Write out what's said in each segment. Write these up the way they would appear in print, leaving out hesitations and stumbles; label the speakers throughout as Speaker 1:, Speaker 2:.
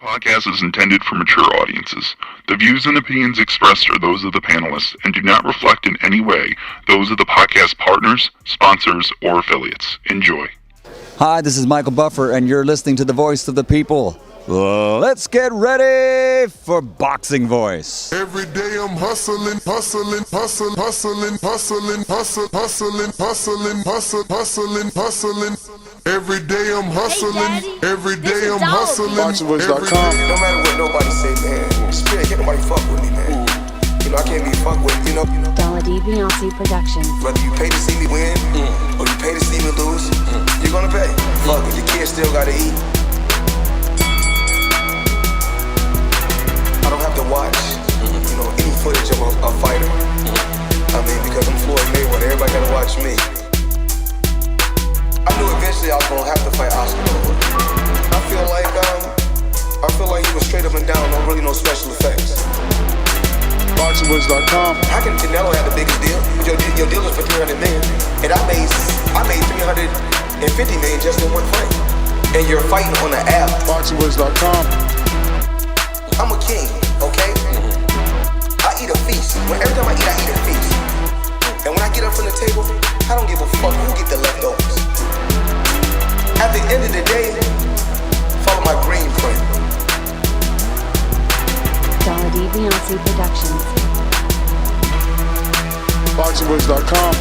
Speaker 1: Podcast is intended for mature audiences. The views and opinions expressed are those of the panelists and do not reflect in any way those of the podcast partners, sponsors, or affiliates. Enjoy.
Speaker 2: Hi, this is Michael Buffer, and you're listening to the Voice of the People. Let's get ready for Boxing Voice.
Speaker 3: Every day I'm hustling, hustling, hustling, hustling, hustling, hustling, hustling, hustling, hustling, hustling, hustling. Every day I'm hustling, every day I'm hustling.
Speaker 4: BoxingVoice.com. No matter what nobody say, man, Spirit, can't nobody fuck with me, man. You know, I can't be fucked with, you know.
Speaker 5: Dazn Beyonce Productions.
Speaker 4: Whether you pay to see me win, or you pay to see me lose, you're gonna pay. Fuck it, your kids still gotta eat. I don't have to watch, you know, any footage of a fighter. I mean, because I'm Floyd Mayweather, everybody gotta watch me. I knew eventually I was gonna have to fight Oscar. I feel like he was straight up and down, no special effects.
Speaker 3: BoxingVoice.com.
Speaker 4: How can Canelo have the biggest deal? Your deal is for $300 million, and I made $350 million just in one fight. And you're fighting on the app.
Speaker 3: BoxingVoice.com.
Speaker 4: I'm a king, okay? I eat a feast. Every time I eat a feast. And when I get up from the table, I don't give a fuck who get the leftovers. At the end of the day, follow my green print.
Speaker 5: Dazn Beyonce Productions.
Speaker 3: BoxingVoice.com.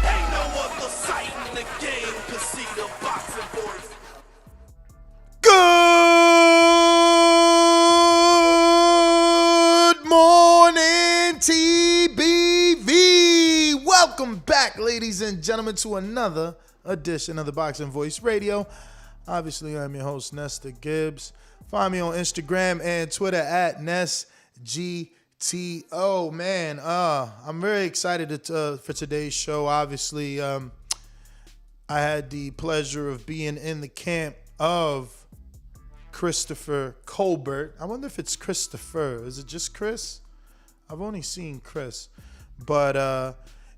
Speaker 6: Ain't no other sight in the game to see the boxing voice.
Speaker 7: Good morning, TBV. Welcome back, ladies and gentlemen, to another edition of the Boxing Voice Radio. Obviously, I'm your host, Nesta Gibbs. Find me on Instagram and Twitter at NestGTO. Man, I'm very excited for today's show. Obviously, I had the pleasure of being in the camp of Christopher Colbert. I wonder if it's Christopher. Is it just Chris? I've only seen Chris. But,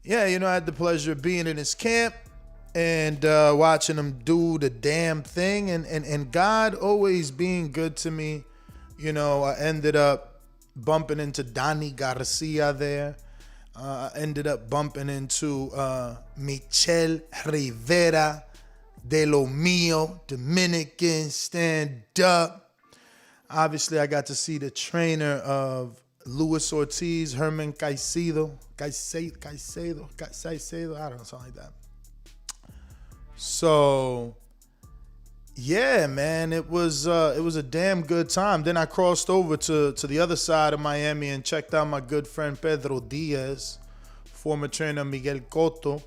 Speaker 7: yeah, you know, I had the pleasure of being in his camp and watching him do the damn thing. And God always being good to me. You know, I ended up bumping into Donnie Garcia there. I ended up bumping into Michel Rivera de lo Mio, Dominican, stand up. Obviously, I got to see the trainer of Luis Ortiz, Herman Caicedo, I don't know, something like that. So, yeah, man, it was a damn good time. Then I crossed over to the other side of Miami and checked out my good friend Pedro Diaz, former trainer Miguel Cotto,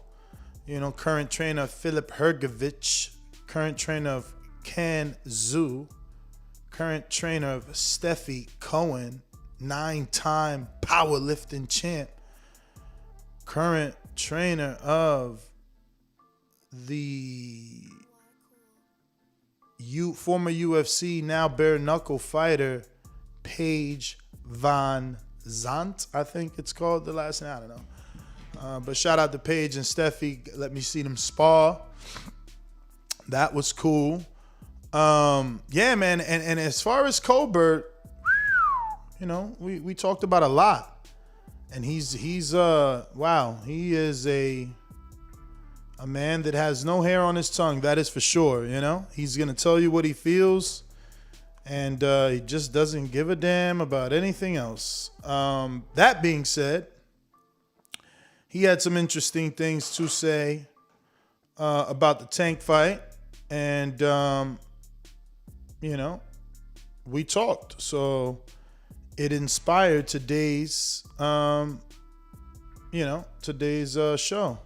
Speaker 7: you know, current trainer Philip Hergovich, current trainer of Can Zhu, current trainer of Stefi Cohen, 9-time powerlifting champ, current trainer of the former UFC, now bare knuckle fighter, Paige Van Zandt, I think it's called, the last name, I don't know. But shout out to Paige and Steffi, let me see them spar. That was cool. Yeah, man, and as far as Colbert, you know, we talked about a lot. And he's wow, he is a man that has no hair on his tongue, that is for sure, you know? He's going to tell you what he feels, and he just doesn't give a damn about anything else. That being said, he had some interesting things to say about the Tank fight, and, you know, we talked. So it inspired today's, today's show.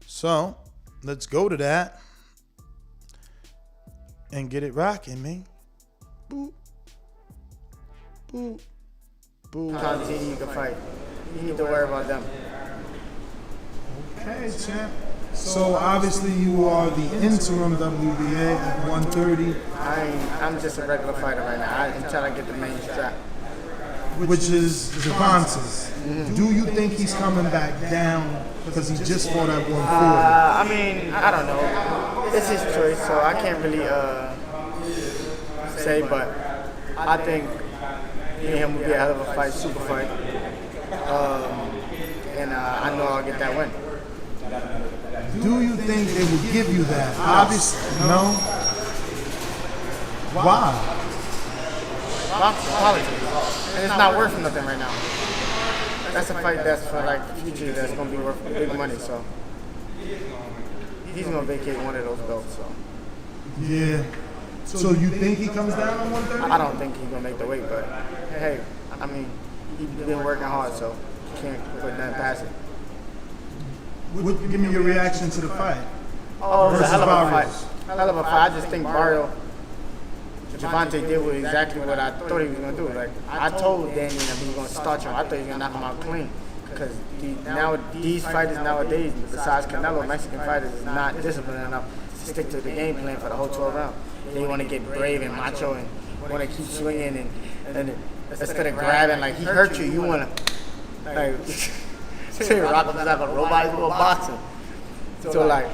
Speaker 7: So let's go to that and get it rocking, man. Boop, boop, boop.
Speaker 8: Team you can fight. You need to worry about them.
Speaker 7: Okay, champ. So obviously you are the interim WBA at 130.
Speaker 8: I'm just a regular fighter right now. Until I get the main strap.
Speaker 7: Which is Gervonta's. Mm-hmm. Do you think he's coming back down because he just fought at 140?
Speaker 8: I mean, I don't know. It's his choice, so I can't really say, but I think me and him will be a hell of a fight, super fight. And I know I'll get that win.
Speaker 7: Do you think they would give you that? Obviously, no. Why?
Speaker 8: Politics. And it's not worth nothing right now. That's a fight that's for like the future that's gonna be worth big money. So he's gonna vacate one of those belts. So
Speaker 7: Yeah. So you think he comes down on 130?
Speaker 8: I don't think he's gonna make the weight, but hey, I mean he's been working hard, so you can't put nothing past it.
Speaker 7: Give me your reaction to the fight.
Speaker 8: Oh, it was a
Speaker 7: Versus
Speaker 8: hell of a
Speaker 7: Barrios.
Speaker 8: fight. Hell of a fight. I just think Barrios, Gervonta did exactly what I thought he was gonna do. Like I told Danny that he was gonna start him. I thought he was gonna knock him out clean. Because these fighters nowadays, besides Canelo, Mexican fighters is not disciplined enough to stick to the game plan for the whole 12 rounds. They want to get brave and macho and want to keep swinging and instead of grabbing, like he hurt you, you want to like rock him like a robot into a boxing. So like,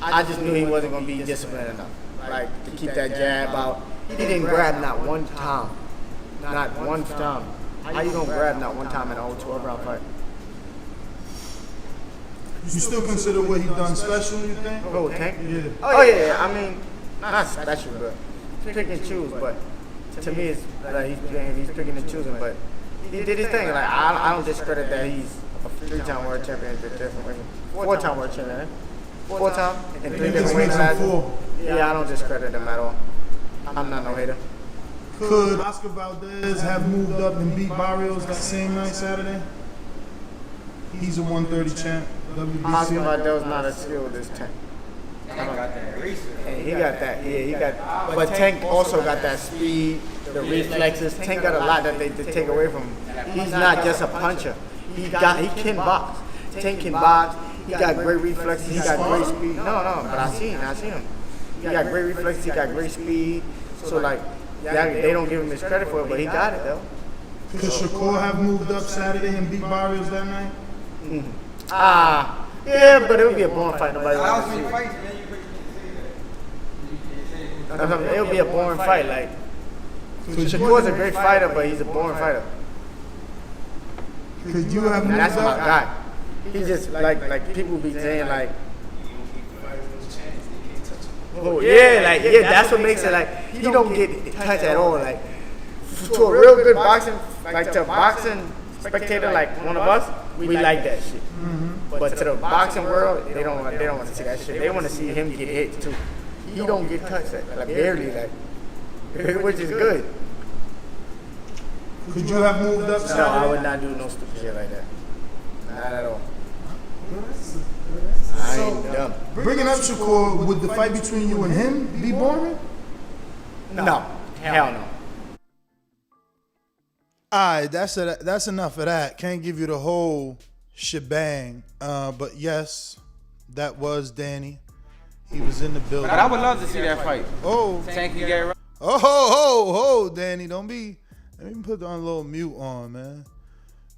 Speaker 8: I just knew he wasn't gonna be disciplined enough, like to keep that jab out. He didn't grab not one time, not one time. How you gonna grab not one time in a whole 12 round fight?
Speaker 7: You still consider what he done special, you think?
Speaker 8: Oh, Tank?
Speaker 7: Yeah.
Speaker 8: Oh yeah, I mean, not special, but pick and choose. But to me, it's like he's picking and choosing. But he did his thing. Like I don't discredit that he's a 3-time world champion, 4-time world champion, 4-time in 3 different weight classes. Yeah, I don't discredit him at all. I'm not no hater.
Speaker 7: Could Oscar Valdez have moved up and beat Barrios that same night Saturday? He's a 130 champ.
Speaker 8: Oscar
Speaker 7: WBC.
Speaker 8: Valdez not as skilled as Tank. And he got that. Yeah, he got. But Tank also got that speed, the reflexes. Tank got a lot that they take away from him. He's not just a puncher. He can box. Tank can box. He got great reflexes. He got great speed. No, but I seen him. He got great reflexes. He got great speed. So like, they don't give him his credit for it, but he got it though.
Speaker 7: Could Shakur have moved up Saturday and beat Barrios that night?
Speaker 8: Yeah, but it would be a boring fight. Nobody wants to see it. It would be a boring fight. Like, Shakur's a great fighter, but he's a boring fighter.
Speaker 7: Could you have
Speaker 8: And
Speaker 7: moved
Speaker 8: that's my
Speaker 7: up?
Speaker 8: guy. He just like people be saying like, oh yeah, that's what makes it like he don't get touched at all. Like to a real good boxing, like to a boxing spectator like one of us, we like that shit. But to the boxing world, they don't want to see that shit. They want to see him get hit too. He don't get touched like barely, like which is good.
Speaker 7: Could you have moved up
Speaker 8: No,
Speaker 7: Saturday?
Speaker 8: I would not do no stupid shit like that. Not at all. I ain't dumb.
Speaker 7: Bringing up Shakur, would the fight between you and him be boring?
Speaker 8: No, hell no.
Speaker 7: All right, that's enough of that. Can't give you the whole shebang. But yes, that was Danny. He was in the building.
Speaker 9: But I would love to see that fight.
Speaker 7: Oh,
Speaker 9: Tank and Gary.
Speaker 7: ho, Danny, don't be. Let me put on a little mute on, man.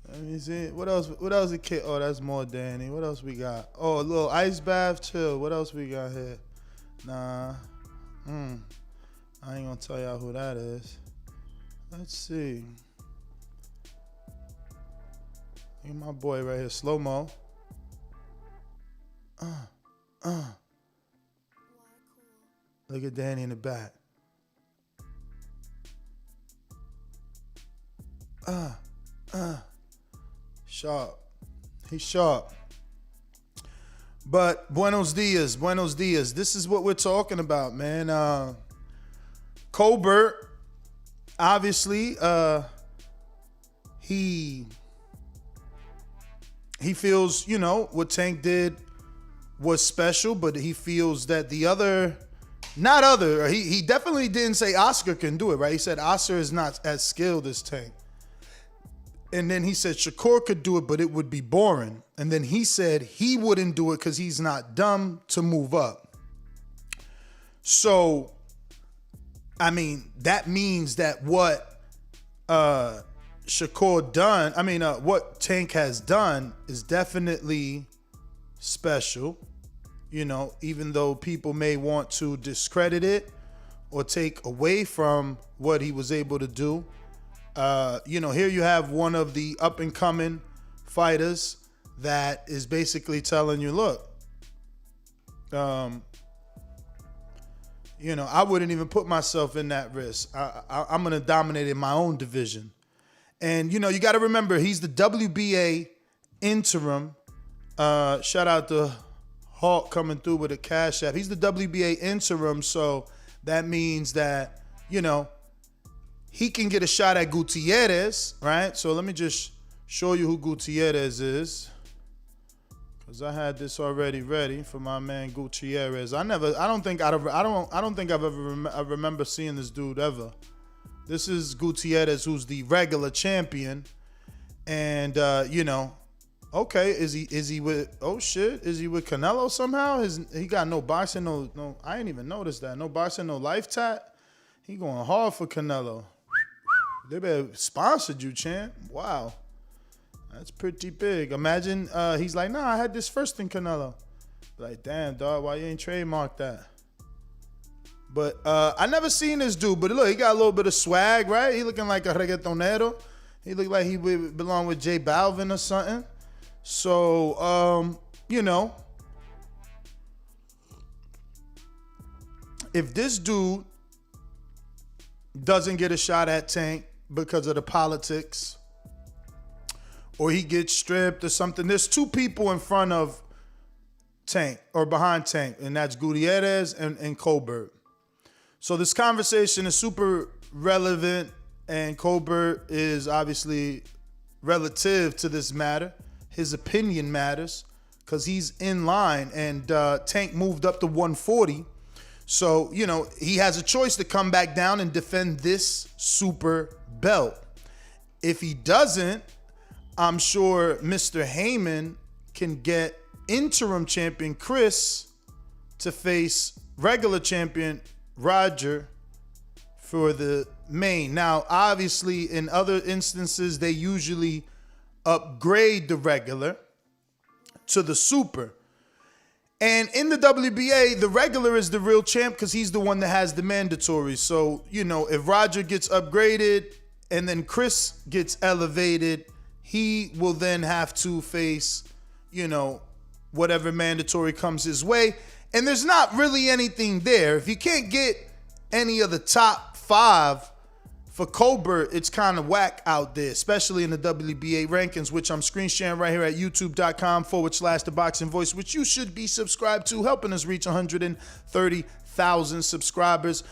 Speaker 7: Let me see. What else? Oh, that's more Danny. What else we got? Oh, a little ice bath, chill. What else we got here? Nah. I ain't gonna tell y'all who that is. Let's see. Look at my boy right here, slow mo. Look at Danny in the back. Sharp. He's sharp. But buenos dias. This is what we're talking about, man. Colbert, obviously, he feels, what Tank did was special, but he feels that the other, he definitely didn't say Oscar can do it, right? He said Oscar is not as skilled as Tank. And then he said Shakur could do it, but it would be boring. And then he said he wouldn't do it because he's not dumb to move up. So, I mean, that means that what Shakur done, what Tank has done is definitely special. Even though people may want to discredit it or take away from what he was able to do. Here you have one of the up and coming fighters that is basically telling you, look, I wouldn't even put myself in that risk. I'm going to dominate in my own division. And, you got to remember, he's the WBA interim. Shout out to Hawk coming through with a cash app. He's the WBA interim, so that means that, he can get a shot at Gutierrez, right? So let me just show you who Gutierrez is, because I had this already ready for my man Gutierrez. I don't think I've ever I remember seeing this dude ever. This is Gutierrez, who's the regular champion, and okay, is he with Canelo somehow? He got no boxing, no. I ain't even noticed that. No boxing, no life tat. He going hard for Canelo. They better sponsored you, champ. Wow. That's pretty big. Imagine he's like, nah, I had this first in Canelo. Like, damn, dog, why you ain't trademarked that? But I never seen this dude, but look, he got a little bit of swag, right? He looking like a reggaetonero. He look like he would belong with J Balvin or something. So, if this dude doesn't get a shot at Tank because of the politics, or he gets stripped or something, there's two people in front of Tank or behind Tank, and that's Gutierrez and Colbert. So this conversation is super relevant, and Colbert is obviously relative to this matter. His opinion matters because he's in line, and Tank moved up to 140. So, he has a choice to come back down and defend this super belt. If he doesn't, I'm sure Mr. Heyman can get interim champion Chris to face regular champion Roger for the main. Now, obviously, in other instances, they usually upgrade the regular to the super. And in the WBA, the regular is the real champ because he's the one that has the mandatory. So, if Roger gets upgraded and then Chris gets elevated, he will then have to face, whatever mandatory comes his way. And there's not really anything there. If you can't get any of the top 5 for Colbert, it's kind of whack out there, especially in the WBA rankings, which I'm screen sharing right here at youtube.com/The Boxing Voice, which you should be subscribed to, helping us reach 130,000 subscribers.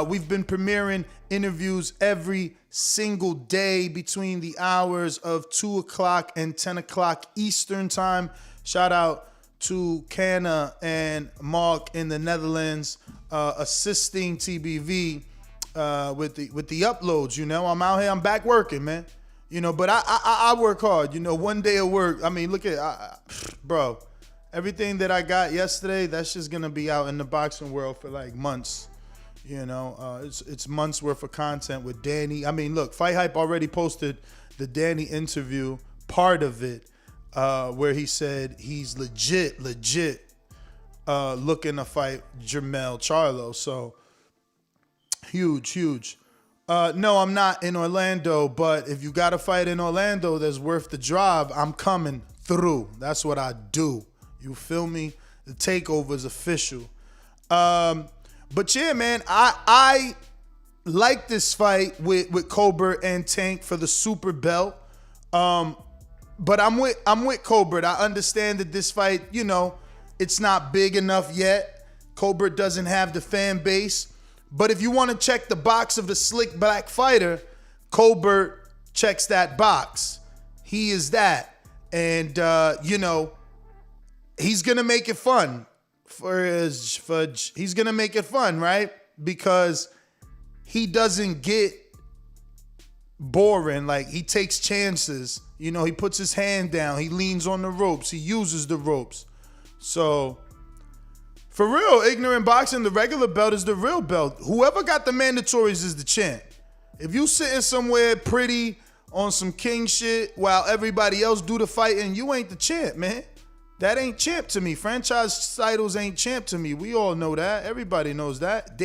Speaker 7: We've been premiering interviews every single day between the hours of 2 o'clock and 10 o'clock Eastern time. Shout out to Canna and Mark in the Netherlands, assisting TBV with the uploads. I'm out here, I'm back working, man. But I work hard. One day of work. I mean, look at bro, everything that I got yesterday, that's just gonna be out in the boxing world for like months. It's months worth of content with Danny. I mean, look, Fight Hype already posted the Danny interview, part of it, where he said he's legit looking to fight Jermell Charlo. So huge. No, I'm not in Orlando, but if you got a fight in Orlando that's worth the drive, I'm coming through. That's what I do. You feel me? The takeover is official. But yeah, man, I like this fight with Colbert and Tank for the super belt. But I'm with Colbert. I understand that this fight, it's not big enough yet. Colbert doesn't have the fan base. But if you want to check the box of the slick black fighter, Colbert checks that box. He is that. And, he's going to make it fun. He's going to make it fun, right? Because he doesn't get boring. Like, he takes chances. He puts his hand down. He leans on the ropes. He uses the ropes. So, for real, ignorant boxing, the regular belt is the real belt. Whoever got the mandatories is the champ. If you sitting somewhere pretty on some king shit while everybody else do the fighting, you ain't the champ, man. That ain't champ to me. Franchise titles ain't champ to me. We all know that. Everybody knows that.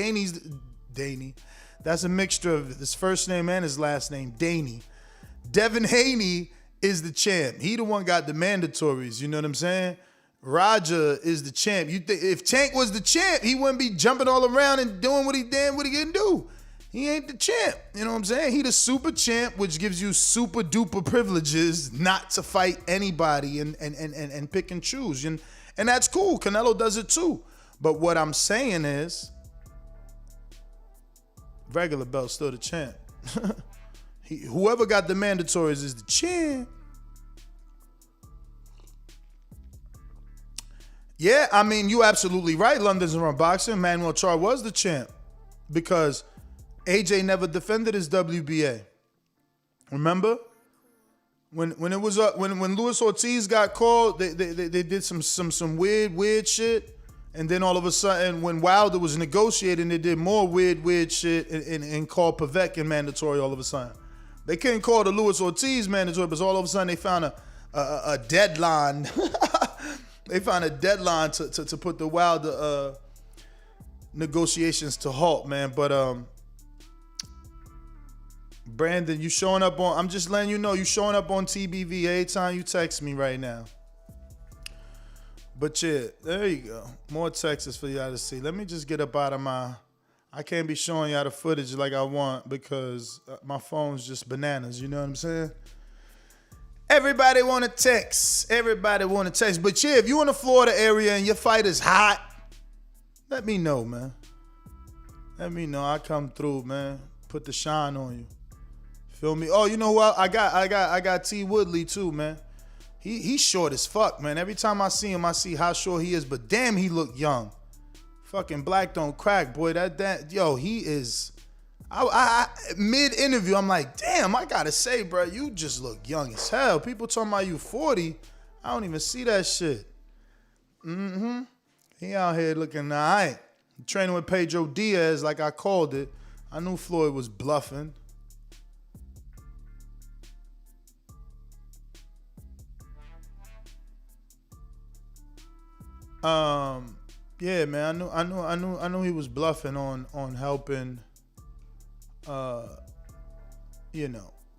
Speaker 7: Danny. That's a mixture of his first name and his last name, Danny. Devin Haney is the champ. He the one got the mandatories, you know what I'm saying? Roger is the champ. If Tank was the champ, he wouldn't be jumping all around and doing what he can do. He ain't the champ, you know what I'm saying? He the super champ, which gives you super duper privileges not to fight anybody and pick and choose. And that's cool. Canelo does it too. But what I'm saying is, regular belt's still the champ. Whoever got the mandatories is the champ. Yeah, I mean, you absolutely right. London's Run Boxing. Manuel Char was the champ because AJ never defended his WBA. Remember? When it was when Luis Ortiz got called, they did some weird shit. And then all of a sudden, when Wilder was negotiating, they did more weird shit and called Pavek in mandatory all of a sudden. They couldn't call the Luis Ortiz mandatory, but all of a sudden they found a deadline. They found a deadline to put the Wilder negotiations to halt, man. But Brandon, you showing up on, I'm just letting you know, you showing up on TBV every time you text me right now. But yeah, there you go. More texts for y'all to see. Let me just get up out of I can't be showing y'all the footage like I want because my phone's just bananas, you know what I'm saying? Everybody want to text. But yeah, if you in the Florida area and your fight is hot, let me know, man. Let me know. I come through, man. Put the shine on you. Feel me? Oh, you know what? I got T. Woodley too, man. He's short as fuck, man. Every time I see him, I see how short he is. But damn, he look young. Fucking black don't crack, boy. He is. I mid-interview, I'm like, damn, I gotta say, bro, you just look young as hell. People talking about you 40. I don't even see that shit. He out here looking all right. Training with Pedro Diaz like I called it. I knew Floyd was bluffing. Yeah, man, I knew he was bluffing on helping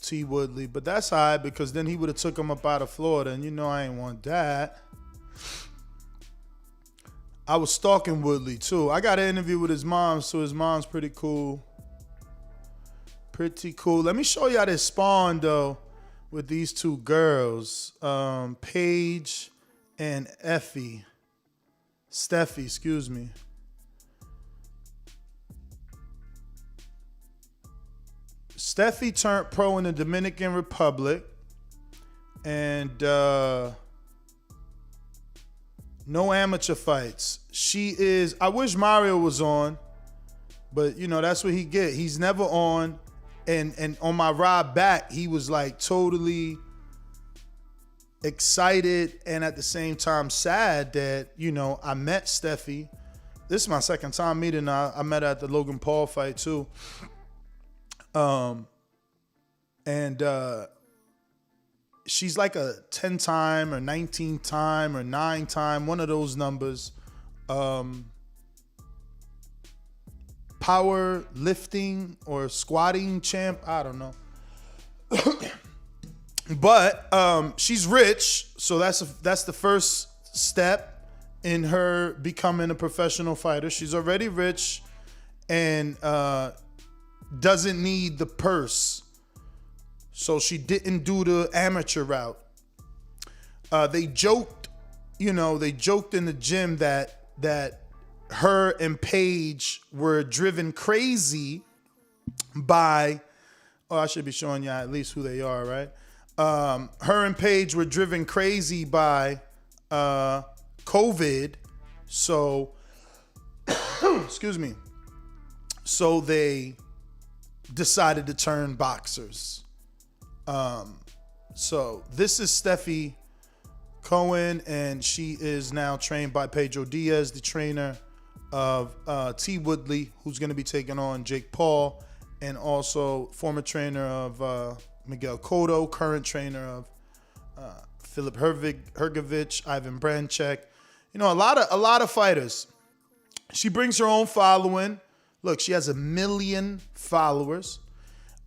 Speaker 7: T. Woodley, but that's all right because then he would have took him up out of Florida, and you know I ain't want that. I was stalking Woodley too. I got an interview with his mom, so his mom's pretty cool. Pretty cool. Let me show y'all this spawn though with these two girls, Paige and Stefi, excuse me. Stefi turned pro in the Dominican Republic, and no amateur fights. She is. I wish Mario was on, but you know that's what he get. He's never on, and on my ride back, he was like totally excited and at the same time sad that I met Stefi. This is my second time meeting her. I met her at the Logan Paul fight too. She's like a 10-time or 19-time or 9-time, one of those numbers. Power lifting or squatting champ. I don't know. But she's rich, so that's the first step in her becoming a professional fighter. She's already rich and doesn't need the purse. So she didn't do the amateur route. They joked in the gym that her and Paige were driven crazy by, I should be showing y'all at least who they are, right? Her and Paige were driven crazy by COVID. So, excuse me. So they decided to turn boxers. So this is Stefi Cohen, and she is now trained by Pedro Diaz, the trainer of T. Woodley, who's going to be taking on Jake Paul, and also former trainer of Miguel Cotto, current trainer of Filip Hrgovic, Ivan Branchek. A lot of fighters. She brings her own following. Look, she has 1 million followers.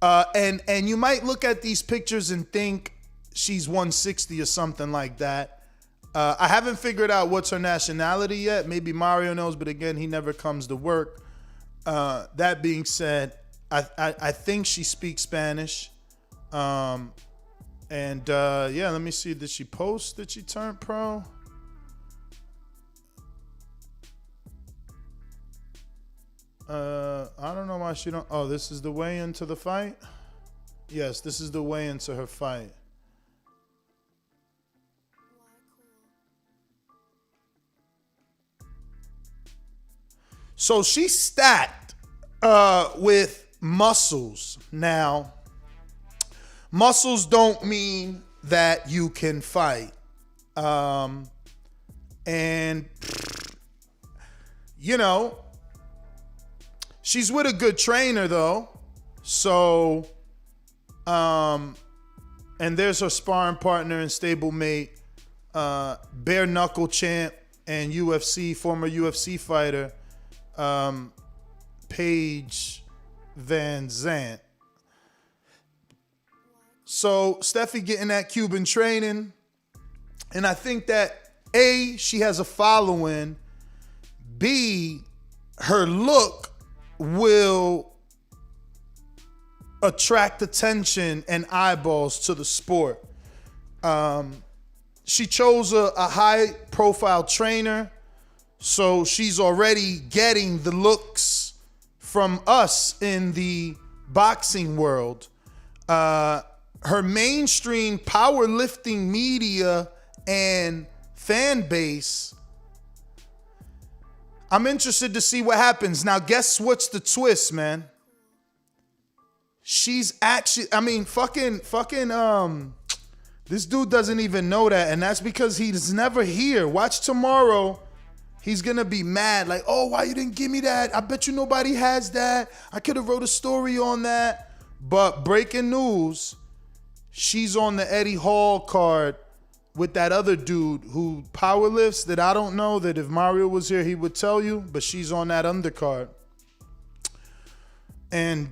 Speaker 7: And you might look at these pictures and think she's 160 or something like that. I haven't figured out what's her nationality yet. Maybe Mario knows, but again, he never comes to work. That being said, I think she speaks Spanish. Yeah, let me see. Did she post that she turned pro? I don't know why she don't. Oh, this is the weigh-in to the fight? Yes, this is the weigh-in to her fight. So she's stacked with muscles. Now, muscles don't mean that you can fight. And, you know, she's with a good trainer, though. So, and there's her sparring partner and stablemate, bare knuckle champ and former UFC fighter, Paige Van Zant. So Stefi getting that Cuban training. And I think that A, she has a following. B, her look will attract attention and eyeballs to the sport. She chose a high profile trainer. So she's already getting the looks from us in the boxing world. Her mainstream powerlifting media and fan base, I'm interested to see what happens. Now, guess what's the twist, man? She's actually, this dude doesn't even know that, and that's because he's never here. Watch tomorrow. He's going to be mad, like, oh, why you didn't give me that? I bet you nobody has that. I could have wrote a story on that. But breaking news, she's on the Eddie Hall card with that other dude who powerlifts that I don't know, that if Mario was here, he would tell you. But she's on that undercard. And,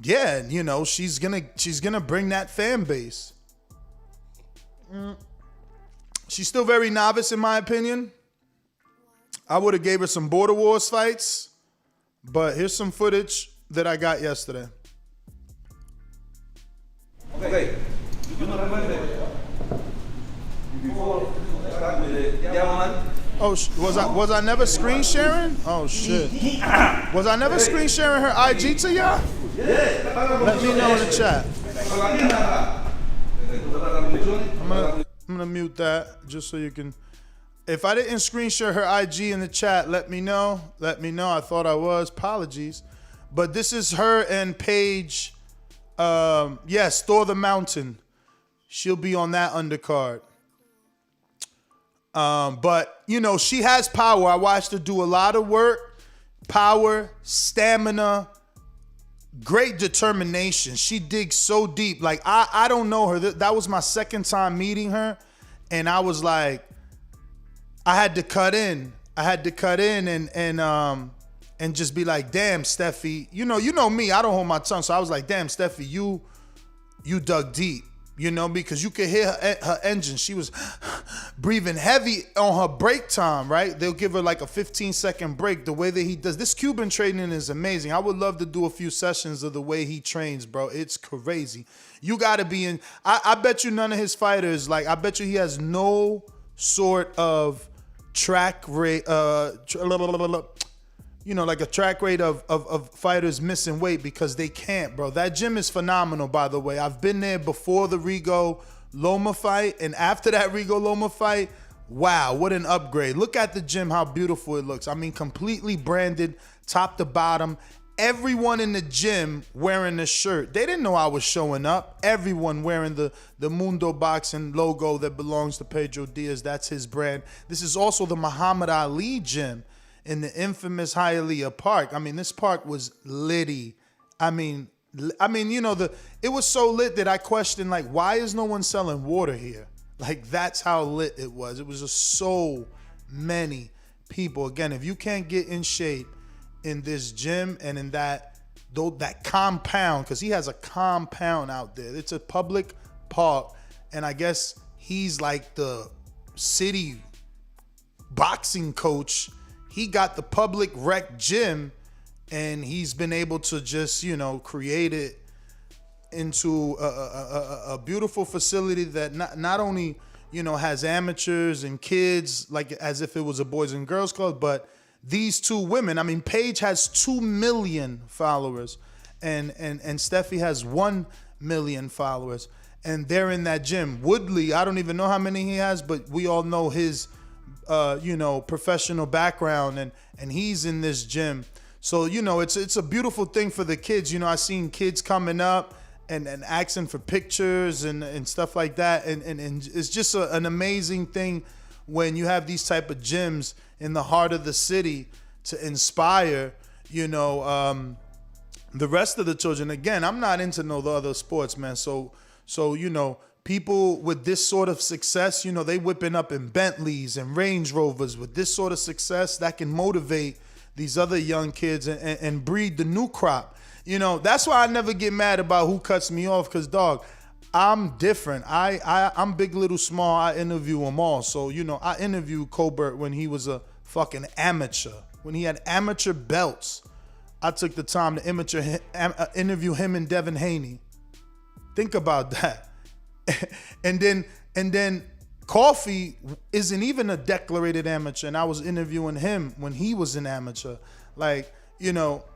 Speaker 7: yeah, you know, she's gonna bring that fan base. She's still very novice, in my opinion. I would have gave her some Border Wars fights, but here's some footage that I got yesterday.
Speaker 9: Okay, you know before start with the diamond.
Speaker 7: Oh, was I never screen sharing? Oh shit! Was I never screen sharing her IG to y'all? Let me know in the chat. I'm gonna mute that just so you can. If I didn't screen share her IG in the chat, let me know. Let me know. I thought I was. Apologies. But this is her and Paige. Yes, Thor the Mountain. She'll be on that undercard. But, you know, she has power. I watched her do a lot of work. Power, stamina, great determination. She digs so deep. Like, I don't know her. That was my second time meeting her. And I was like, I had to cut in and just be like, damn, Stefi, you know me, I don't hold my tongue. So I was like, damn, Stefi, you dug deep, you know, because you could hear her engine. She was breathing heavy on her break time, right? They'll give her like a 15-second break. The way that he does this Cuban training is amazing. I would love to do a few sessions of the way he trains, bro. It's crazy. You got to be in. I bet you none of his fighters, like, I bet you he has no sort of track rate, like a track rate of fighters missing weight, because they can't, bro. That gym is phenomenal, by the way. I've been there before the Rigo Loma fight, and after that Rigo Loma fight, wow, what an upgrade. Look at the gym, how beautiful it looks. I mean, completely branded top to bottom. Everyone in the gym wearing the shirt. They didn't know I was showing up. Everyone wearing the Mundo Boxing logo that belongs to Pedro Diaz. That's his brand. This is also the Muhammad Ali gym in the infamous Hialeah Park. I mean, this park was litty. I mean, it was so lit that I questioned, like, why is no one selling water here? Like, that's how lit it was. It was just so many people. Again, if you can't get in shape in this gym and in that compound, because he has a compound out there. It's a public park, and I guess he's like the city boxing coach. He got the public rec gym, and he's been able to just, create it into a beautiful facility that not only, has amateurs and kids, like as if it was a boys and girls club, but these two women. I mean, Paige has 2 million followers, and Stefi has 1 million followers, and they're in that gym. Woodley, I don't even know how many he has, but we all know his, professional background, and he's in this gym. So, it's a beautiful thing for the kids. I seen kids coming up and asking for pictures and stuff like that, and it's just an amazing thing when you have these type of gyms in the heart of the city to inspire, the rest of the children. Again, I'm not into no other sports, man. So people with this sort of success, they whipping up in Bentleys and Range Rovers with this sort of success that can motivate these other young kids and breed the new crop. That's why I never get mad about who cuts me off, because, dog, I'm different. I'm big, little, small. I interview them all. So, I interviewed Colbert when he was a fucking amateur. When he had amateur belts, I took the time to interview him and Devin Haney. Think about that. And then Coffee isn't even a declarated amateur, and I was interviewing him when he was an amateur. Like,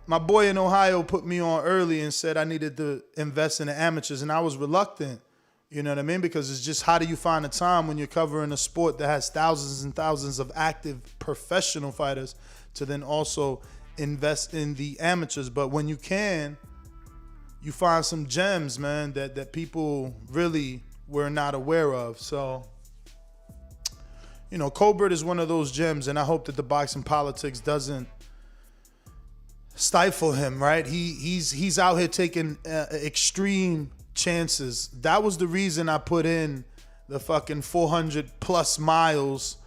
Speaker 7: my boy in Ohio put me on early and said I needed to invest in the amateurs, and I was reluctant. You know what I mean? Because it's just, how do you find a time when you're covering a sport that has thousands and thousands of active professional fighters to then also invest in the amateurs? But when you can, you find some gems, man, that people really were not aware of. So, Colbert is one of those gems, and I hope that the boxing politics doesn't stifle him, right? He's out here taking extreme chances. That was the reason I put in the fucking 400 plus miles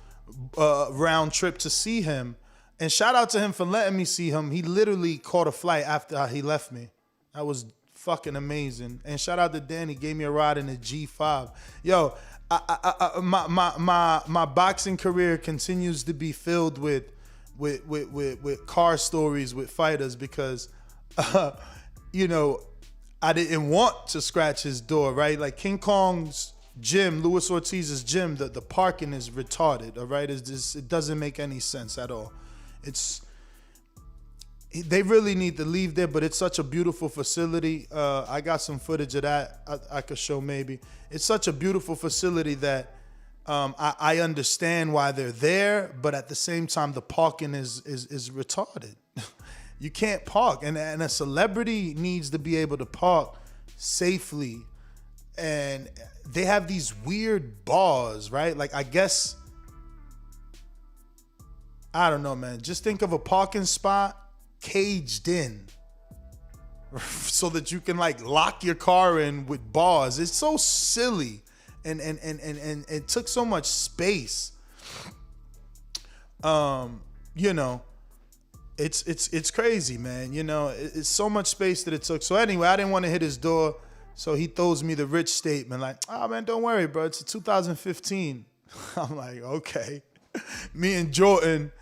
Speaker 7: round trip to see him. And shout out to him for letting me see him. He literally caught a flight after he left me. That was fucking amazing. And shout out to Danny, gave me a ride in a G5. Yo, my boxing career continues to be filled with car stories with fighters, because I didn't want to scratch his door, right? Like King Kong's gym, Luis Ortiz's gym, the parking is retarded, all right? It doesn't make any sense at all. They really need to leave there, but it's such a beautiful facility. I got some footage of that I could show maybe. It's such a beautiful facility that I understand why they're there, but at the same time, the parking is retarded. You can't park, and a celebrity needs to be able to park safely. And they have these weird bars, right? Like, I guess, I don't know, man. Just think of a parking spot caged in so that you can like lock your car in with bars. It's so silly, and it took so much space. It's crazy, man. It's so much space that it took. So anyway, I didn't want to hit his door, so he throws me the rich statement like, "Oh man, don't worry, bro. It's 2015." I'm like, okay. Me and Jordan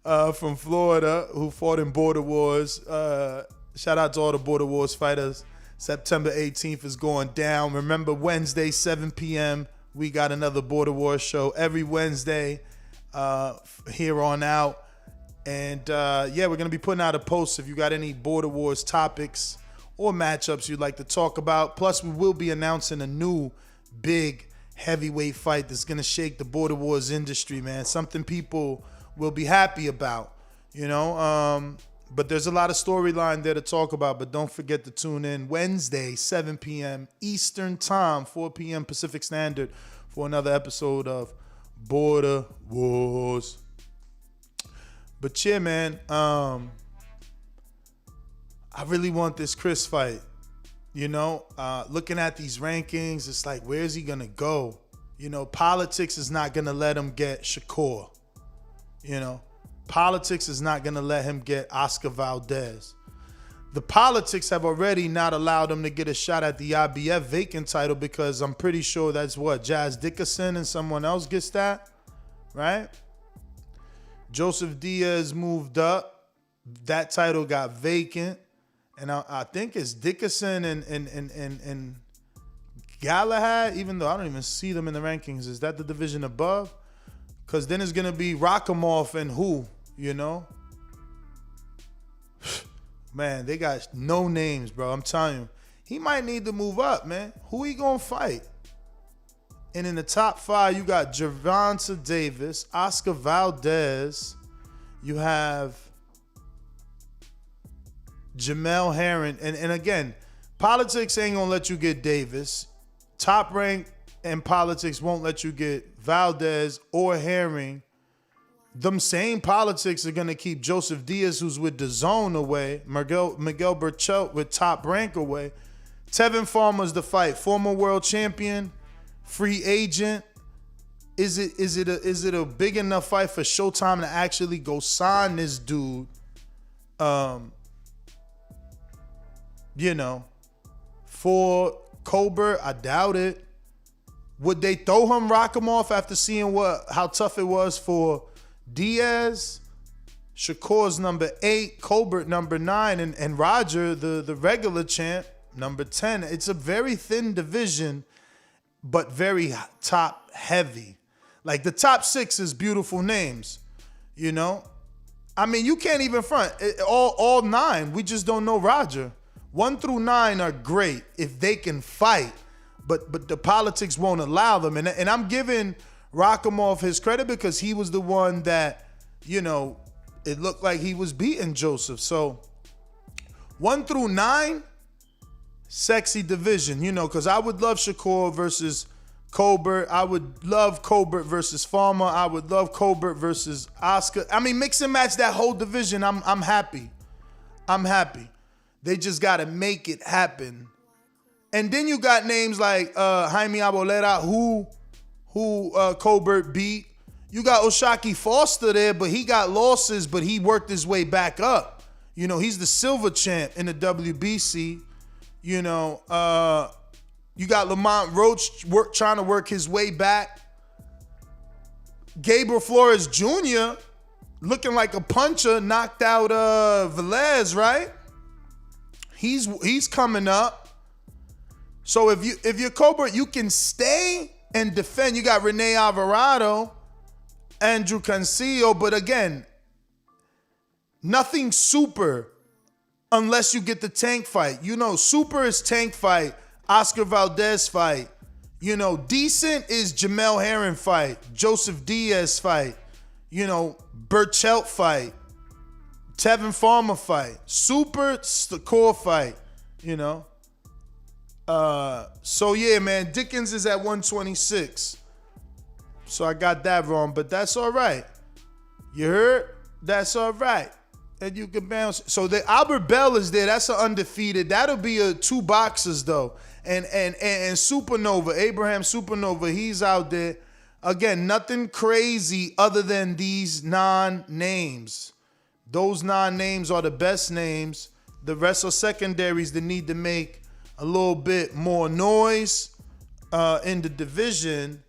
Speaker 7: from Florida, who fought in Border Wars. Shout out to all the Border Wars fighters. September 18th is going down. Remember, Wednesday, 7 p.m., we got another Border Wars show every Wednesday here on out. And we're going to be putting out a post if you got any Border Wars topics or matchups you'd like to talk about. Plus, we will be announcing a new big heavyweight fight that's going to shake the Border Wars industry, man. Something people will be happy about, But there's a lot of storyline there to talk about. But don't forget to tune in Wednesday, 7 p.m. Eastern Time, 4 p.m. Pacific Standard for another episode of Border Wars. But yeah, man, I really want this Chris fight. Looking at these rankings, it's like, where's he going to go? Politics is not going to let him get Shakur. Politics is not going to let him get Oscar Valdez. The Politics have already not allowed him to get a shot at the IBF vacant title because I'm pretty sure that's what, Jazz Dickinson and someone else gets that, right? Joseph Diaz moved up. That title got vacant. And I think it's Dickinson and Galahad, even though I don't even see them in the rankings. Is that the division above? Because then it's going to be Rakhimov and who, you know? Man, they got no names, bro. I'm telling you. He might need to move up, man. Who he going to fight? And in the top 5, you got Gervonta Davis, Oscar Valdez. You have Jamel Herring. And again, Politics ain't going to let you get Davis. Top Rank and Politics won't let you get Valdez or Herring. Them same Politics are going to keep Joseph Diaz, who's with Dazn, away. Miguel Berchelt with Top Rank away. Tevin Farmer's the fight. Former world champion, free agent. Is it a big enough fight for Showtime to actually go sign this dude? You know, for Colbert, I doubt it. Would they throw him Rakhimov after seeing how tough it was for Diaz? Shakur's number 8, Colbert number 9, and Roger, the regular champ, number 10. It's a very thin division, but very top heavy. Like the top 6 is beautiful names, you know? I mean, you can't even front. All 9, we just don't know Roger. 1 through 9 are great if they can fight, but the Politics won't allow them. And I'm giving Rakhimov his credit because he was the one that, you know, it looked like he was beating Joseph. So 1 through 9, sexy division, you know, because I would love Shakur versus Colbert. I would love Colbert versus Farmer. I would love Colbert versus Oscar. I mean, mix and match that whole division. I'm happy. I'm happy. They just got to make it happen. And then you got names like Jaime Arboleda, who Colbert beat. You got Oshaki Foster there, but he got losses, but he worked his way back up. You know, he's the silver champ in the WBC. You know, you got Lamont Roach trying to work his way back. Gabriel Flores Jr. looking like a puncher, knocked out Velez, right? He's coming up. So if you're Colbert, you can stay and defend. You got Rene Alvarado, Andrew Cancio, but again, nothing super unless you get the Tank fight. You know, super is Tank fight, Oscar Valdez fight. You know, decent is Jamel Herring fight, Joseph Diaz fight, you know, Berchelt fight, Tevin Farmer fight, super, it's the core fight, you know. So yeah, man, Dickens is at 126. So I got that wrong, but that's all right. You heard? That's all right. And you can bounce. So the Albert Bell is there. That's an undefeated. That'll be a 2 boxers though. And Supernova, Abraham Supernova, he's out there. Again, nothing crazy other than these 9 names. Those 9 names are the best names. The rest are secondaries that need to make a little bit more noise in the division.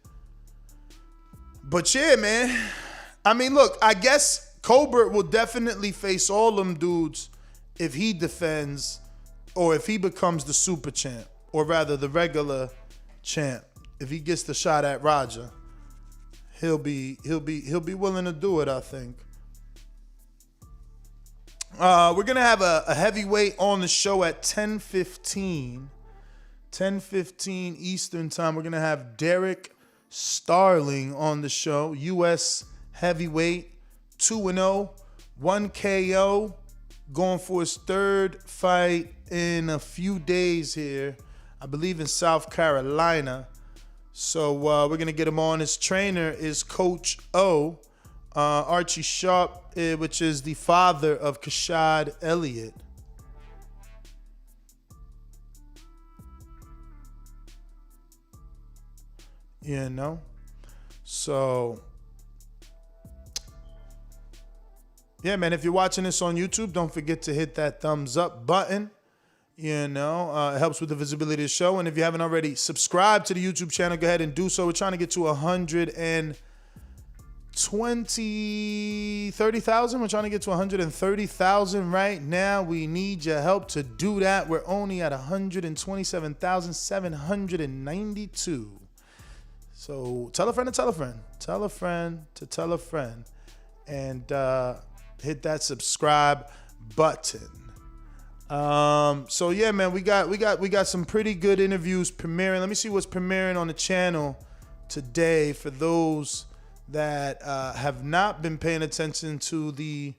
Speaker 7: But yeah, man. I mean, look, I guess Colbert will definitely face all them dudes if he defends or if he becomes the super champ, or rather the regular champ. If he gets the shot at Roger, he'll be willing to do it, I think. We're gonna have a heavyweight on the show at 10:15 Eastern time. We're gonna have Derrick Starling on the show. U.S. heavyweight, 2-0, 1 KO, going for his 3rd fight in a few days here, I believe in South Carolina. So we're gonna get him on. His trainer is Coach O, Archie Sharp, which is the father of Kashad Elliott. You know? So yeah, man, if you're watching this on YouTube, don't forget to hit that thumbs up button. You know, it helps with the visibility of the show. And if you haven't already subscribed to the YouTube channel, go ahead and do so. We're trying to get to 30,000. We're trying to get to 130,000 right now. We need your help to do that. We're only at 127,792. So tell a friend to tell a friend. Tell a friend to tell a friend. And hit that subscribe button. So yeah, man, we got some pretty good interviews premiering. Let me see what's premiering on the channel today for those that have not been paying attention to the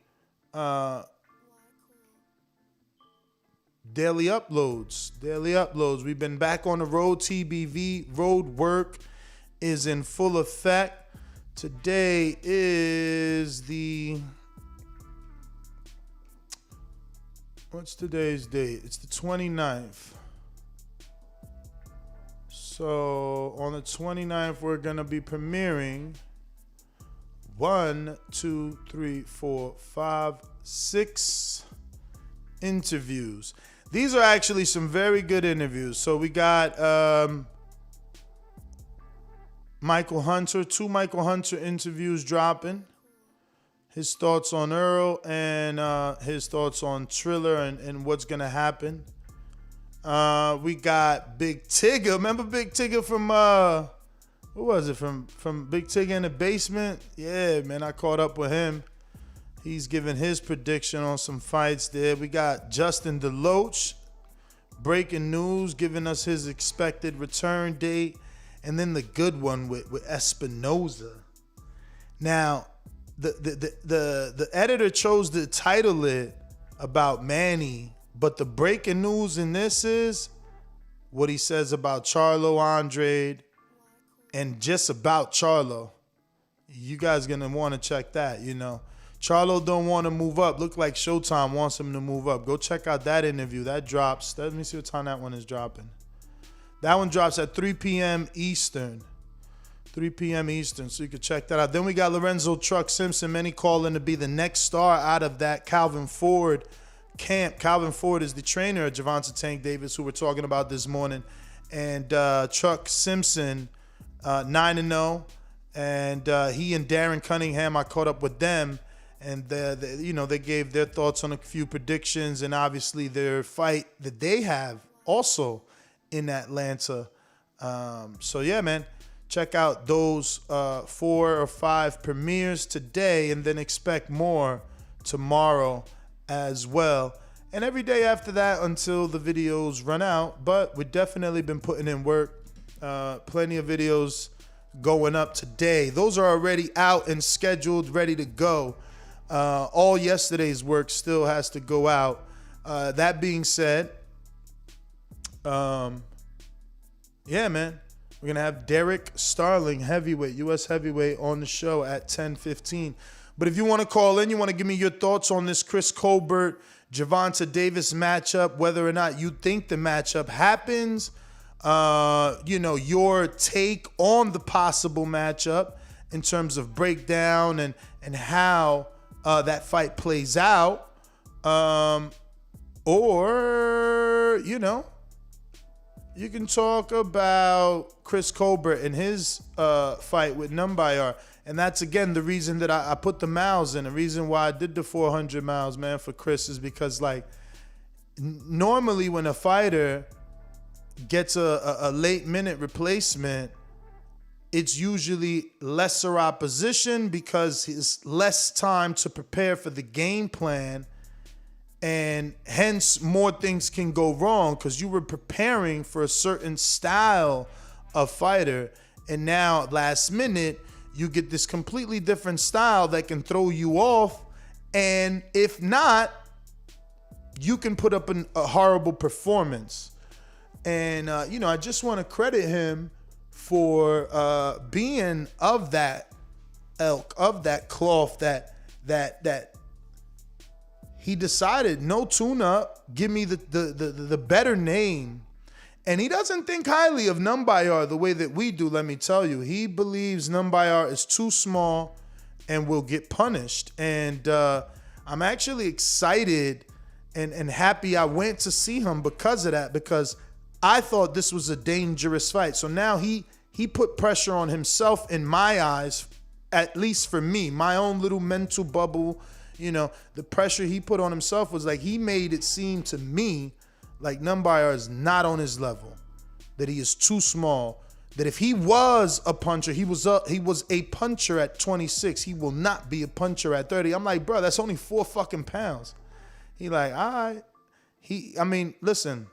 Speaker 7: daily uploads. We've been back on the road. TBV road work is in full effect. Today is what's today's date? It's the 29th. So on the 29th, we're going to be premiering 6 interviews. These are actually some very good interviews. So we got Michael Hunter, 2 Michael Hunter interviews dropping. His thoughts on Earl and his thoughts on Triller and what's going to happen. We got Big Tigger. Remember Big Tigger from, what was it? From Big Tigger in the Basement? Yeah, man, I caught up with him. He's giving his prediction on some fights there. We got Justin DeLoach, breaking news, giving us his expected return date. And then the good one with Espinoza. Now, the editor chose to title it about Manny, but the breaking news in this is what he says about Charlo Andrade and just about Charlo. You guys gonna want to check that, you know. Charlo don't want to move up. Look like Showtime wants him to move up. Go check out that interview. That drops. Let me see what time that one is dropping. That one drops at 3 p.m. Eastern. 3 p.m. Eastern, so you can check that out. Then we got Lorenzo Truck Simpson, many calling to be the next star out of that Calvin Ford camp. Calvin Ford is the trainer of Gervonta Tank Davis, who we're talking about this morning. And Truck Simpson, 9-0. And he and Darren Cunningham, I caught up with them. And they gave their thoughts on a few predictions and obviously their fight that they have also in Atlanta. So yeah, man, check out those 4 or 5 premieres today and then expect more tomorrow as well. And every day after that until the videos run out. But we've definitely been putting in work. Plenty of videos going up today. Those are already out and scheduled, ready to go. All yesterday's work still has to go out. That being said, yeah, man, we're going to have Derrick Starling, heavyweight, U.S. heavyweight, on the show at 10:15. But if you want to call in, you want to give me your thoughts on this Chris Colbert, Gervonta Davis matchup, whether or not you think the matchup happens, your take on the possible matchup in terms of breakdown and how that fight plays out, or, you can talk about Chris Colbert and his fight with Numbayar. And that's, again, the reason that I put the miles in. The reason why I did the 400 miles, man, for Chris is because, normally when a fighter gets a late-minute replacement, it's usually lesser opposition because it's less time to prepare for the game plan. And hence, more things can go wrong because you were preparing for a certain style of fighter. And now, last minute, you get this completely different style that can throw you off. And if not, you can put up a horrible performance. And, I just want to credit him for being of that ilk, of that cloth, that he decided no tune-up, give me the better name. And he doesn't think highly of Numbayar the way that we do, let me tell you. He believes Numbayar is too small and will get punished. And I'm actually excited and happy I went to see him because of that, because I thought this was a dangerous fight. So now he put pressure on himself in my eyes, at least for me, my own little mental bubble. You know, the pressure he put on himself was like, he made it seem to me like Numbayar is not on his level, that he is too small, that if he was a puncher, he was a puncher at 26. He will not be a puncher at 30. I'm like, bro, that's only 4 fucking pounds. He like, all right. I mean, listen,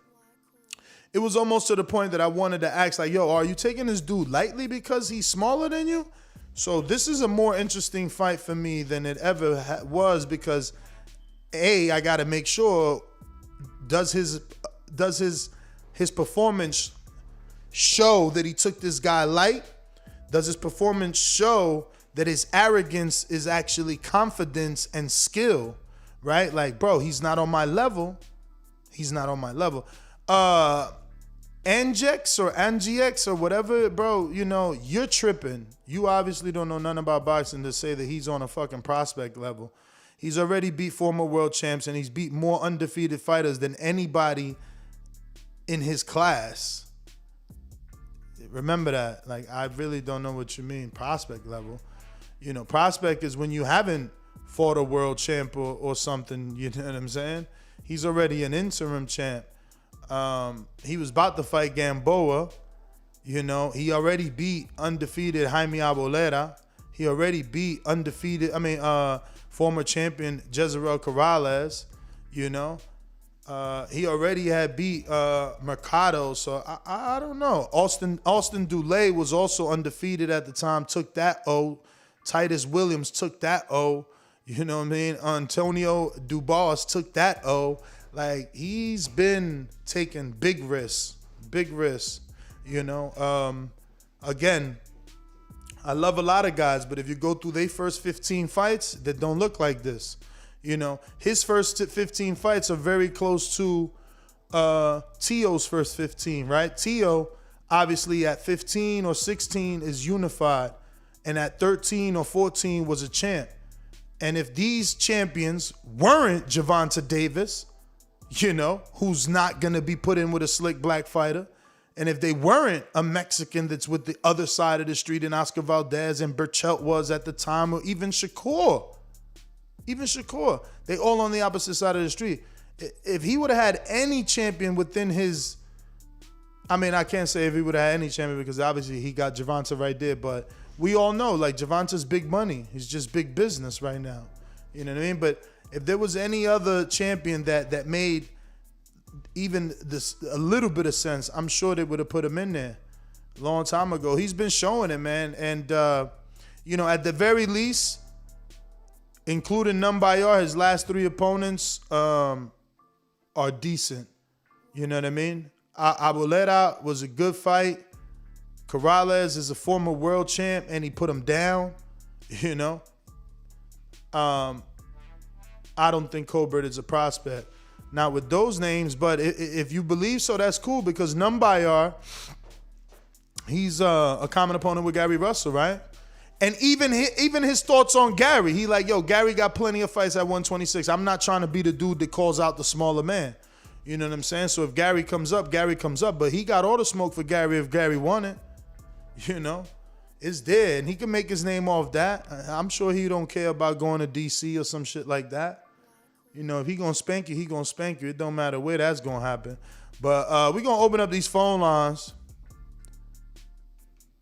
Speaker 7: it was almost to the point that I wanted to ask, like, yo, are you taking this dude lightly because he's smaller than you? So this is a more interesting fight for me than it ever was, because I got to make sure, does his performance show that he took this guy light? Does his performance show that his arrogance is actually confidence and skill, right? Like, bro, he's not on my level. He's not on my level. Angx or whatever, bro, you know, you're tripping. You obviously don't know nothing about boxing to say that he's on a fucking prospect level. He's already beat former world champs, and he's beat more undefeated fighters than anybody in his class. Remember that. Like, I really don't know what you mean, prospect level. You know, prospect is when you haven't fought a world champ or something, you know what I'm saying? He's already an interim champ. He was about to fight Gamboa. You know, he already beat undefeated Jaime Arboleda. He already beat former champion Jezreel Corrales. You know, he already had beat Mercado. So I don't know. Austin Dulé was also undefeated at the time. Took that O. Titus Williams took that O. You know what I mean? Antonio Dubas took that O. Like, he's been taking big risks, you know. Again, I love a lot of guys, but if you go through their first 15 fights, that don't look like this. You know, his first 15 fights are very close to Tio's first 15, right? Tio, obviously, at 15 or 16 is unified, and at 13 or 14 was a champ. And if these champions weren't Gervonta Davis, you know, who's not going to be put in with a slick black fighter, and if they weren't a Mexican that's with the other side of the street, and Oscar Valdez and Burchelt was at the time, or even Shakur, they all on the opposite side of the street. If he would have had any champion within his, I mean, I can't say if he would have had any champion, because obviously he got Gervonta right there, but we all know, like, Gervonta's big money. He's just big business right now. You know what I mean? But if there was any other champion that made even this a little bit of sense, I'm sure they would have put him in there a long time ago. He's been showing it, man. And, you know, at the very least, including Numbayar, his last 3 opponents are decent. You know what I mean? Arboleda was a good fight. Corrales is a former world champ, and he put him down, you know. I don't think Colbert is a prospect. Not with those names, but if you believe so, that's cool, because Numbayar, he's a common opponent with Gary Russell, right? And even his thoughts on Gary, he like, yo, Gary got plenty of fights at 126. I'm not trying to be the dude that calls out the smaller man. You know what I'm saying? So if Gary comes up, but he got all the smoke for Gary if Gary won it. You know, it's there, and he can make his name off that. I'm sure he don't care about going to DC or some shit like that. You know, if he gonna spank you, he gonna spank you. It don't matter where that's gonna happen. But we're gonna open up these phone lines.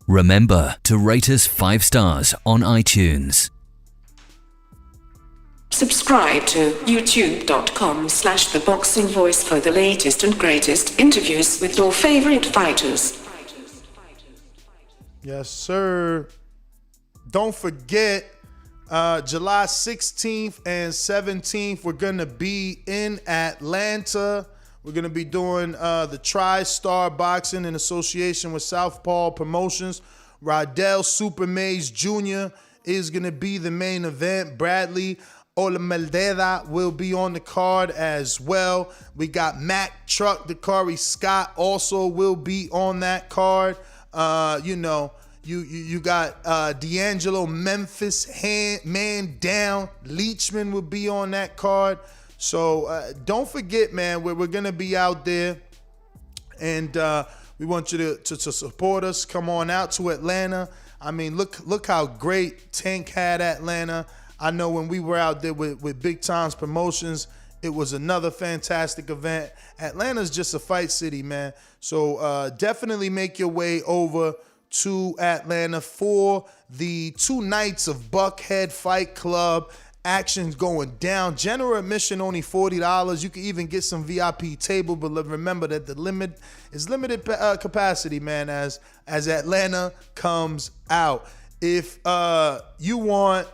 Speaker 10: Remember to rate us 5 stars on iTunes.
Speaker 11: Subscribe to youtube.com/theboxingvoice for the latest and greatest interviews with your favorite fighters.
Speaker 7: Yes, sir. Don't forget, July 16th and 17th, we're going to be in Atlanta. We're going to be doing the Tri-Star Boxing in association with Southpaw Promotions. Rydell Super Mays Jr. is going to be the main event. Bradley Olameldeda will be on the card as well. We got Mac Truck, Dakari Scott also will be on that card. You know, You got D'Angelo, Memphis, man down. Leachman will be on that card. So don't forget, man, we're going to be out there. And we want you to support us. Come on out to Atlanta. I mean, look how great Tank had Atlanta. I know when we were out there with Big Times Promotions, it was another fantastic event. Atlanta's just a fight city, man. So definitely make your way over to Atlanta for the 2 nights of Buckhead Fight Club. Action's going down. General admission only $40. You can even get some VIP table, but remember that the limit is limited capacity, man, as Atlanta comes out. If you want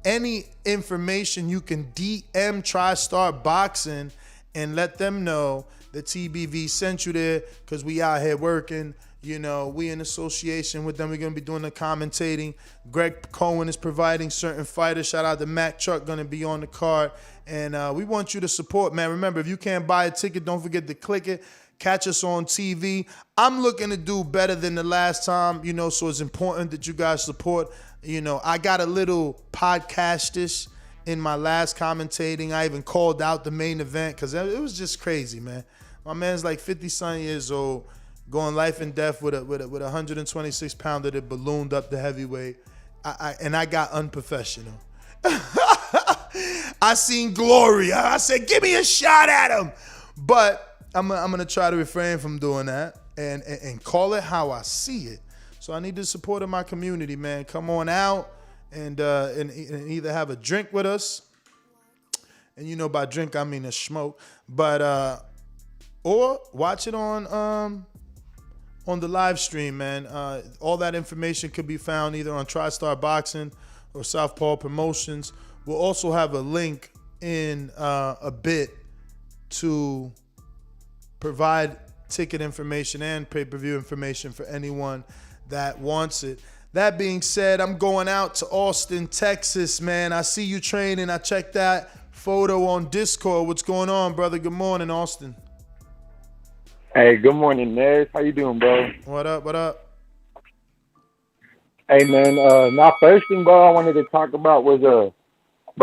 Speaker 7: any information, you can DM TriStar Boxing and let them know that TBV sent you there, because we out here working. You know, we in association with them. We're going to be doing the commentating. Greg Cohen is providing certain fighters. Shout out to Matt Truck, going to be on the card. And we want you to support, man. Remember, if you can't buy a ticket, don't forget to click it. Catch us on TV. I'm looking to do better than the last time, you know, so it's important that you guys support. You know, I got a little podcast-ish in my last commentating. I even called out the main event because it was just crazy, man. My man's like 50-something years old, going life and death with a 126-pounder that ballooned up to heavyweight. I got unprofessional. I seen glory. I said, give me a shot at him. But I'm gonna try to refrain from doing that and call it how I see it. So I need the support of my community, man. Come on out and either have a drink with us. And you know, by drink I mean a smoke. But or watch it on the live stream, man. All that information could be found either on TriStar Boxing or Southpaw Promotions. We'll also have a link in a bit to provide ticket information and pay-per-view information for anyone that wants it. That being said, I'm going out to Austin, Texas, man. I see you training. I checked that photo on Discord. What's going on, brother? Good morning, Austin.
Speaker 12: Hey, good morning, Nez. How you doing, bro?
Speaker 7: What up? What up?
Speaker 12: Hey, man. Now, first thing, bro, I wanted to talk about was bro,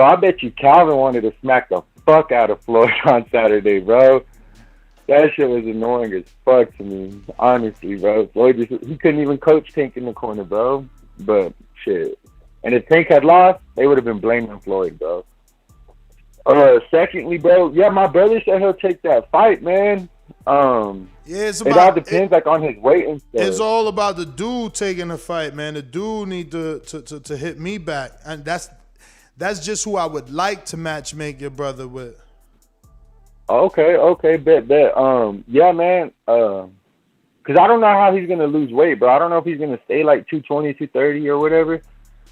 Speaker 12: I bet you Calvin wanted to smack the fuck out of Floyd on Saturday, bro. That shit was annoying as fuck to me, honestly, bro. Floyd he couldn't even coach Tank in the corner, bro. But shit. And if Tank had lost, they would have been blaming Floyd, bro. Secondly, bro, yeah, my brother said he'll take that fight, man.
Speaker 7: It
Speaker 12: all depends on his weight and stuff.
Speaker 7: It's all about the dude taking the fight, man. The dude need to hit me back, and that's just who I would like to matchmake your brother with.
Speaker 12: Okay, bet. Yeah, man. Because I don't know how he's gonna lose weight, bro. I don't know if he's gonna stay like 220, 230 or whatever,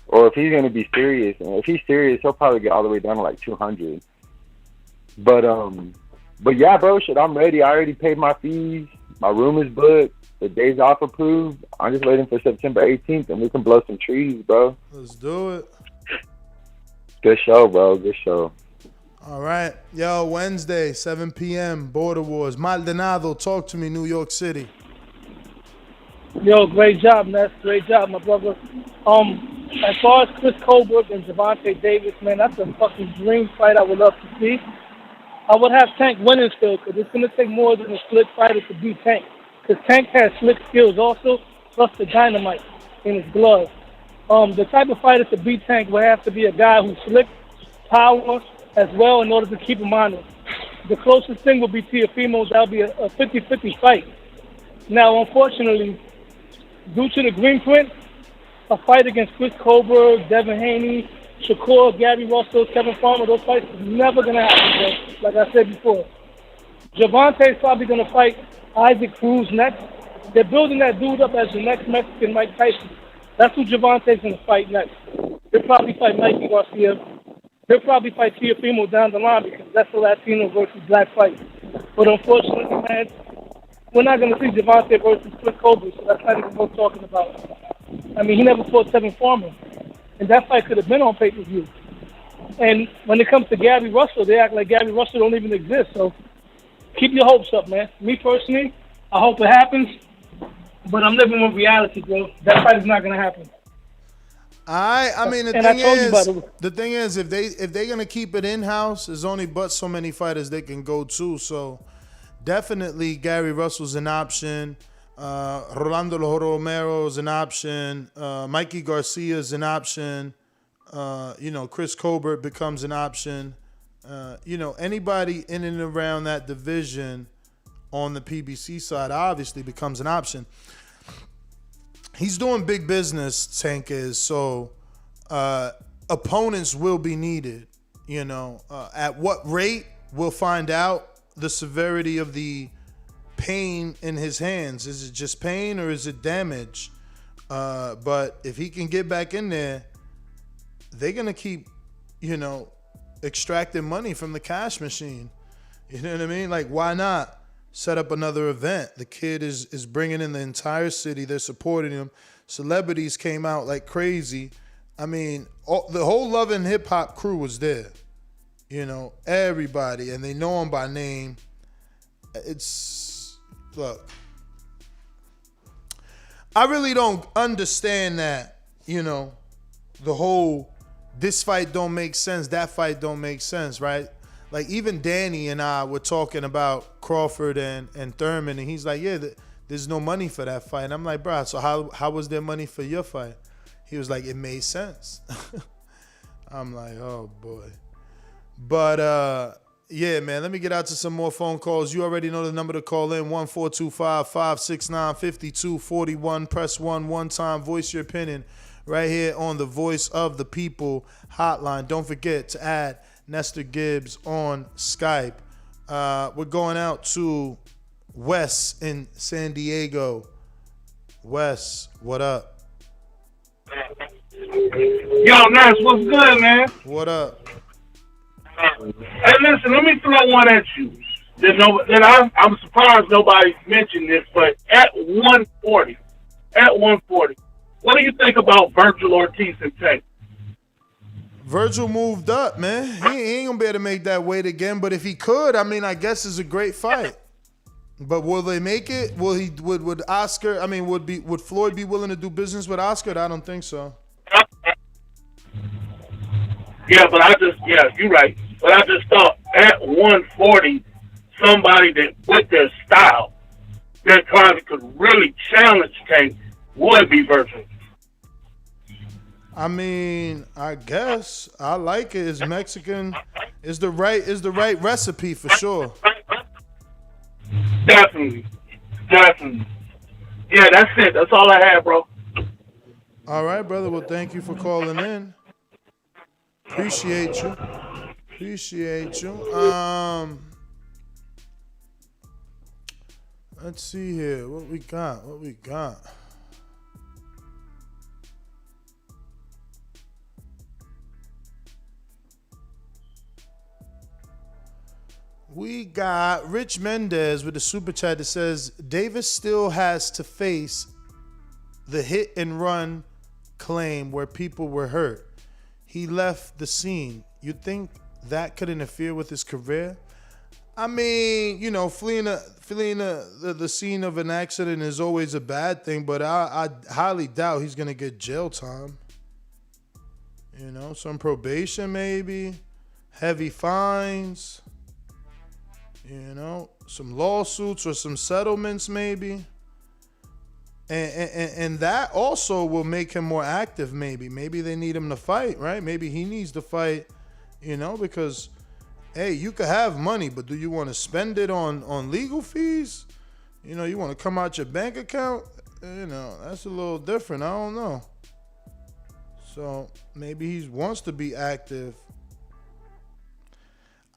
Speaker 12: or if he's gonna be serious. And if he's serious, he'll probably get all the way down to like 200. But yeah, bro, shit, I'm ready. I already paid my fees. My room is booked. The days off approved. I'm just waiting for September 18th, and we can blow some trees, bro.
Speaker 7: Let's do it.
Speaker 12: Good show, bro. Good show.
Speaker 7: All right. Yo, Wednesday, 7 p.m., Border Wars. Maldonado, talk to me, New York City.
Speaker 13: Yo, great job, Ness. Great job, my brother. As far as Chris Colbert and Gervonta Davis, man, that's a fucking dream fight I would love to see. I would have Tank winning still, because it's going to take more than a slick fighter to beat Tank. Because Tank has slick skills also, plus the dynamite in his glove. The type of fighter to beat Tank would have to be a guy who's slick, power as well, in order to keep him honest. The closest thing would be Teofimo. That would be a 50-50 fight. Now, unfortunately, due to the green print, a fight against Chris Colbert, Devin Haney, Shakur, Gary Russell, Kevin Farmer, those fights are never going to happen, bro. Like I said before. Gervonta is probably going to fight Isaac Cruz next. They're building that dude up as the next Mexican Mike Tyson. That's who Gervonta is going to fight next. They'll probably fight Mikey Garcia. They'll probably fight Teofimo down the line, because that's a Latino versus black fight. But unfortunately, man, we're not going to see Gervonta versus Chris Colbert, so that's not even worth talking about. I mean, he never fought Kevin Farmer. And that fight could have been on pay-per-view. And when it comes to Gary Russell, they act like Gary Russell don't even exist. So keep your hopes up, man. Me personally, I hope it happens. but I'm living with reality, bro. That fight is not gonna happen.
Speaker 7: I mean the thing is if they're gonna keep it in house, there's only but so many fighters they can go to. So definitely Gary Russell's an option. Rolando Romero is an option. Mikey Garcia is an option. Chris Colbert becomes an option. Anybody in and around that division on the PBC side obviously becomes an option. He's doing big business, Tank is, so opponents will be needed. At what rate, we'll find out the severity of the pain in his hands. Is it just pain or is it damage? But if he can get back in there, they're going to keep, extracting money from the cash machine. You know what I mean? Like, why not set up another event? The kid is bringing in the entire city. They're supporting him. Celebrities came out like crazy. I mean, the whole Love and Hip Hop crew was there. Everybody. And they know him by name. Look, I really don't understand that, the whole, this fight don't make sense, that fight don't make sense, right? Like, even Danny and I were talking about Crawford and Thurman, and he's like, yeah, there's no money for that fight. And I'm like, bro, so how was there money for your fight? He was like, it made sense. I'm like, oh, boy. But, yeah, man, let me get out to some more phone calls. You already know the number to call in, 1-425-569-5241. Press 1 time, voice your opinion right here on the Voice of the People hotline. Don't forget to add Nestor Gibbs on Skype. We're going out to Wes in San Diego. Wes, what up?
Speaker 14: Yo, Ness, what's good, man?
Speaker 7: What up?
Speaker 14: Hey, listen, let me throw one at you. I'm surprised nobody mentioned this, but at 140, what do you think about Virgil Ortiz and Tank?
Speaker 7: Virgil moved up, man. He ain't gonna be able to make that weight again. But if he could, I mean, I guess it's a great fight. But will they make it? Would Oscar? I mean, would Floyd be willing to do business with Oscar? I don't think so.
Speaker 14: Yeah, you're right. But I just thought at 140, somebody that with their style, that probably could really challenge Tank would be Virgil.
Speaker 7: I mean, I guess I like it. It's Mexican. Is the right recipe for sure.
Speaker 14: Definitely. Yeah, that's it. That's all I have, bro.
Speaker 7: All right, brother. Well, thank you for calling in. Appreciate you. Let's see here. What we got? We got Rich Mendez with a super chat that says Davis still has to face the hit and run claim where people were hurt. He left the scene. You think that could interfere with his career? I mean, fleeing the scene of an accident is always a bad thing, but I highly doubt he's gonna get jail time. Some probation maybe, heavy fines. Some lawsuits or some settlements maybe. And that also will make him more active maybe. Maybe they need him to fight, right? Maybe he needs to fight, because, hey, you could have money, but do you want to spend it on legal fees? You want to come out your bank account? That's a little different. I don't know. So maybe he wants to be active.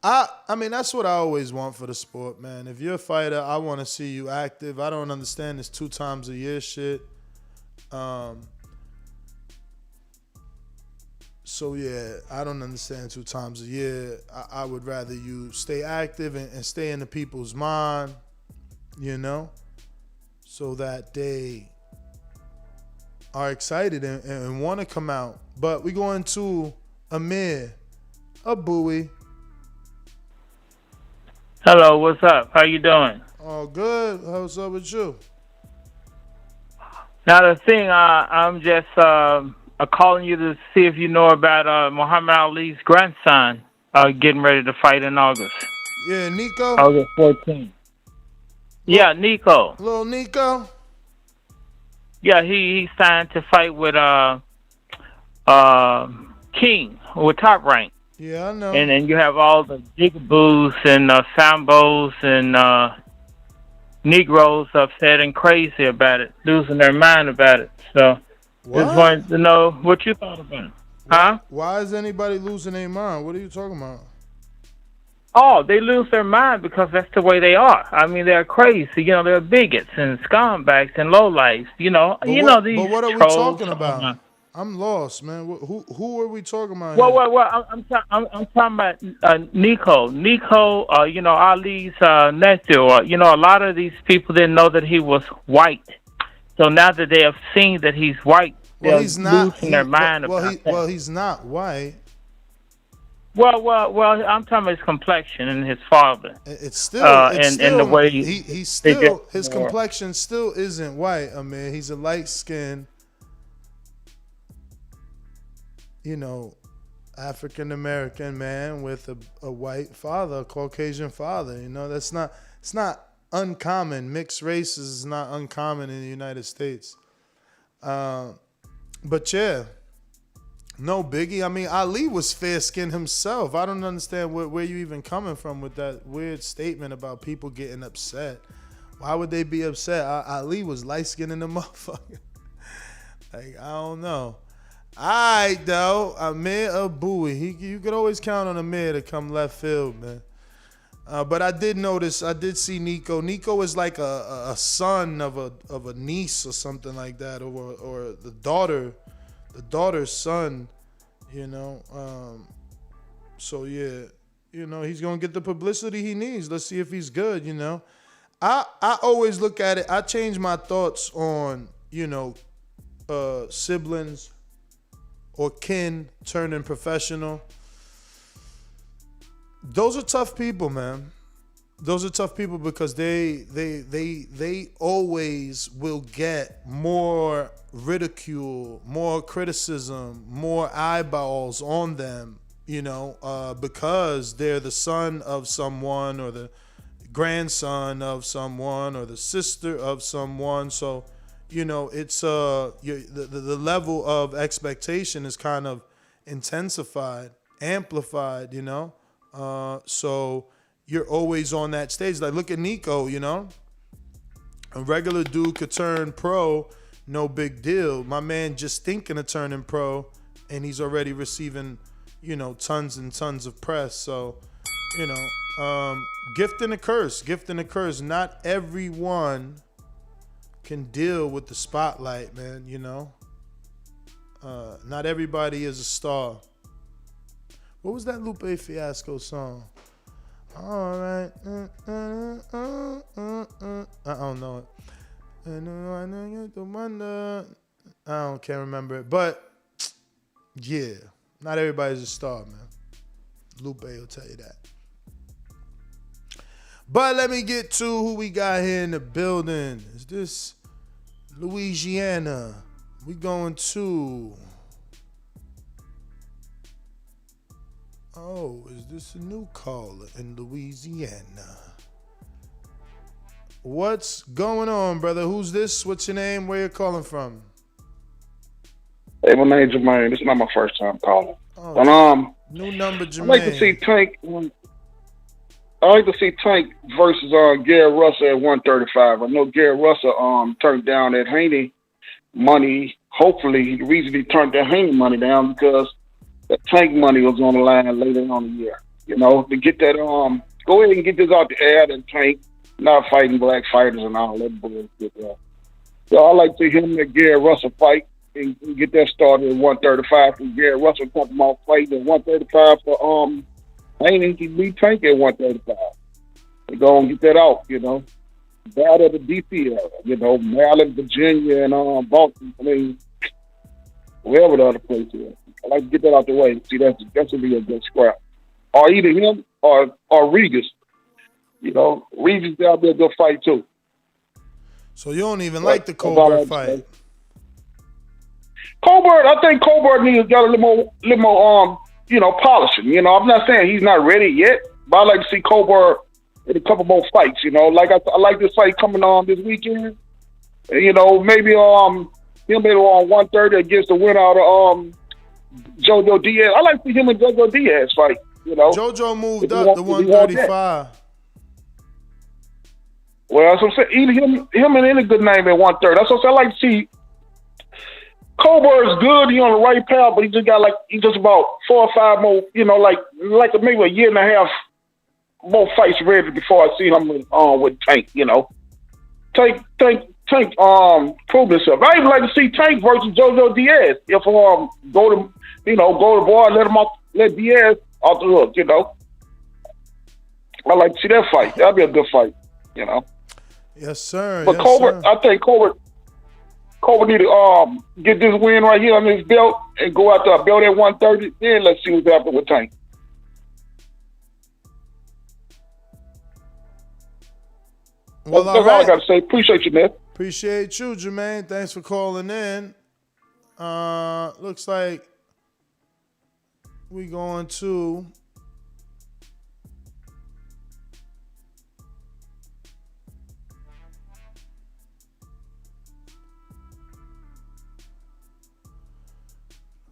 Speaker 7: I mean, that's what I always want for the sport, man. If you're a fighter, I want to see you active. I don't understand this 2 times a year shit. So, yeah, I don't understand 2 times a year. I would rather you stay active and stay in the people's mind, so that they are excited and want to come out. But we going to Amir, a Bowie.
Speaker 15: Hello, what's up? How you doing?
Speaker 7: All good. What's up with you?
Speaker 15: Now the thing, I'm just calling you to see if you know about Muhammad Ali's grandson getting ready to fight in August.
Speaker 7: Yeah, Nico.
Speaker 15: August 14th. Yeah, Nico.
Speaker 7: Little Nico.
Speaker 15: Yeah, he signed to fight with King with Top Rank.
Speaker 7: Yeah, I know.
Speaker 15: And then you have all the jigaboos and sambos and Negroes upset and crazy about it, losing their mind about it. So, just wanted to know what you thought about it. Huh?
Speaker 7: Why is anybody losing their mind? What are you talking about?
Speaker 15: Oh, they lose their mind because that's the way they are. I mean, they're crazy. You know, they're bigots and scumbags and lowlifes. You know, these.
Speaker 7: But what are we
Speaker 15: trolls.
Speaker 7: talking about? I'm lost, man. Who are we talking about?
Speaker 15: Well. I'm talking about Nico. Nico, you know, Ali's nephew. You know, a lot of these people didn't know that he was white. So now that they have seen that he's white, they're losing their mind about that.
Speaker 7: Well, he's not white.
Speaker 15: Well, I'm talking about his complexion and his father.
Speaker 7: It's still, and
Speaker 15: the way
Speaker 7: he's still his complexion still isn't white. I mean, he's a light skinned, you know, African American man with a white father, a Caucasian father. You know, it's not uncommon. Mixed races is not uncommon in the United States. But yeah. No biggie. I mean, Ali was fair-skinned himself. I don't understand where you even coming from with that weird statement about people getting upset. Why would they be upset? Ali was light-skinned in the motherfucker. Like, I don't know. All right, though. Amir Abui. You could always count on Amir to come left field, man. But I did notice, I did see Nico. Nico is like a son of a niece or something like that, or the daughter's son, you know. So yeah, you know, he's gonna get the publicity he needs. Let's see if he's good, you know. I always look at it, I change my thoughts on, you know, siblings or kin turning professional. Those are tough people, man. Those are tough people because they always will get more ridicule, more criticism, more eyeballs on them, you know, because they're the son of someone or the grandson of someone or the sister of someone. So, you know, it's the level of expectation is kind of intensified, amplified, you know. So you're always on that stage. Like, look at Nico, you know. A regular dude could turn pro, no big deal. My man just thinking of turning pro, and he's already receiving, you know, tons and tons of press. So, you know, gift and a curse. Gift and a curse. Not everyone can deal with the spotlight, man, you know. Not everybody is a star. What was that Lupe Fiasco song? All right. I don't know it. I can't remember it. But, yeah. Not everybody's a star, man. Lupe will tell you that. But let me get to who we got here in the building. Is this Louisiana? We going to... Oh, is this a new caller in Louisiana? What's going on, brother? Who's this? What's your name? Where you calling from?
Speaker 16: Hey, my name's Jermaine. This is not my first time calling.
Speaker 7: Oh,
Speaker 16: But
Speaker 7: new number, Jermaine.
Speaker 16: I'd like to see Tank. I like to see Tank versus Gary Russell at 135. I know Gary Russell turned down that Haney money. Hopefully, the reason he turned that Haney money down because the Tank money was on the line later on in the year. You know, to get that go ahead and get this out the air. And Tank not fighting black fighters and all that bullshit. So I like to see him and Gary Russell fight and get that started at 135. And Gary Russell talking about fighting at 135 for Haney can beat Tank at 135. They go and get that out, you know. Battle of the DC area, you know, Maryland, Virginia, and Boston. I mean, wherever the other place is. I like to get that out the way. See, that's gonna be a good scrap. Or either him or Regis. You know, Regis that'll be a good fight too.
Speaker 7: So you don't even like the Colbert fight?
Speaker 16: Colbert, I think Colbert needs got a little more, polishing. You know, I'm not saying he's not ready yet, but I like to see Colbert in a couple more fights. You know, like I like this fight coming on this weekend. You know, maybe he'll maybe on 130 against the winner out of JoJo Diaz. I like to see him and JoJo Diaz fight. You know,
Speaker 7: JoJo moved up to 135.
Speaker 16: Well, that's what I'm saying. Either him and any good name at 130. That's what I'm saying. I like to see. Colbert's good. He on the right path, but he just about 4 or 5 more. You know, like maybe a year and a half more fights ready before I see him with Tank. You know, Tank prove himself. I even like to see Tank versus JoJo Diaz. If go to boy, let Diaz off the hook. You know, I like to see that fight. That'd be a good fight. You know.
Speaker 7: Yes, sir.
Speaker 16: But
Speaker 7: yes,
Speaker 16: Colbert,
Speaker 7: sir.
Speaker 16: I think Colbert need to get this win right here on his belt and go out there belt at 130. Then let's see what's happening with Tank.
Speaker 7: Well,
Speaker 16: that's all I got to say. Appreciate you, man.
Speaker 7: Appreciate you, Jermaine. Thanks for calling in. Looks like we going to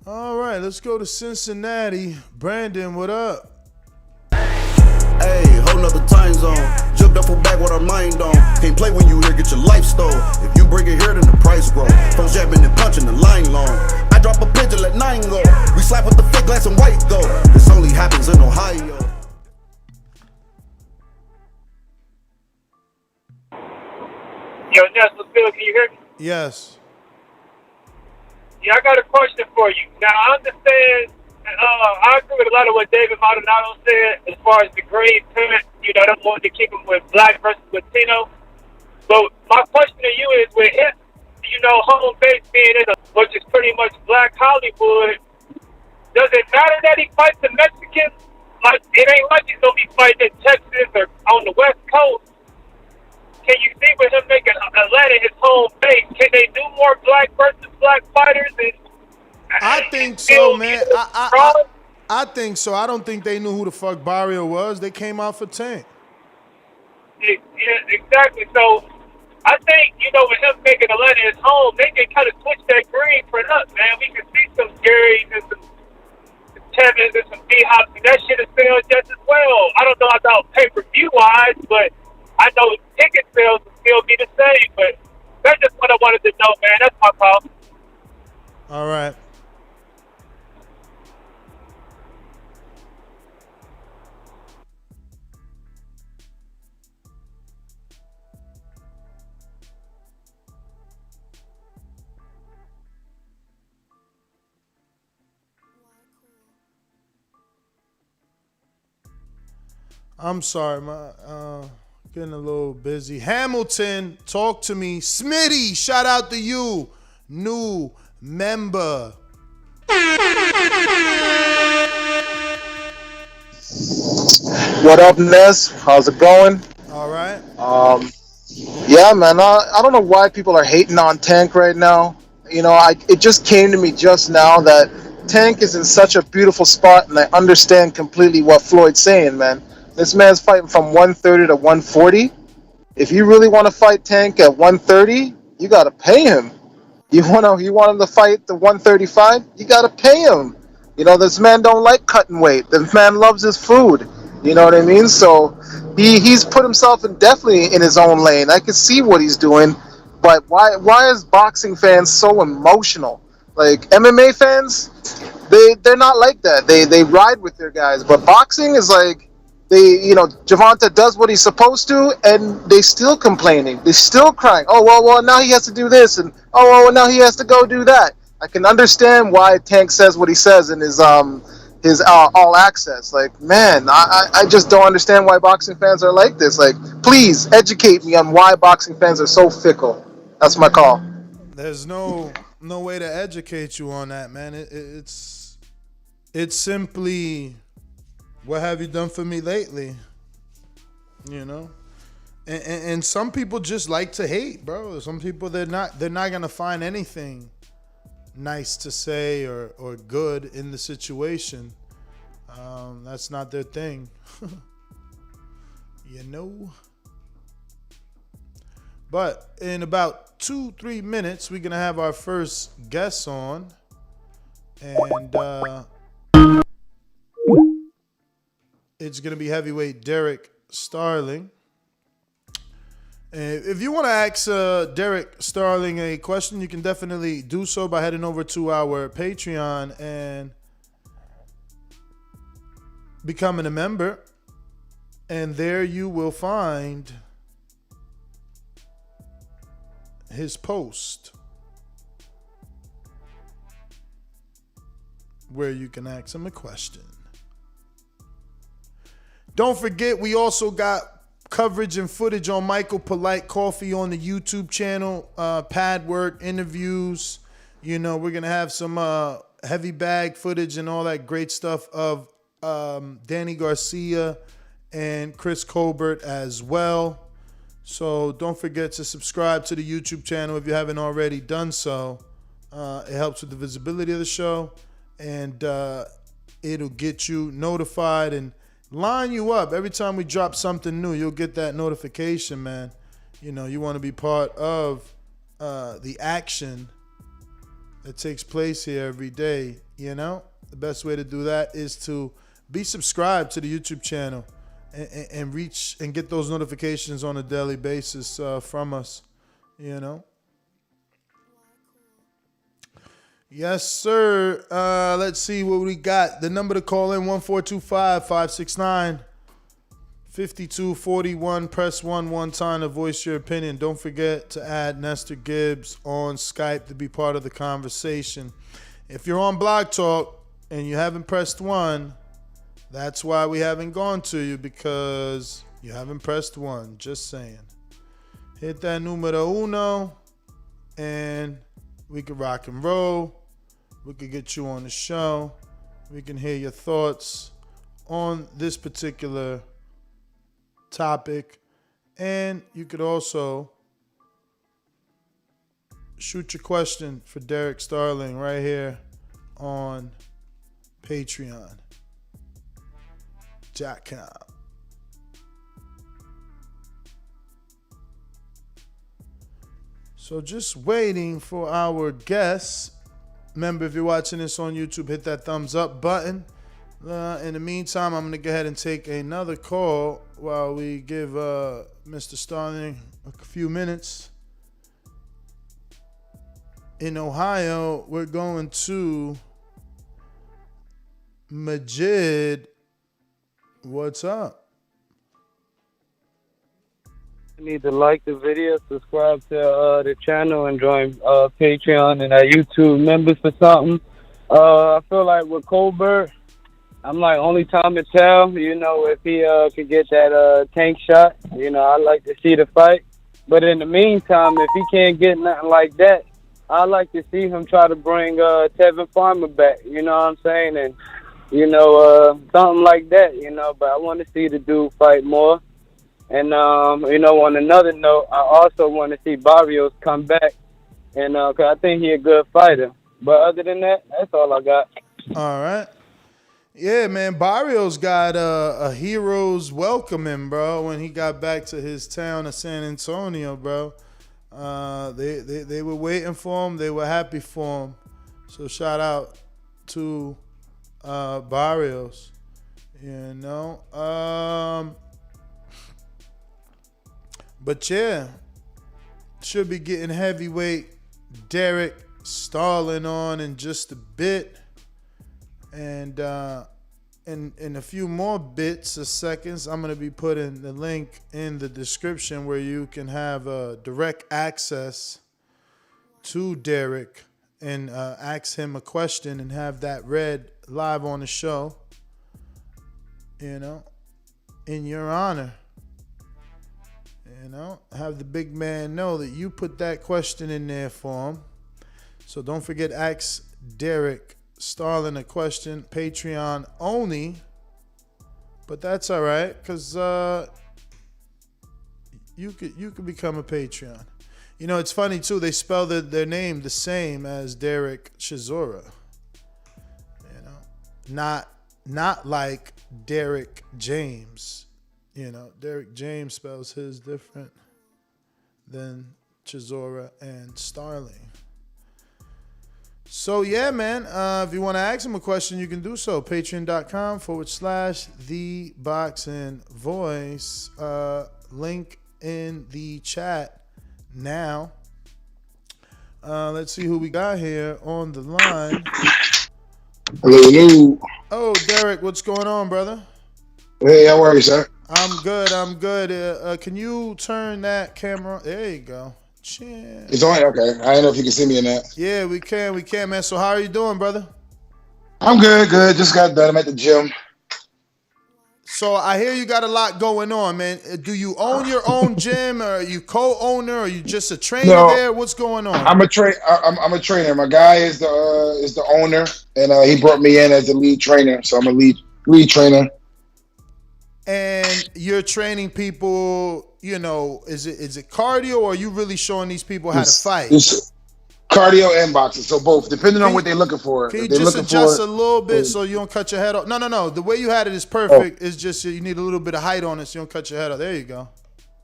Speaker 7: all right, let's go to Cincinnati. Brandon, what up?
Speaker 17: Hey, whole nother time zone. Jumped up for back with our mind on. Can't play when you here, get your life stole. If you bring it here, then the price grow. From jabbing and punching the line long. I drop a pigeon, let 9 go. We slap with the fake glass and white go. This only happens in Ohio.
Speaker 18: Yo, Ness, what's good? Can you hear me?
Speaker 7: Yes.
Speaker 18: Yeah, I got a question for you. Now, I understand, I agree with a lot of what David Maldonado said as far as the grade pivot, they want to keep him with black versus Latino. But my question to you is, with him, home base being in which is pretty much black Hollywood, does it matter that he fights the Mexicans? Like, it ain't like he's going to be fighting in Texas or on the West Coast. Can you see with him making Atlanta his home base? Can they do more black versus black fighters?
Speaker 7: I think so, man. I think so. I don't think they knew who the fuck Barrios was. They came out for Tank.
Speaker 18: Yeah, exactly. So I think, with him making Atlanta his home, they can kind of switch that green print up, man. We can see some Garys and some Tevins and some D-Hops, and that shit is selling just as well. I don't know about pay-per-view wise, but I know ticket sales will still be the same, but that's just what I wanted to know, man. That's my call.
Speaker 7: All right. I'm sorry, getting a little busy. Hamilton, talk to me. Smitty, shout out to you, new member.
Speaker 19: What up, Ness? How's it going?
Speaker 7: All right.
Speaker 19: Yeah, man. I don't know why people are hating on Tank right now. It just came to me just now that Tank is in such a beautiful spot, and I understand completely what Floyd's saying, man. This man's fighting from 130 to 140. If you really want to fight Tank at 130, you got to pay him. You want him to fight the 135, you got to pay him. This man don't like cutting weight. This man loves his food. You know what I mean? So he's put himself definitely in his own lane. I can see what he's doing, but why is boxing fans so emotional? Like MMA fans, they're not like that. They ride with their guys, but boxing is like, Gervonta does what he's supposed to, and they still complaining. They still crying. Oh, well, now he has to do this, and well, now he has to go do that. I can understand why Tank says what he says in his all access. Like, man, I just don't understand why boxing fans are like this. Like, please educate me on why boxing fans are so fickle. That's my call.
Speaker 7: There's no way to educate you on that, man. It's simply, what have you done for me lately? And some people just like to hate, bro. Some people they're not gonna find anything nice to say or good in the situation. That's not their thing. You know? But in about 2-3 minutes, we're going to have our first guest on. And it's going to be heavyweight Derrick Starling. And if you want to ask Derrick Starling a question, you can definitely do so by heading over to our Patreon and becoming a member. And there you will find his post where you can ask him a question. Don't forget, we also got coverage and footage on Michael Polite Coffee on the YouTube channel, pad work, interviews. You know, we're going to have some heavy bag footage and all that great stuff of Danny Garcia and Chris Colbert as well. So don't forget to subscribe to the YouTube channel if you haven't already done so. It helps with the visibility of the show, and it'll get you notified and line you up. Every time we drop something new, you'll get that notification, man. You know, you want to be part of the action that takes place here every day, you know? The best way to do that is to be subscribed to the YouTube channel and reach and get those notifications on a daily basis from us, you know? Yes, sir. Let's see what we got. The number to call in, 1-425-569-5241. Press 1 one time to voice your opinion. Don't forget to add Nestor Gibbs on Skype to be part of the conversation. If you're on Blog Talk and you haven't pressed 1, that's why we haven't gone to you, because you haven't pressed 1. Just saying. Hit that numero uno and we can rock and roll. We could get you on the show. We can hear your thoughts on this particular topic. And you could also shoot your question for Derrick Starling right here on Patreon.com. So just waiting for our guests. Remember, if you're watching this on YouTube, hit that thumbs up button. In the meantime, I'm going to go ahead and take another call while we give Mr. Starling a few minutes. In Ohio, we're going to Majid. What's up?
Speaker 20: You need to like the video, subscribe to the channel, and join Patreon and YouTube members for something. I feel like with Colbert, I'm like, only time to tell, you know, if he could get that tank shot. You know, I'd like to see the fight. But in the meantime, if he can't get nothing like that, I'd like to see him try to bring Tevin Farmer back, you know what I'm saying? And, you know, something like that, you know. But I want to see the dude fight more. And, you know, on another note, I also want to see Barrios come back, and cause I think he's a good fighter. But other than that, that's all I got.
Speaker 7: All right. Yeah, man, Barrios got a hero's welcoming, bro, when he got back to his town of San Antonio, bro. They were waiting for him. They were happy for him. So shout out to Barrios, you know. But yeah, should be getting heavyweight Derrick Starling on in just a bit. And in a few more bits of seconds, I'm going to be putting the link in the description where you can have direct access to Derrick and ask him a question and have that read live on the show, you know, in your honor. You know, have the big man know that you put that question in there for him. So don't forget, ask Derrick Starling a question, Patreon only. But that's all right, because you could become a Patreon. You know, it's funny too. They spell their name the same as Derek Chisora. You know, not like Derek James. You know, Derek James spells his different than Chisora and Starling. So yeah, man. If you want to ask him a question, you can do so. Patreon.com/TheBoxingVoice. Link in the chat now. Let's see who we got here on the line.
Speaker 21: Hello.
Speaker 7: Oh, Derek, what's going on, brother?
Speaker 21: Hey, how are you, sir?
Speaker 7: I'm good. Can you turn that camera? There you go. Chin.
Speaker 21: It's on. Okay. I don't know if you can see me in that.
Speaker 7: Yeah, we can, man. So how are you doing, brother?
Speaker 21: I'm good. Just got done. I'm at the gym.
Speaker 7: So I hear you got a lot going on, man. Do you own your own gym, or are you co-owner, or are you just a trainer there? What's going on?
Speaker 21: I'm a trainer. My guy is the owner, and he brought me in as a lead trainer. So I'm a lead trainer.
Speaker 7: And you're training people, you know, is it cardio, or are you really showing these people how to fight?
Speaker 21: It's cardio and boxing, so both, depending on what they're looking for.
Speaker 7: Can you just adjust a little bit so you don't cut your head off? No. The way you had it is perfect. It's just you need a little bit of height on it so you don't cut your head off. There you go.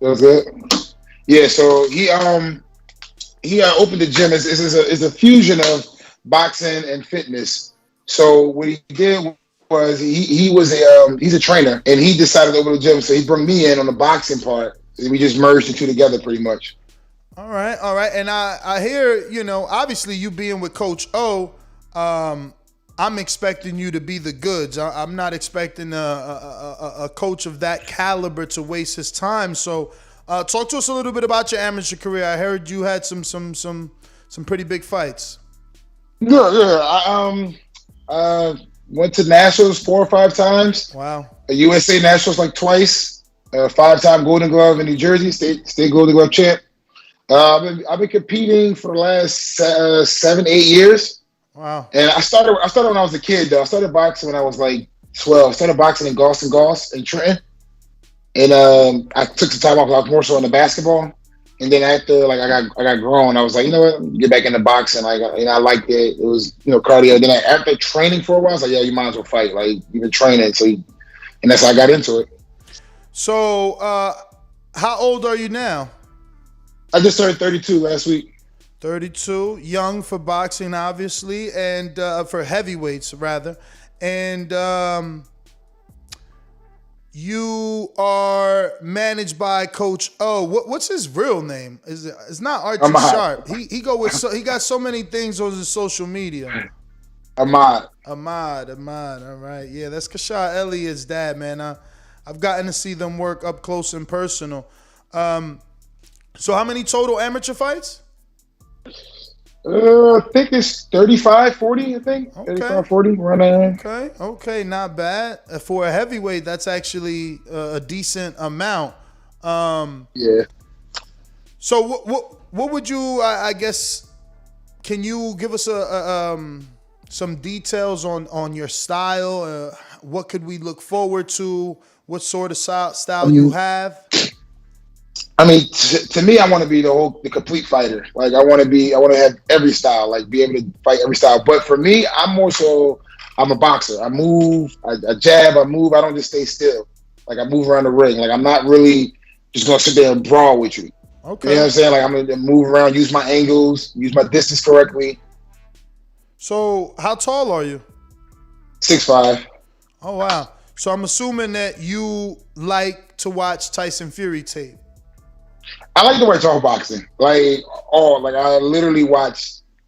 Speaker 21: That's it. Yeah, so he opened the gym. It's a fusion of boxing and fitness. So what he did was he's a trainer, and he decided to open the gym. So he brought me in on the boxing part, and we just merged the two together pretty much.
Speaker 7: All right. And I hear, you know, obviously you being with Coach O, I'm expecting you to be the goods. I'm not expecting a coach of that caliber to waste his time. So talk to us a little bit about your amateur career. I heard you had some pretty big fights.
Speaker 21: Yeah. I went to Nationals 4 or 5 times.
Speaker 7: Wow.
Speaker 21: USA Nationals like twice. 5-time Golden Glove in New Jersey, state Golden Glove champ. I've been competing for the last 7-8 years.
Speaker 7: Wow.
Speaker 21: And I started when I was a kid, though. I started boxing when I was like 12. I started boxing in Goss in Trenton. And I took some time off. I was more so into basketball. And then after I got grown, I was like, you know what, get back into boxing. I liked it. It was, cardio. Then after training for a while, I was like, yeah, you might as well fight. Like, you've been training, and that's how I got into it.
Speaker 7: So, how old are you now?
Speaker 21: I just turned 32 last week.
Speaker 7: 32, young for boxing, obviously, and for heavyweights rather. And you are managed by Coach O. What's his real name? It's not Archie Sharp. He got so many things on his social media.
Speaker 21: Ahmad.
Speaker 7: All right. Yeah, that's Kashar Elliott's dad, man. I've gotten to see them work up close and personal. So how many total amateur fights?
Speaker 21: I think it's 35, 40, I think. Okay. 35, 40, around there.
Speaker 7: Okay, not bad. For a heavyweight, that's actually a decent amount.
Speaker 21: Yeah.
Speaker 7: So what would you, I guess, can you give us some details on your style? What could we look forward to? What sort of style you have?
Speaker 21: I mean, to me, I want to be the complete fighter. Like, I want to have every style, like be able to fight every style. But for me, I'm a boxer. I move, I jab, I move. I don't just stay still. Like, I move around the ring. Like, I'm not really just going to sit there and brawl with you.
Speaker 7: Okay.
Speaker 21: You know what I'm saying? Like, I'm going to move around, use my angles, use my distance correctly.
Speaker 7: So how tall are you?
Speaker 21: 6'5".
Speaker 7: Oh, wow. So I'm assuming that you like to watch Tyson Fury tape.
Speaker 21: I like to watch all boxing. I literally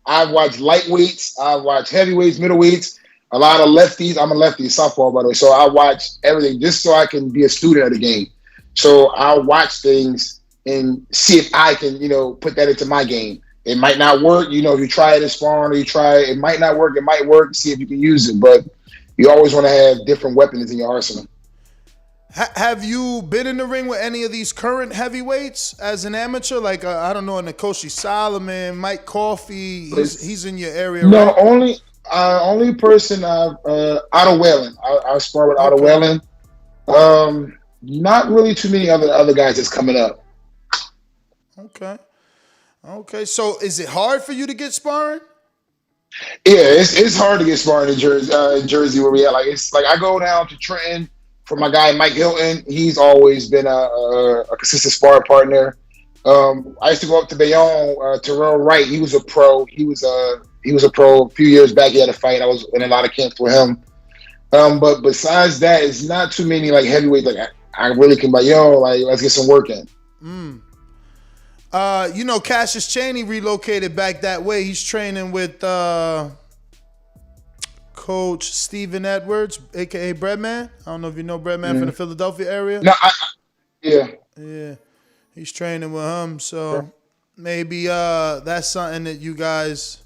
Speaker 21: I've watched lightweights, I've watched heavyweights, middleweights, a lot of lefties. I'm a lefty, softball, by the way. So I watch everything just so I can be a student of the game. So I'll watch things and see if I can, put that into my game. It might not work, if you try it in sparring, or you try it might not work, it might work, see if you can use it. But you always want to have different weapons in your arsenal.
Speaker 7: Have you been in the ring with any of these current heavyweights as an amateur? Like, I don't know, Nkosi Solomon, Mike Coffey, he's in your area,
Speaker 21: no,
Speaker 7: right?
Speaker 21: only person Otto Whalen. I spar with Otto Whalen. Not really too many other guys that's coming up.
Speaker 7: Okay. Okay, so is it hard for you to get sparring?
Speaker 21: Yeah, it's hard to get sparring in Jersey where we at. Like it's like I go down to Trenton for my guy Mike Hilton. He's always been a consistent sparring partner. I used to go up to Bayonne. Terrell Wright, he was a pro. He was a pro a few years back. He had a fight. I was in a lot of camps with him. But besides that, it's not too many like heavyweights. Like I really can like like let's get some work in.
Speaker 7: You know, Cassius Chaney relocated back that way. He's training with Coach Stephen Edwards, aka Breadman. I don't know if you know Breadman from the Philadelphia area.
Speaker 21: No, yeah.
Speaker 7: He's training with him, so maybe that's something that you guys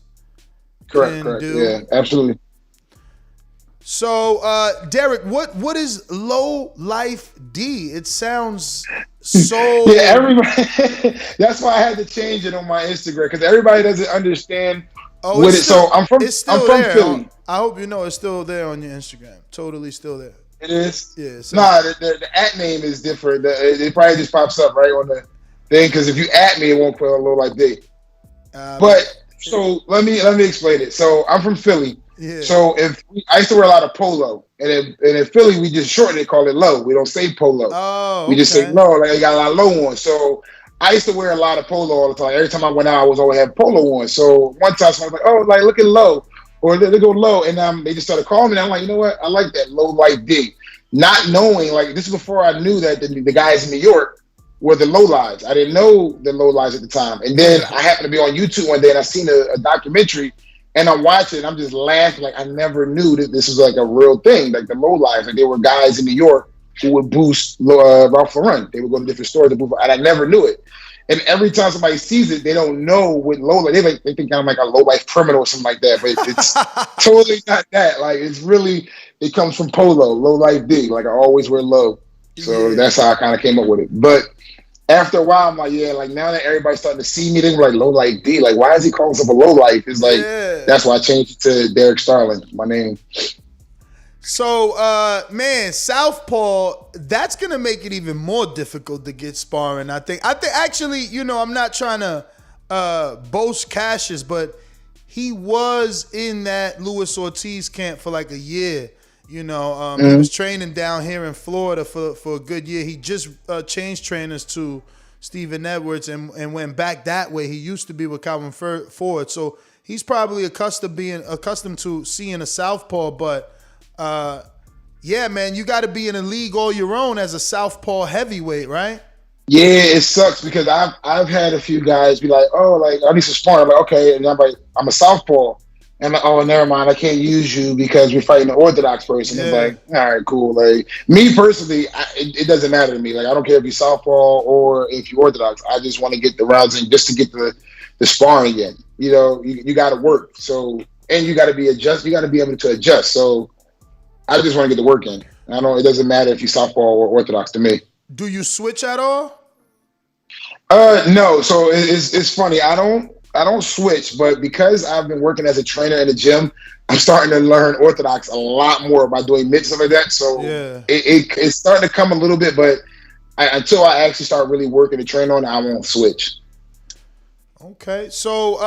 Speaker 7: can do.
Speaker 21: Yeah, absolutely.
Speaker 7: So, Derrick, what is Low Life D? It sounds so.
Speaker 21: Yeah, everybody. That's why I had to change it on my Instagram because everybody doesn't understand what it. So I'm from
Speaker 7: there.
Speaker 21: Philly.
Speaker 7: I hope you know it's still there on your Instagram. Totally still there.
Speaker 21: It is.
Speaker 7: Yeah. So
Speaker 21: nah, the at name is different. It probably just pops up right on the thing because if you at me, it won't put a Low Life D. But so let me explain it. So I'm from Philly.
Speaker 7: Yeah.
Speaker 21: So I used to wear a lot of polo, and in Philly we just shorten it, call it low. We don't say polo.
Speaker 7: Oh,
Speaker 21: we just say low. Like I got a lot of low on. So I used to wear a lot of polo all the time. Every time I went out, I was always have polo on. So one time someone was like, "Oh, like look at low," or "They go low," and they just started calling me. And I'm like, you know what? I like that Low Life D. Not knowing, like this is before I knew that the guys in New York were the low lives. I didn't know the low lives at the time. And then I happened to be on YouTube one day and I seen a documentary. And I'm watching, and I'm just laughing like I never knew that this was like a real thing, like the low life. Like there were guys in New York who would boost Ralph Lauren. They would go to different stores to boost, and I never knew it. And every time somebody sees it, they don't know what low life. They think I'm like a low life criminal or something like that. But it's totally not that. Like it's really, it comes from polo, Low Life D. Like I always wear low, so that's how I kind of came up with it. But after a while, I'm like, yeah, like now that everybody's starting to see me, they're like, Low Life D. Like, why is he calling himself a low life? It's like, that's why I changed it to Derrick Starling, my name.
Speaker 7: So, man, Southpaw, that's going to make it even more difficult to get sparring, I think. Actually, you know, I'm not trying to boast Cassius, but he was in that Luis Ortiz camp for like a year. You know, he was training down here in Florida for a good year. He just changed trainers to Stephen Edwards and went back that way. He used to be with Calvin Ford. So he's probably accustomed to seeing a southpaw. But, yeah, man, you got to be in a league all your own as a southpaw heavyweight, right?
Speaker 21: Yeah, it sucks because I've had a few guys be like, oh, like, I need some sparring. I'm like, okay. And I'm like, I'm a southpaw. And I'm like, oh, never mind. I can't use you because we're fighting an Orthodox person. Yeah. It's like, all right, cool. Like me personally, it doesn't matter to me. Like I don't care if you're southpaw or if you're Orthodox. I just want to get the rounds in just to get the sparring in. You know, you got to work. So and you got to be adjust. You got to be able to adjust. So I just want to get the work in. It doesn't matter if you're southpaw or Orthodox to me.
Speaker 7: Do you switch at all?
Speaker 21: No. So it's funny. I don't switch, but because I've been working as a trainer in the gym, I'm starting to learn Orthodox a lot more by doing mitts and stuff like that. So it's starting to come a little bit, but until I actually start really working to train on it, I won't switch.
Speaker 7: Okay. So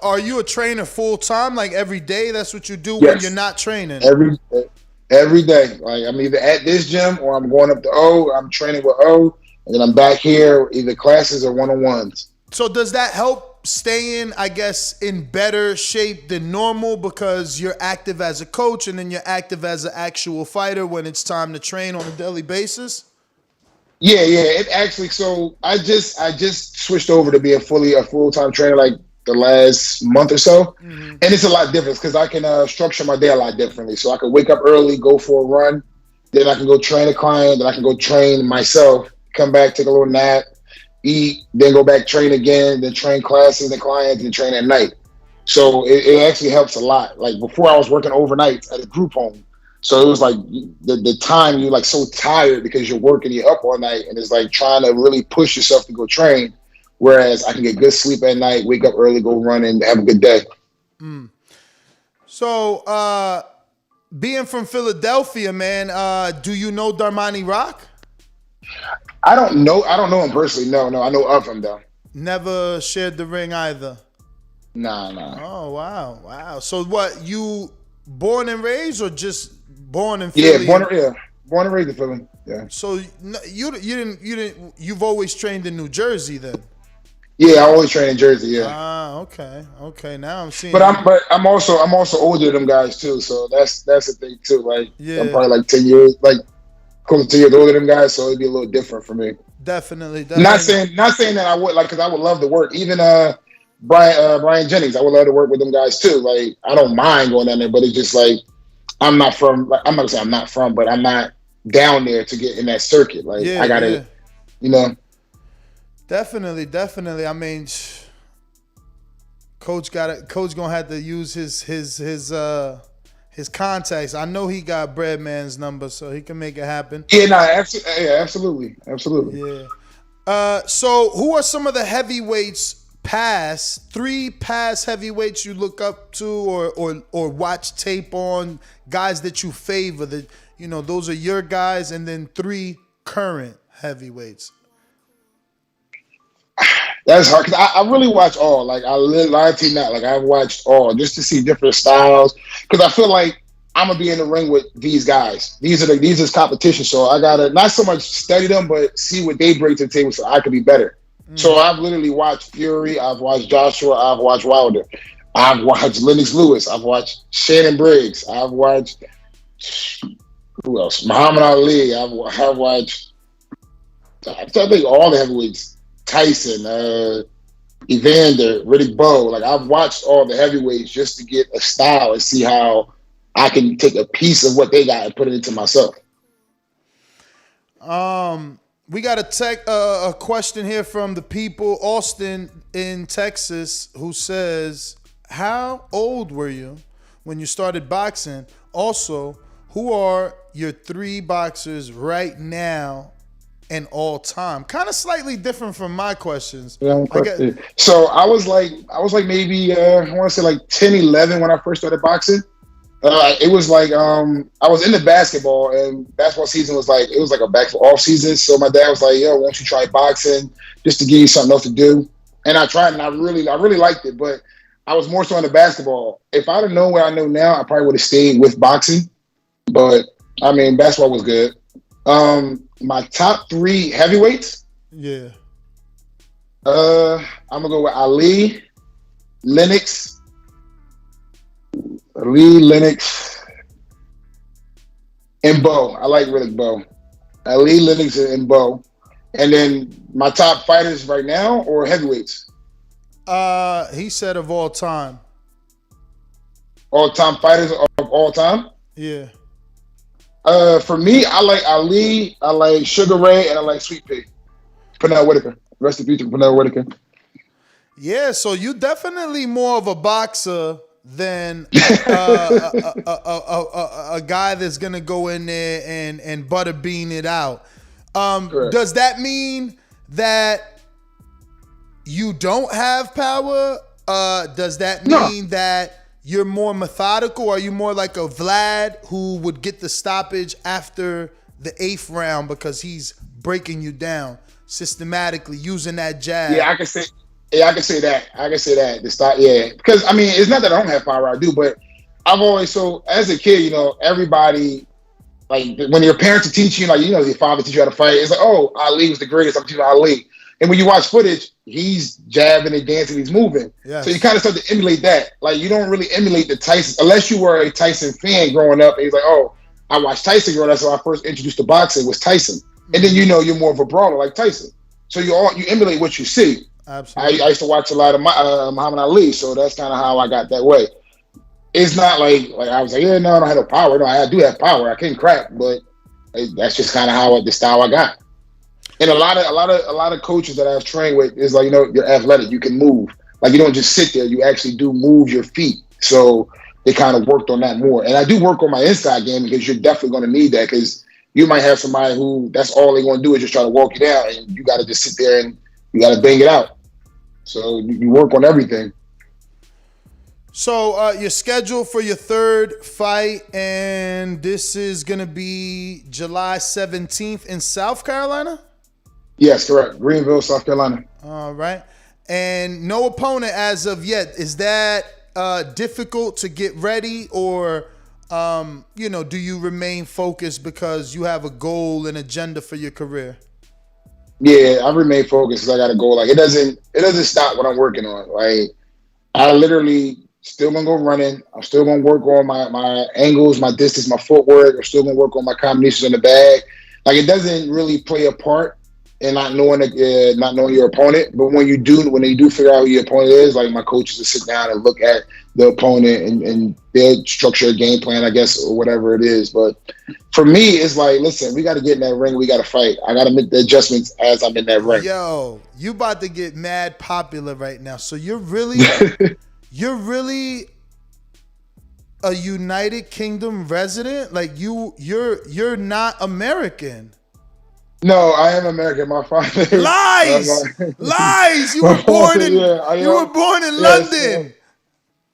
Speaker 7: are you a trainer full time, like every day? That's what you do when you're not training?
Speaker 21: Every day. Like I'm either at this gym or I'm going up to O, I'm training with O, and then I'm back here, either classes or one-on-ones.
Speaker 7: So does that help staying, I guess, in better shape than normal because you're active as a coach and then you're active as an actual fighter when it's time to train on a daily basis?
Speaker 21: Yeah. It actually, so I just switched over to be a full-time trainer like the last month or so. And it's a lot different because I can structure my day a lot differently. So I can wake up early, go for a run, then I can go train a client, then I can go train myself, come back, take a little nap, eat, then go back, train again, then train classes and clients, and train at night. So it actually helps a lot. Like before I was working overnight at a group home. So it was like the time you're like so tired because you're working, you're up all night, and it's like trying to really push yourself to go train. Whereas I can get good sleep at night, wake up early, go run, and have a good day.
Speaker 7: So being from Philadelphia, man, do you know Darmani Rock?
Speaker 21: I don't know him personally. No, I know of him though.
Speaker 7: Never shared the ring either.
Speaker 21: Nah.
Speaker 7: Oh wow. So what? You born and raised, or just born in Philly?
Speaker 21: Born and raised in Philly. Yeah.
Speaker 7: So you didn't. You've always trained in New Jersey then.
Speaker 21: Yeah, I always train in Jersey. Yeah.
Speaker 7: Okay. Now I'm seeing.
Speaker 21: But I'm also older than them guys too. So that's the thing too. Like I'm probably like 10 years, like close to 10 years older than them guys. So it'd be a little different for me.
Speaker 7: Definitely.
Speaker 21: Not saying that I would like, because I would love to work. Even Brian Jennings, I would love to work with them guys too. Like I don't mind going down there, but it's just like I'm not from. Like, I'm not gonna say I'm not from, but I'm not down there to get in that circuit. Like I gotta, you know.
Speaker 7: Definitely. I mean, Coach gonna have to use his contacts. I know he got Breadman's number, so he can make it happen.
Speaker 21: Yeah, absolutely.
Speaker 7: Yeah. So who are some of the heavyweights three past heavyweights you look up to or watch tape on, guys that you favor, that you know those are your guys, and then 3 current heavyweights?
Speaker 21: That's hard because I really watch all. Like I lie to you not. Like I've watched all just to see different styles, because I feel like I'm gonna be in the ring with these guys. These is competition, so I gotta not so much study them, but see what they bring to the table so I can be better. So I've literally watched Fury. I've watched Joshua. I've watched Wilder. I've watched Lennox Lewis. I've watched Shannon Briggs. I've watched who else? Muhammad Ali. I've watched. I think all the heavyweights. Tyson, Evander, Riddick Bowe. Like I've watched all the heavyweights just to get a style and see how I can take a piece of what they got and put it into myself.
Speaker 7: We got a question here from the people. Austin in Texas, who says, how old were you when you started boxing? Also, who are your 3 boxers right now and all time? Kind of slightly different from my questions.
Speaker 21: Yeah, so I was like maybe I want to say like 10, 11 when I first started boxing. It was like I was into basketball, and basketball season was like a basketball off season. So my dad was like, "Yo, why don't you try boxing just to give you something else to do?" And I tried, and I really liked it. But I was more so into basketball. If I'd have known what I know now, I probably would have stayed with boxing. But I mean, basketball was good. My top 3 heavyweights.
Speaker 7: Yeah.
Speaker 21: I'm gonna go with Ali, Lennox, and Bowe. I like Riddick Bowe. Ali, Lennox, and Bowe. And then my top fighters right now, or heavyweights?
Speaker 7: He said of all time.
Speaker 21: All time fighters of all time?
Speaker 7: Yeah.
Speaker 21: For me, I like Ali, I like Sugar Ray, and I like Sweet Pea. Pernell Whitaker. Rest in peace, Pernell Whitaker.
Speaker 7: Yeah, so you definitely more of a boxer than a guy that's gonna go in there and butter bean it out. Does that mean that you don't have power? Does that mean that you're more methodical? Are you more like a Vlad who would get the stoppage after the 8th round because he's breaking you down systematically using that jab?
Speaker 21: Yeah, I can say that. The stop, because I mean, it's not that I don't have power. I do, but I've always as a kid, you know, everybody, like when your parents are teaching you, like you know, your father teach you how to fight. It's like, oh, Ali was the greatest. I'm teaching Ali. And when you watch footage, he's jabbing and dancing, he's moving. Yes. So you kind of start to emulate that. Like you don't really emulate the Tyson unless you were a Tyson fan growing up. And he's like, oh, I watched Tyson growing up, so I first introduced to boxing was Tyson. And then you know you're more of a brawler like Tyson. So you emulate what you see.
Speaker 7: Absolutely.
Speaker 21: I used to watch a lot of Muhammad Ali, so that's kind of how I got that way. It's not like I was like, yeah, no, I don't have no power. No, I do have power. I can crack, but that's just kind of how the style I got. And a lot of coaches that I've trained with is like, you know, you're athletic, you can move. Like you don't just sit there, you actually do move your feet. So they kind of worked on that more. And I do work on my inside game because you're definitely going to need that, because you might have somebody who that's all they're going to do is just try to walk you down, and you got to just sit there and you got to bang it out. So you work on everything.
Speaker 7: So you're scheduled for your 3rd fight, and this is going to be July 17th in South Carolina?
Speaker 21: Yes, correct. Greenville, South Carolina.
Speaker 7: All right. and no opponent as of yet. Is that difficult to get ready, or do you remain focused because you have a goal and agenda for your career?
Speaker 21: Yeah, I remain focused because I got a goal. Like it doesn't stop what I'm working on. Like I literally still gonna go running. I'm still gonna work on my angles, my distance, my footwork. I'm still gonna work on my combinations in the bag. Like it doesn't really play a part in not knowing your opponent. But when you do figure out who your opponent is, like my coaches will sit down and look at the opponent and they'll structure a game plan, I guess, or whatever it is. But for me, it's like, listen, we got to get in that ring. We got to fight. I got to make the adjustments as I'm in that ring.
Speaker 7: Yo, you about to get mad popular right now. So you're really a United Kingdom resident? Like you're not American.
Speaker 21: No, I am American. My father.
Speaker 7: Lies. You were born in London.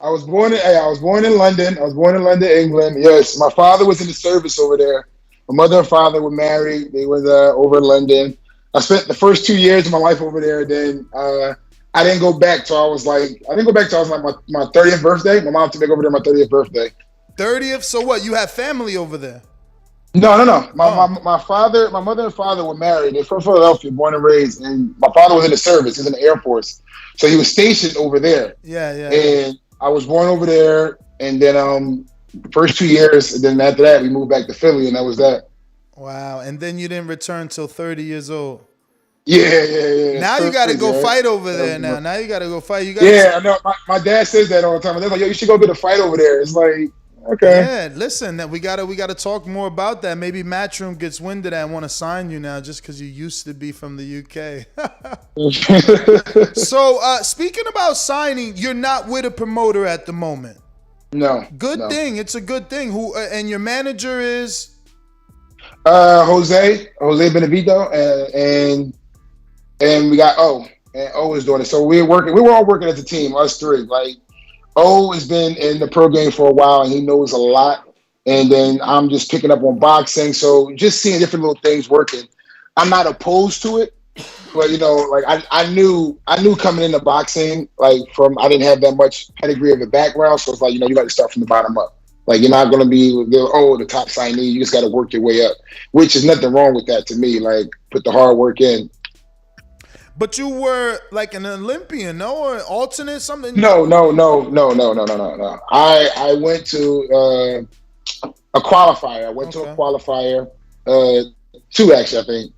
Speaker 21: I was born in London. I was born in London, England. Yes, my father was in the service over there. My mother and father were married. They were over in London. I spent the first 2 years of my life over there. Then I didn't go back till I was like my 30th birthday. My mom took me over there my 30th birthday.
Speaker 7: 30th? So what? You have family over there?
Speaker 21: No. My father, my mother and father were married. They're from Philadelphia, born and raised. And my father was in the service. He was in the Air Force. So he was stationed over there.
Speaker 7: Yeah.
Speaker 21: And I was born over there. And then the first 2 years, and then after that, we moved back to Philly, and that was that.
Speaker 7: Wow. And then you didn't return till 30 years old.
Speaker 21: Yeah.
Speaker 7: Now you got to go fight over there. Now you got to go fight.
Speaker 21: I know. My dad says that all the time. They're like, yo, you should go get a fight over there. It's like, okay.
Speaker 7: Yeah, listen, we gotta talk more about that. Maybe Matchroom gets wind of that and want to sign you now just because you used to be from the UK. So speaking about signing, you're not with a promoter at the moment.
Speaker 21: No.
Speaker 7: Good thing. It's a good thing. Who and your manager is?
Speaker 21: Jose Benevito, and we got O, and O is doing it. So we were all working as a team, us three. Like O has been in the pro game for a while, and he knows a lot. And then I'm just picking up on boxing, so just seeing different little things working. I'm not opposed to it, but I knew coming into boxing, I didn't have that much pedigree of a background, so it's like, you got to start from the bottom up. Like, you're not going to be the top signee. You just got to work your way up, which is nothing wrong with that to me. Like, put the hard work in.
Speaker 7: But you were like an Olympian, no? Or alternate something?
Speaker 21: No. I went to a qualifier. I went to a qualifier. Two actually,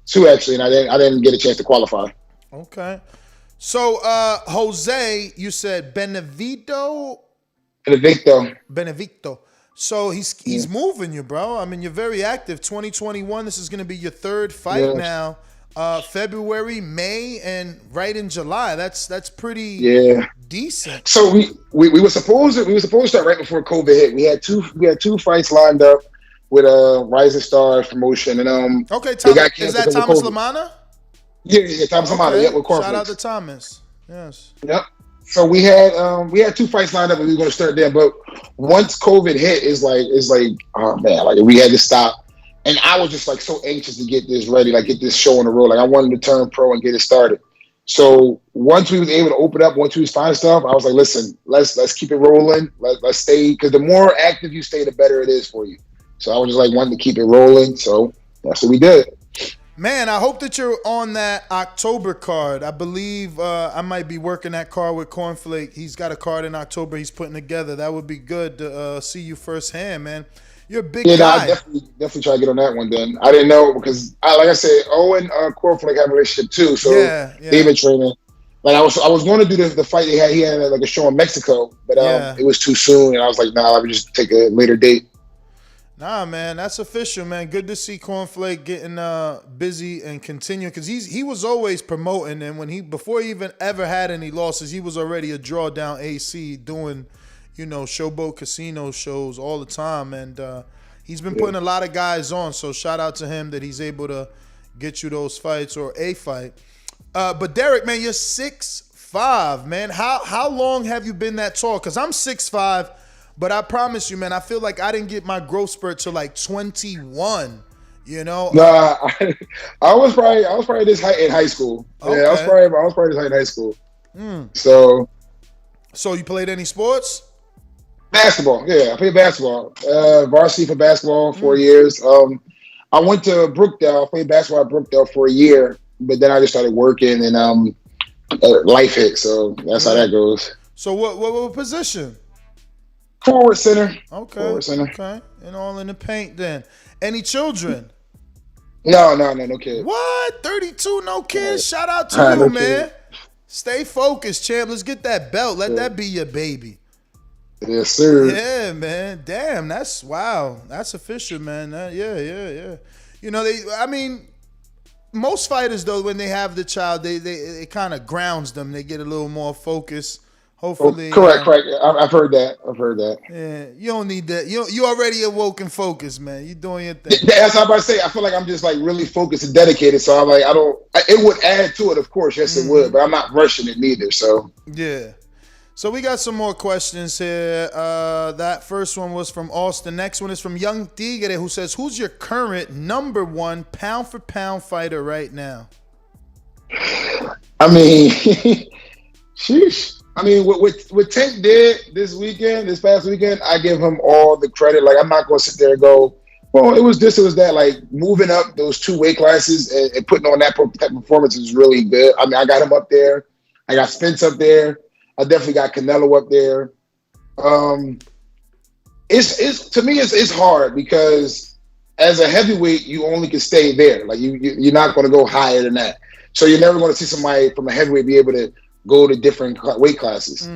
Speaker 21: and I didn't get a chance to qualify.
Speaker 7: Okay. So Jose, you said Benevito. So he's moving you, bro. I mean, you're very active. 2021. This is going to be your third fight now. February, May, and right in July. That's pretty decent.
Speaker 21: So we were supposed to start right before COVID hit. We had two fights lined up with Rising Stars promotion, and
Speaker 7: is that Thomas Lamana?
Speaker 21: Yeah, Thomas Lamana. Yeah, with
Speaker 7: shout out to Thomas. Yes.
Speaker 21: Yep. So we had two fights lined up, and we were going to start there. But once COVID hit, it's like oh man, like we had to stop. And I was just like so anxious to get this ready, like get this show on the road. Like I wanted to turn pro and get it started. So once we was able to open up, once we was finding stuff, I was like, listen, let's keep it rolling. Let's stay, because the more active you stay, the better it is for you. So I was just like wanting to keep it rolling. So that's what we did.
Speaker 7: Man, I hope that you're on that October card. I believe I might be working that card with Cornflake. He's got a card in October he's putting together. That would be good to see you firsthand, man. You're a big guy.
Speaker 21: I definitely try to get on that one then. I didn't know because, like I said, Owen Cornflake have a relationship too. So they've been training. Like I was going to do the fight they had. He had like a show in Mexico, but it was too soon. And I was like, nah, let me just take a later date.
Speaker 7: Nah, man, that's official, man. Good to see Cornflake getting busy and continuing, because he was always promoting, and before he even ever had any losses, he was already a drawdown AC doing, Showboat Casino shows all the time, and he's been putting a lot of guys on. So shout out to him that he's able to get you those fights or a fight. But Derrick, man, you're 6'5", man. How long have you been that tall? Because I'm 6'5". But I promise you, man, I feel like I didn't get my growth spurt till like 21.
Speaker 21: Nah, I was probably this height in high school. Okay. Yeah, I was probably this height in high school. So
Speaker 7: you played any sports?
Speaker 21: Basketball. Yeah, I played basketball. Varsity for basketball 4 years. I went to Brookdale. I played basketball at Brookdale for a year, but then I just started working and life hit. So that's how that goes.
Speaker 7: So what position?
Speaker 21: Forward center.
Speaker 7: Okay.
Speaker 21: Forward center.
Speaker 7: Okay. And all in the paint then. Any children?
Speaker 21: No kids.
Speaker 7: What? 32, no kids? Shout out to
Speaker 21: No
Speaker 7: you, man.
Speaker 21: kids.
Speaker 7: Stay focused, champ. Let's get that belt. Let that be your baby.
Speaker 21: Yes, sir.
Speaker 7: Yeah, man. Damn, that's wow. That's official, man. Yeah. You know, most fighters though, when they have the child, it kind of grounds them. They get a little more focused. Hopefully,
Speaker 21: correct. I've heard that.
Speaker 7: Yeah, you don't need that. You already awoke and focused, man. You doing your thing.
Speaker 21: That's what I'm about to say. I feel like I'm just like really focused and dedicated. So I'm like, it would add to it, of course. Yes, it would. But I'm not rushing it neither. So
Speaker 7: yeah. So we got some more questions here. That first one was from Austin. Next one is from Young Tigre, who says, "Who's your current number one pound for pound fighter right now?"
Speaker 21: I mean, sheesh. I mean, what Tank did this past weekend, I give him all the credit. Like, I'm not going to sit there and go, well, it was this, it was that. Like, moving up those 2 weight classes and putting on that type of performance is really good. I mean, I got him up there. I got Spence up there. I definitely got Canelo up there. It's to me, it's hard because as a heavyweight, you only can stay there. Like, you're not going to go higher than that. So you're never going to see somebody from a heavyweight be able to go to different weight classes.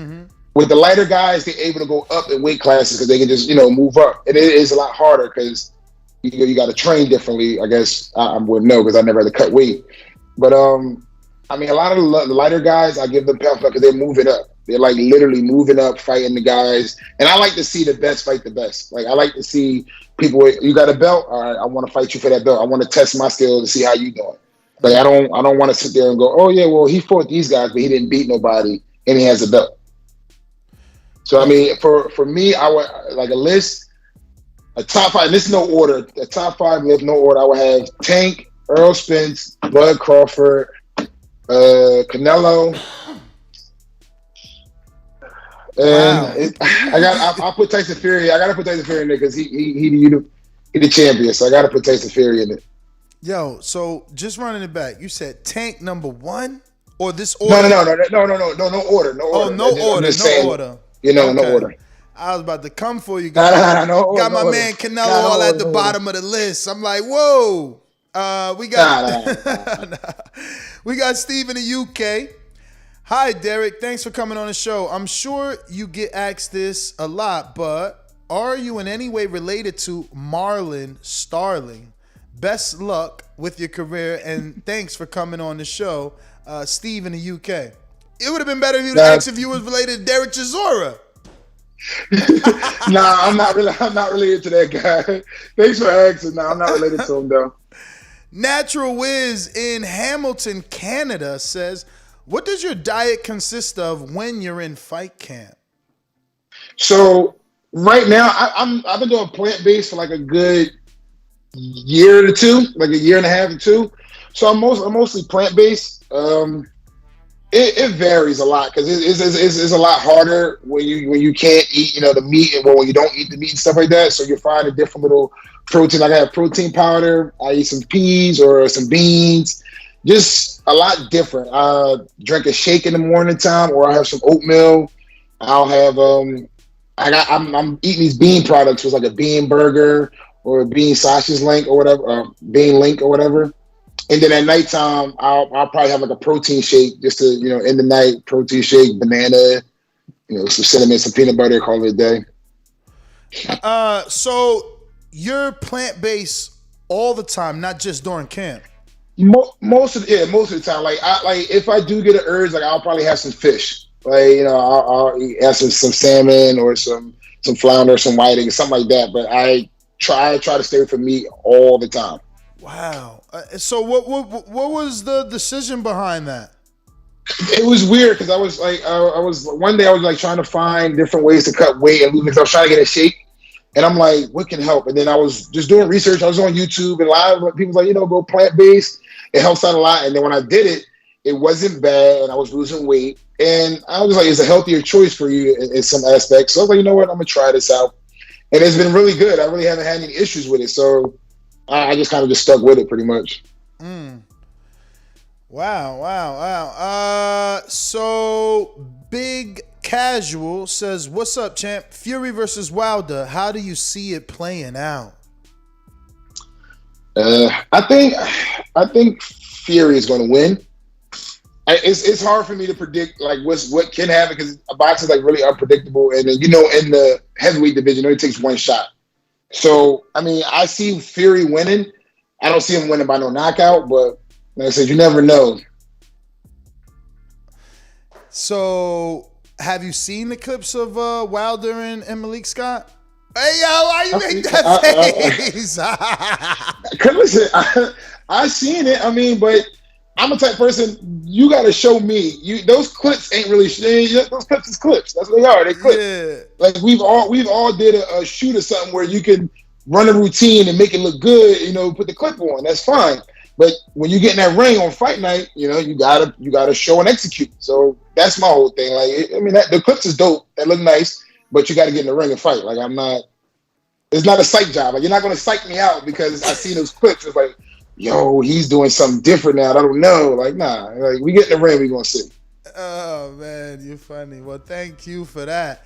Speaker 21: With the lighter guys, they're able to go up in weight classes because they can just, move up. And it is a lot harder because you got to train differently. I guess I wouldn't know because I never had to cut weight. But I mean, a lot of the lighter guys, I give them pound because they're moving up. They're like literally moving up, fighting the guys. And I like to see the best fight the best. Like, I like to see people, you got a belt? All right, I want to fight you for that belt. I want to test my skills to see how you doing. Like, I don't want to sit there and go, oh yeah, well, he fought these guys, but he didn't beat nobody, and he has a belt. So I mean, for me, I would like a list, a top 5. This is no order. A top 5 with no order. I would have Tank, Earl Spence, Bud Crawford, Canelo, and I'll put Tyson Fury. I gotta put Tyson Fury in there because he the champion. So I gotta put Tyson Fury in it.
Speaker 7: Yo, so just running it back, you said Tank number 1 or this order?
Speaker 21: No order.
Speaker 7: Oh, no order.
Speaker 21: No order.
Speaker 7: I was about to come for you guys. Got my man Canelo all at the bottom of the list. I'm like, whoa. We got we got Steve in the UK. Hi, Derrick. Thanks for coming on the show. I'm sure you get asked this a lot, but are you in any way related to Marlon Starling? Best luck with your career, and thanks for coming on the show, Steve in the UK. It would have been better if you'd asked if you was related to Derek Chisora.
Speaker 21: Nah, I'm not related to that guy. Thanks for asking. Nah, I'm not related to him though.
Speaker 7: Natural Wiz in Hamilton, Canada says, what does your diet consist of when you're in fight camp?
Speaker 21: So right now, I've been doing plant-based for like a good year to 2, like a year and a half to 2. So I'm mostly plant-based. It varies a lot because it's a lot harder when you can't eat the meat, and when you don't eat the meat and stuff like that. So you find a different little protein. Like I have protein powder. I eat some peas or some beans. Just a lot different. I drink a shake in the morning time, or I have some oatmeal. I'll have I'm eating these bean products. It's like a bean burger or a bean sausage link or whatever, bean link or whatever. And then at nighttime, I'll probably have like a protein shake just to in the night. Protein shake, banana, some cinnamon, some peanut butter. Call it a day.
Speaker 7: So you're plant-based all the time, not just during camp.
Speaker 21: Most of the time. Like if I do get an urge, like I'll probably have some fish. Like I'll have some salmon or some flounder, some whiting, something like that. But I try to stay away from meat all the time.
Speaker 7: Wow. So what was the decision behind that?
Speaker 21: It was weird because I was one day I was like trying to find different ways to cut weight and lose because I was trying to get a shape. And I'm like, what can help? And then I was just doing research. I was on YouTube, and a lot of people was like, go plant-based. It helps out a lot. And then when I did it, it wasn't bad, and I was losing weight. And I was like, it's a healthier choice for you in some aspects. So I was like, you know what? I'm gonna try this out, and it's been really good. I really haven't had any issues with it, so I just kind of just stuck with it pretty much.
Speaker 7: Wow. So Big Casual says, "What's up, champ? Fury versus Wilder. How do you see it playing out?"
Speaker 21: I think Fury is going to win. It's hard for me to predict like what can happen because boxing is like really unpredictable, and then in the heavyweight division, it only takes one shot. So I mean, I see Fury winning. I don't see him winning by no knockout, but like I said, you never know.
Speaker 7: So, have you seen the clips of Wilder and Malik Scott? Hey, yo, why you make that face?
Speaker 21: Cause listen, I seen it. I mean, but I'm a type of person. You got to show me. Those clips ain't really. Those clips is clips. That's what they are. They clips.
Speaker 7: Yeah.
Speaker 21: Like we've all did a shoot or something where you can run a routine and make it look good. Put the clip on. That's fine. But when you get in that ring on fight night, you gotta show and execute. So that's my whole thing. Like, I mean, the clips is dope. That look nice, but you got to get in the ring and fight. Like, it's not a psych job. Like, you're not gonna psych me out because I seen those clips. It's like, yo, he's doing something different now. I don't know. Like, nah. Like, we get in the ring, we gonna see.
Speaker 7: Oh man, you're funny. Well, thank you for that.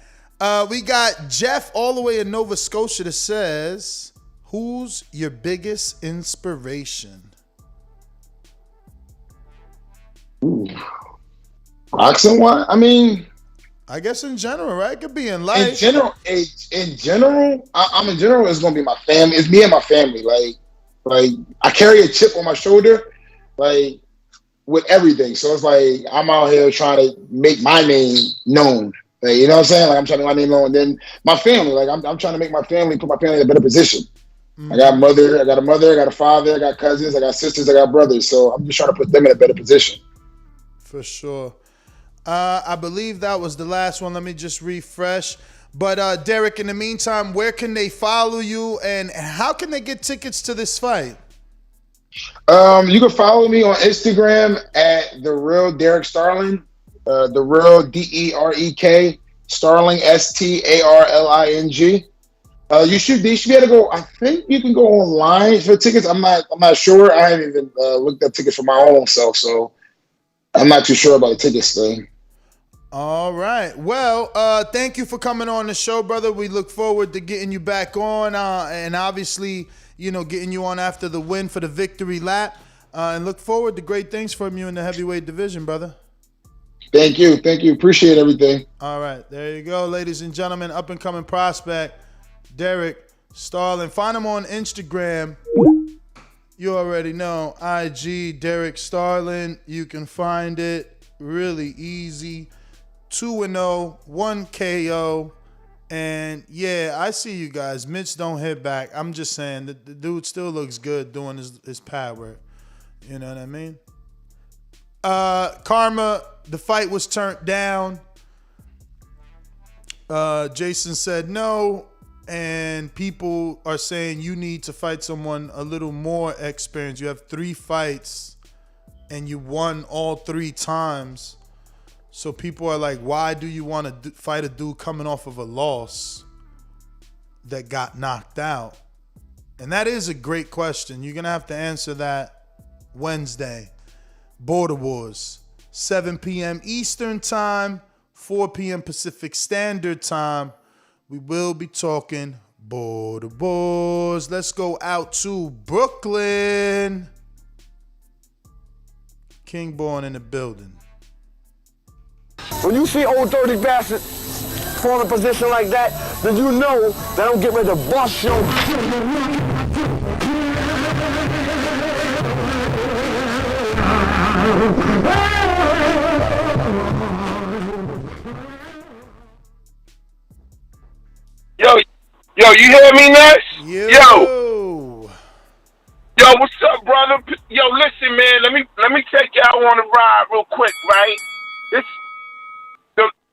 Speaker 7: We got Jeff all the way in Nova Scotia that says, "Who's your biggest inspiration?"
Speaker 21: Ooh. Boxing one? I mean,
Speaker 7: I guess in general, right? It could be in life.
Speaker 21: In general, it's gonna be my family. It's me and my family. Like I carry a chip on my shoulder, like with everything. So it's like I'm out here trying to make my name known. Like, you know what I'm saying? Like I'm trying to make my name known. And then my family, like I'm trying to make my family, put my family in a better position. I got a mother, I got a father, I got cousins, I got sisters, I got brothers. So I'm just trying to put them in a better position.
Speaker 7: For sure. I believe that was the last one. Let me just refresh. But Derrick, in the meantime, where can they follow you and how can they get tickets to this fight?
Speaker 21: You can follow me on Instagram at The Real Derrick Starling. The Real DEREK Starling STARLING. You should be able to go. I think you can go online for tickets. I'm not sure. I haven't even looked up tickets for my own self, so I'm not too sure about the tickets thing.
Speaker 7: All right. Well, thank you for coming on the show, brother. We look forward to getting you back on and obviously, getting you on after the win for the victory lap. And look forward to great things from you in the heavyweight division, brother.
Speaker 21: Thank you. Appreciate everything.
Speaker 7: All right. There you go, ladies and gentlemen. Up-and-coming prospect, Derrick Starling. Find him on Instagram. You already know, IG Derrick Starling. You can find it really easy. 2-0, 1 KO. And yeah, I see you guys. Mitch don't hit back. I'm just saying that the dude still looks good doing his pad work. You know what I mean? Karma, the fight was turned down. Jason said no. And people are saying you need to fight someone a little more experienced. You have 3 fights and you won all 3 times. So people are like, why do you want to fight a dude coming off of a loss that got knocked out? And that is a great question. You're going to have to answer that Wednesday. Border Wars, 7 p.m. Eastern Time, 4 p.m. Pacific Standard Time. We will be talking Border Wars. Let's go out to Brooklyn. King Born in the building.
Speaker 1: When you see old dirty bastard fall in a position like that, then you know that I'm getting ready to bust your
Speaker 14: Yo, you hear me, Ness? Yo, what's up, brother? Yo, listen, man. Let me take y'all on a ride real quick, right?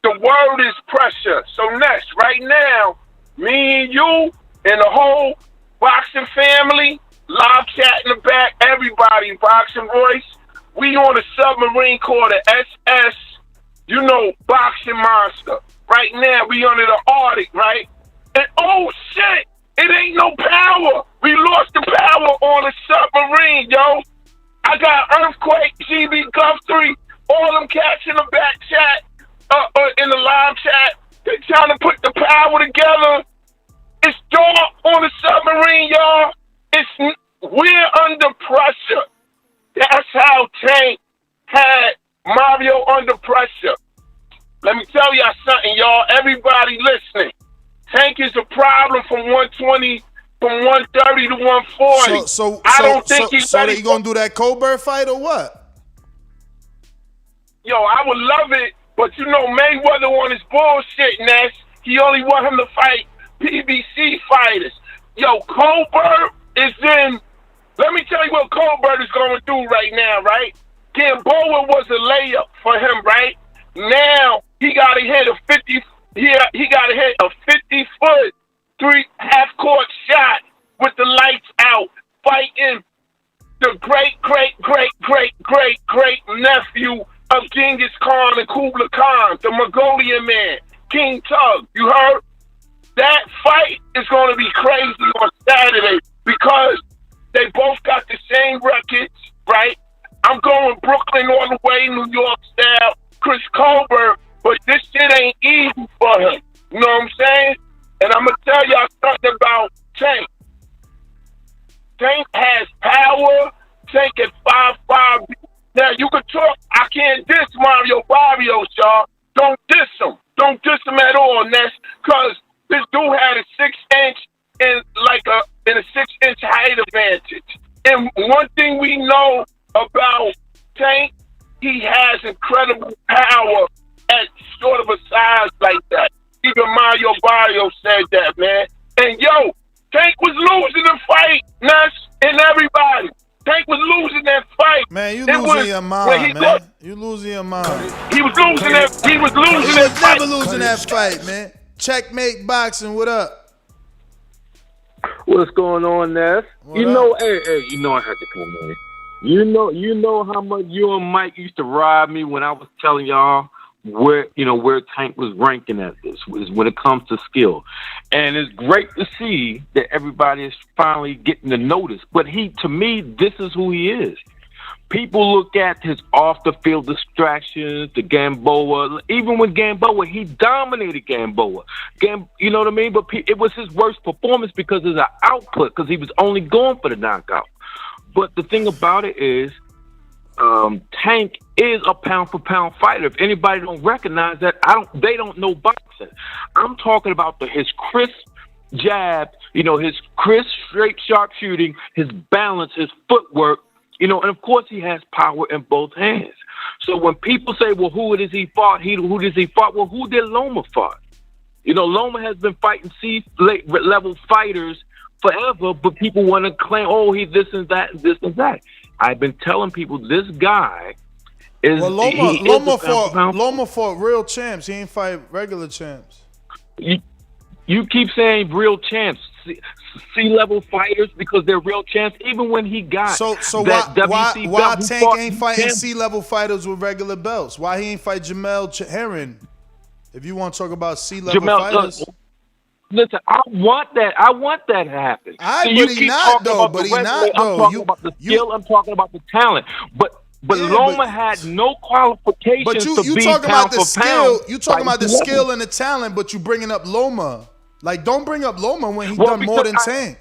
Speaker 14: The word is pressure. So Ness, right now, me and you and the whole boxing family, live chat in the back, everybody, Boxing Royce, we on the submarine called the SS you know, boxing monster. Right now, we under the Arctic, right? And oh shit, it ain't no power. We lost the power on the submarine, yo. I got Earthquake, GB Guthrie, all them cats in the back chat, in the live chat. They trying to put the power together. It's dark on the submarine, y'all. We're under pressure. That's how Tank had Mario under pressure. Let me tell y'all something, y'all. Everybody listening. Tank is a problem from 120, from 130 to 140.
Speaker 7: So
Speaker 14: I don't think he's ready.
Speaker 7: So you gonna do that Colbert fight or what?
Speaker 14: Yo, I would love it, but you know Mayweather on his bullshit, Ness. He only want him to fight PBC fighters. Yo, Colbert is in. Let me tell you what Colbert is going through right now, right? Gamboa was a layup for him, right? Now he got to hit a 50. He got to hit a 50-foot, half-court shot with the lights out, fighting the great nephew of Genghis Khan and Kublai Khan, the Mongolian man, King Tug. You heard? That fight is going to be crazy on Saturday because they both got the same records, right? I'm going Brooklyn all the way, New York style, Chris Colbert, but this shit ain't easy for him. You know what I'm saying? And I'm going to tell y'all something about Tank. Tank has power. Tank at 5'5". Now, you can talk. I can't diss Mario Barrios, y'all. Don't diss him. Don't diss him at all, Ness, because this dude had a 6-inch and a 6-inch height advantage. And one thing we know about Tank, he has incredible power at sort of a size like that. Even Mario Barrios said that, man. And yo, Tank was losing the fight, Ness, and everybody. Tank was losing that fight.
Speaker 7: Man, you losing your mind, man. You losing your mind.
Speaker 14: He was losing that. He was losing that fight.
Speaker 7: Never losing that fight, man. Checkmate boxing. What up?
Speaker 2: What's going on, Ness? Hey, you know I had to come in. You know how much you and Mike used to ride me when I was telling y'all where Tank was ranking at this was when it comes to skill. And it's great to see that everybody is finally getting the notice. But to me, this is who he is. People look at his off-the-field distractions, the Gamboa. Even with Gamboa, he dominated Gamboa. You know what I mean? But it was his worst performance because of the output, because he was only going for the knockout. But the thing about it is, Tank is a pound-for-pound fighter. If anybody don't recognize that, they don't know boxing. I'm talking about his crisp jab, his crisp, straight, sharp shooting, his balance, his footwork, and of course he has power in both hands. So when people say, well, who does he fought? Who does he fought? Well, who did Loma fight? Loma has been fighting C-level fighters forever, but people want to claim, oh, he this and that, this and that. I've been telling people this guy is.
Speaker 7: Well, Loma fought real champs. He ain't fight regular champs.
Speaker 2: You keep saying real champs, C-level fighters, because they're real champs. Even when he got
Speaker 7: so
Speaker 2: that WC
Speaker 7: why
Speaker 2: belt,
Speaker 7: Tank ain't fighting C-level fighters with regular belts? Why he ain't fight Jamel Herring? If you want to talk about C-level fighters.
Speaker 2: Listen, I want that to happen.
Speaker 7: But he not though.
Speaker 2: I'm talking about the skill. I'm talking about the talent. But Loma had no qualifications.
Speaker 7: But you talking about the skill. You talking about the skill and the talent. But you bringing up Loma. Like, don't bring up Loma when he done more than Tank.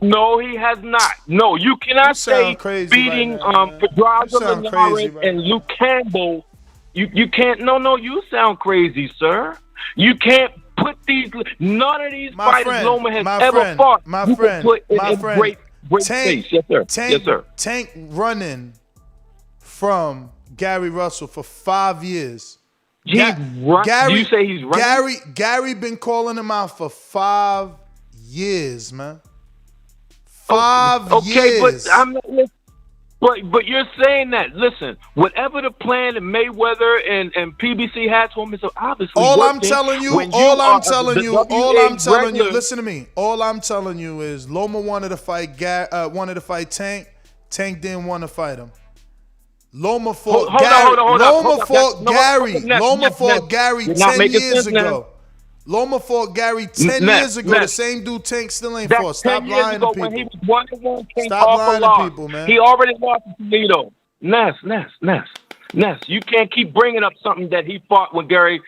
Speaker 2: No, he has not. No, you cannot say beating Pedraza, Linares, and Luke Campbell. You can't. No, you sound crazy, sir. You can't put none of these fighters Loma has ever fought. Great
Speaker 7: Tank,
Speaker 2: yes, sir. Yes, sir.
Speaker 7: Tank running from Gary Russell for 5 years.
Speaker 2: Do you say he's running?
Speaker 7: Gary been calling him out for 5 years, man. 5 years.
Speaker 2: But you're saying that. Listen, whatever the plan that Mayweather and PBC had for him is obviously
Speaker 7: all
Speaker 2: working.
Speaker 7: I'm telling you, listen to me. All I'm telling you is Loma wanted to fight Tank. Tank didn't want to fight him. Loma fought
Speaker 2: Hold
Speaker 7: Gary.
Speaker 2: on.
Speaker 7: Loma fought Gary. Loma fought
Speaker 2: Ness.
Speaker 7: Gary
Speaker 2: You're not
Speaker 7: 10
Speaker 2: making
Speaker 7: years
Speaker 2: sense now.
Speaker 7: ago. Loma fought Gary 10
Speaker 2: Ness,
Speaker 7: years ago.
Speaker 2: Ness.
Speaker 7: The same dude Tank still ain't
Speaker 2: That's
Speaker 7: fought. Stop
Speaker 2: 10 years
Speaker 7: lying
Speaker 2: ago
Speaker 7: to
Speaker 2: when he
Speaker 7: people.
Speaker 2: was 1-1, came
Speaker 7: Stop
Speaker 2: off
Speaker 7: lying
Speaker 2: a
Speaker 7: to
Speaker 2: loss.
Speaker 7: people, man.
Speaker 2: He already lost to Toledo. Ness. You can't keep bringing up something that he fought when Gary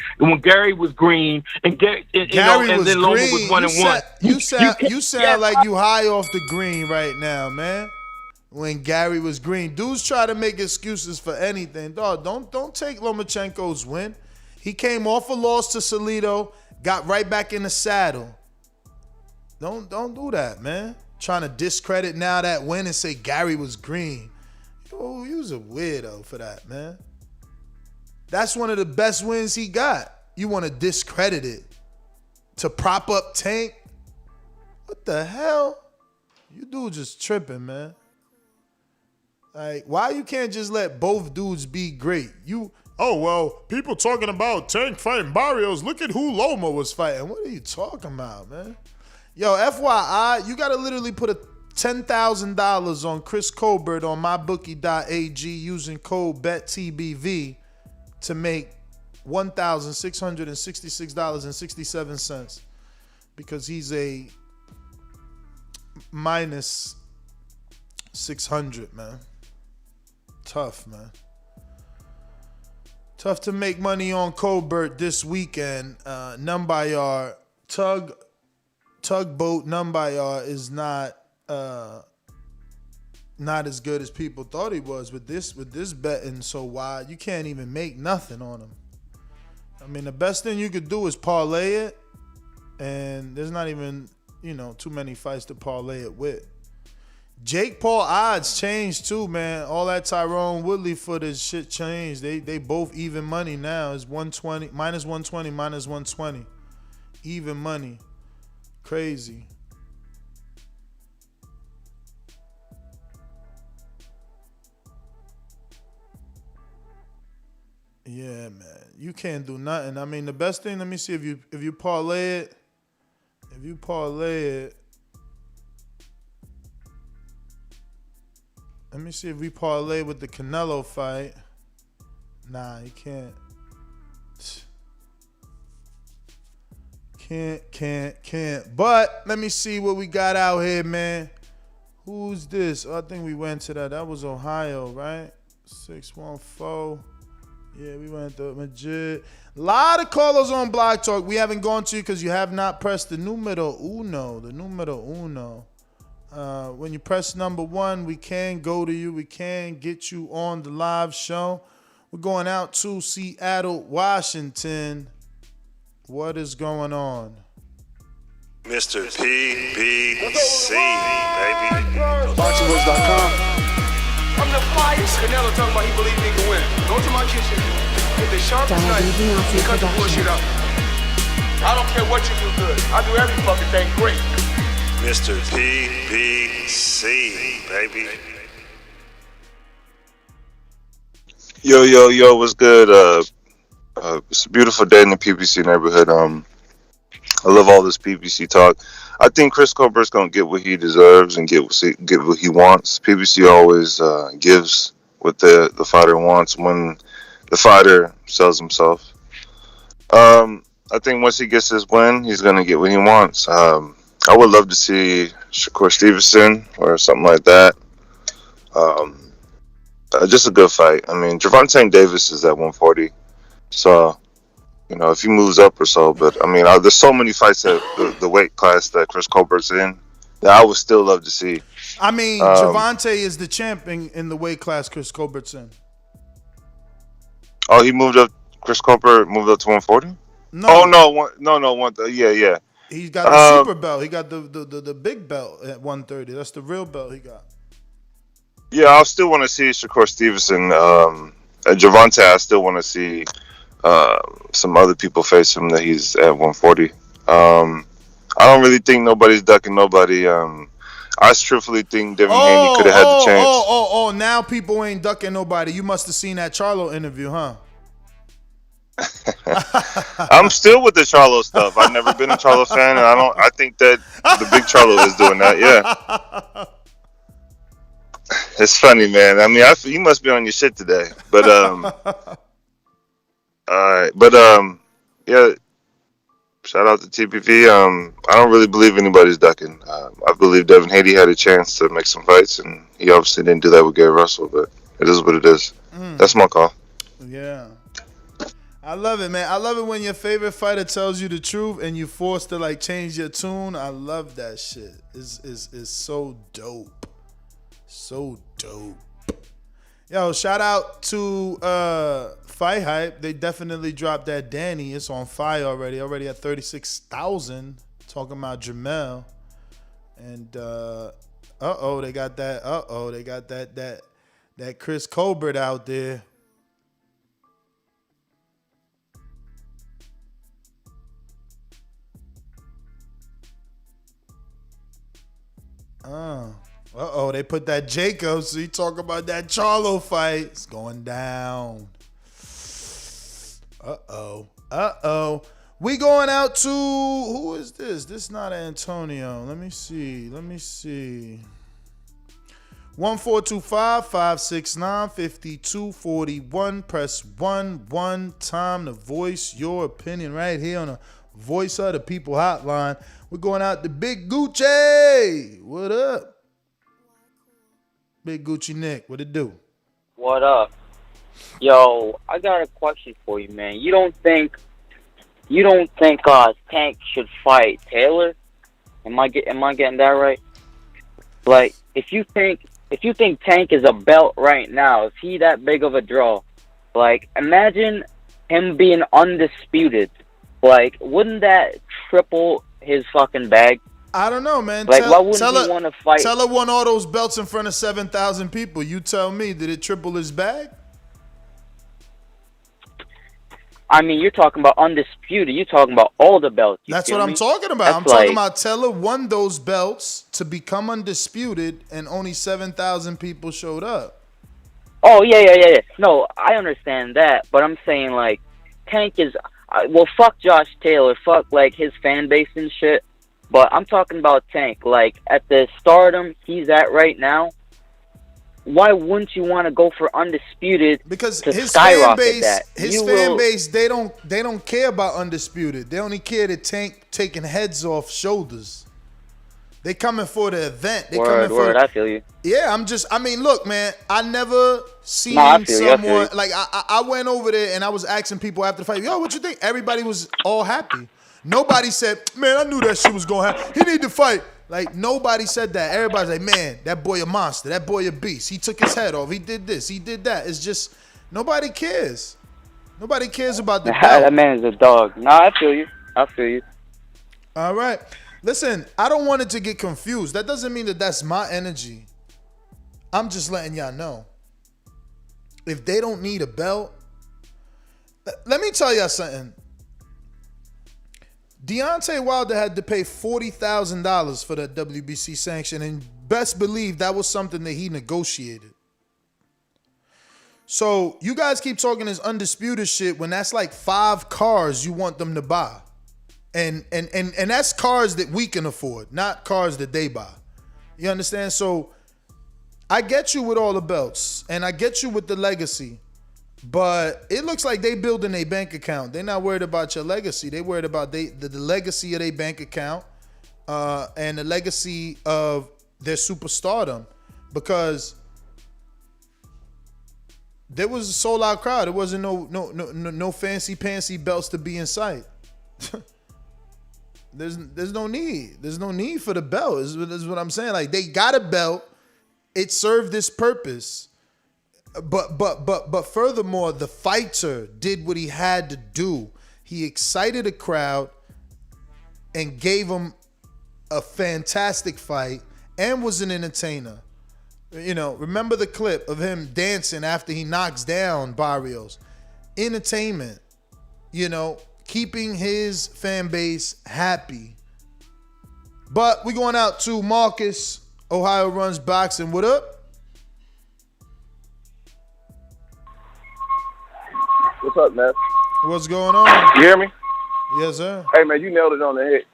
Speaker 2: was green and
Speaker 7: Gary was
Speaker 2: then Loma
Speaker 7: green.
Speaker 2: was 1-1.
Speaker 7: You sound like you high off the green right now, man. When Gary was green, dudes try to make excuses for anything. Dog, don't take Lomachenko's win. He came off a loss to Salido, got right back in the saddle. Don't do that, man. Trying to discredit now that win and say Gary was green. Oh, you was a weirdo for that, man. That's one of the best wins he got. You want to discredit it to prop up Tank? What the hell? You dude just tripping, man. Like, why you can't just let both dudes be great? People talking about Tank fighting Barrios. Look at who Loma was fighting. What are you talking about, man? Yo, FYI, you got to literally put $10,000 on Chris Colbert on mybookie.ag using code BETTBV to make $1,666.67 because he's a minus 600, man. Tough, man. Tough to make money on Colbert this weekend. Numbayar, tugboat Numbayar is not as good as people thought he was with this betting so wide. You can't even make nothing on him. I mean, the best thing you could do is parlay it, and there's not even, too many fights to parlay it with. Jake Paul odds changed too, man. All that Tyrone Woodley footage shit changed. They both even money now. It's 120, minus 120, minus 120. Even money. Crazy. Yeah, man. You can't do nothing. I mean, the best thing, let me see if you parlay it. If you parlay it, let me see if we parlay with the Canelo fight. Nah, you can't. Can't. But let me see what we got out here, man. Who's this? Oh, I think we went to that. That was Ohio, right? 614. Yeah, we went to Madrid. A lot of callers on Block Talk. We haven't gone to you because you have not pressed the numero uno. The numero uno. When you press number 1, we can go to you. We can get you on the live show. We're going out to Seattle, Washington. What is going on?
Speaker 4: Mr. PBC, baby.
Speaker 1: BoxingWords.com. I'm the flyest. Canelo talking about he believes he can win. Go to my kitchen. Get the sharpest knife and cut the bullshit up. I don't care what you do good. I do every fucking thing great.
Speaker 4: Mr. PBC, baby. Yo, what's good? It's a beautiful day in the PBC neighborhood. I love all this PBC talk. I think Chris Colbert's gonna get what he deserves and get what he wants. PBC always gives what the fighter wants when the fighter sells himself. I think once he gets his win, he's gonna get what he wants. I would love to see Shakur Stevenson or something like that. Just a good fight. I mean, Gervonta Davis is at 140, so if he moves up or so. But I mean, there's so many fights at the weight class that Chris Colbert's in that I would still love to see.
Speaker 7: I mean, Gervonta is the champ in the weight class Chris Colbert's in.
Speaker 4: Oh, he moved up. Chris Colbert moved up to 140.
Speaker 7: No.
Speaker 4: Oh no. Yeah.
Speaker 7: He's got the super belt. He got the big belt at 130. That's the real belt he got.
Speaker 4: Yeah, I still want to see Shakur Stevenson. Gervonta, I still want to see some other people face him that he's at 140. I don't really think nobody's ducking nobody. I truthfully think Devin Haney could have had the chance.
Speaker 7: Oh, now people ain't ducking nobody. You must have seen that Charlo interview, huh?
Speaker 4: I'm still with the Charlo stuff. I've never been a Charlo fan, and I think that the big Charlo is doing that. Yeah. It's funny, man. I mean, you must be on your shit today. But all right. But yeah. Shout out to TPV. I don't really believe anybody's ducking. I believe Devin Haney had a chance to make some fights, and he obviously didn't do that with Gary Russell. But it is what it is. That's my call.
Speaker 7: Yeah. I love it, man. I love it when your favorite fighter tells you the truth and you forced to like change your tune. I love that shit. It's so dope. So dope. Yo, shout out to Fight Hype. They definitely dropped that Danny. It's on fire already. Already at 36,000. Talking about Jamel. And they got that Chris Colbert out there. They put that Jacobs. So you talk about that Charlo fight. It's going down. We going out to, who is this? This not Antonio. Let me see. 1425-569-5241. Press 1 time to voice your opinion right here on the Voice of the People hotline. We're going out to Big Gucci. What up? Big Gucci Nick, what it do?
Speaker 5: What up? Yo, I got a question for you, man. You don't think Tank should fight Taylor? Am I getting that right? Like, if you think Tank is a belt right now, is he that big of a draw? Like, imagine him being undisputed. Like, wouldn't that triple his fucking bag?
Speaker 7: I don't know, man.
Speaker 5: Like, why wouldn't he want to fight?
Speaker 7: Teller won all those belts in front of 7,000 people. You tell me, did it triple his bag?
Speaker 5: I mean, you're talking about undisputed. You're talking about all the belts.
Speaker 7: That's what I'm talking about. I'm talking about Teller won those belts to become undisputed, and only 7,000 people showed up.
Speaker 5: Oh, yeah. No, I understand that, but I'm saying, like, Tank is... well, fuck Josh Taylor. Fuck, like, his fan base and shit. But I'm talking about Tank. Like, at the stardom he's at right now, why wouldn't you want to go for undisputed?
Speaker 7: Because
Speaker 5: to
Speaker 7: his
Speaker 5: skyrocket
Speaker 7: fan base, they don't care about undisputed. They only care to Tank taking heads off shoulders. They coming for the event.
Speaker 5: I feel you.
Speaker 7: Yeah, look, man, I never seen someone like I went over there and I was asking people after the fight, yo, what you think? Everybody was all happy. Nobody said, man, I knew that shit was going to happen. He need to fight. Like, nobody said that. Everybody's like, man, that boy a monster. That boy a beast. He took his head off. He did this. He did that. It's just, nobody cares. Nobody cares about the belt.
Speaker 5: That man is a dog. I feel you.
Speaker 7: All right. Listen, I don't want it to get confused. That doesn't mean that that's my energy. I'm just letting y'all know. If they don't need a belt, let me tell y'all something. Deontay Wilder had to pay $40,000 for that WBC sanction, and best believe that was something that he negotiated. So you guys keep talking this undisputed shit when that's like 5 cars you want them to buy. And that's cars that we can afford, not cars that they buy. You understand? So I get you with all the belts, and I get you with the legacy. But it looks like they building a bank account. They're not worried about your legacy. They worried about the legacy of their bank account and the legacy of their superstardom. Because there was a sold out crowd. There wasn't no fancy pantsy belts to be in sight. There's no need. There's no need for the belt. This is what I'm saying. Like, they got a belt. It served this purpose. But furthermore, the fighter did what he had to do. He excited a crowd and gave him a fantastic fight and was an entertainer. You know, remember the clip of him dancing after he knocks down Barrios. Entertainment, you know, keeping his fan base happy. But we're going out to Marcus, Ohio Runs Boxing. What up?
Speaker 22: What's up, man?
Speaker 7: What's going on?
Speaker 22: You hear me?
Speaker 7: Yes, sir.
Speaker 22: Hey, man, you nailed it on the head.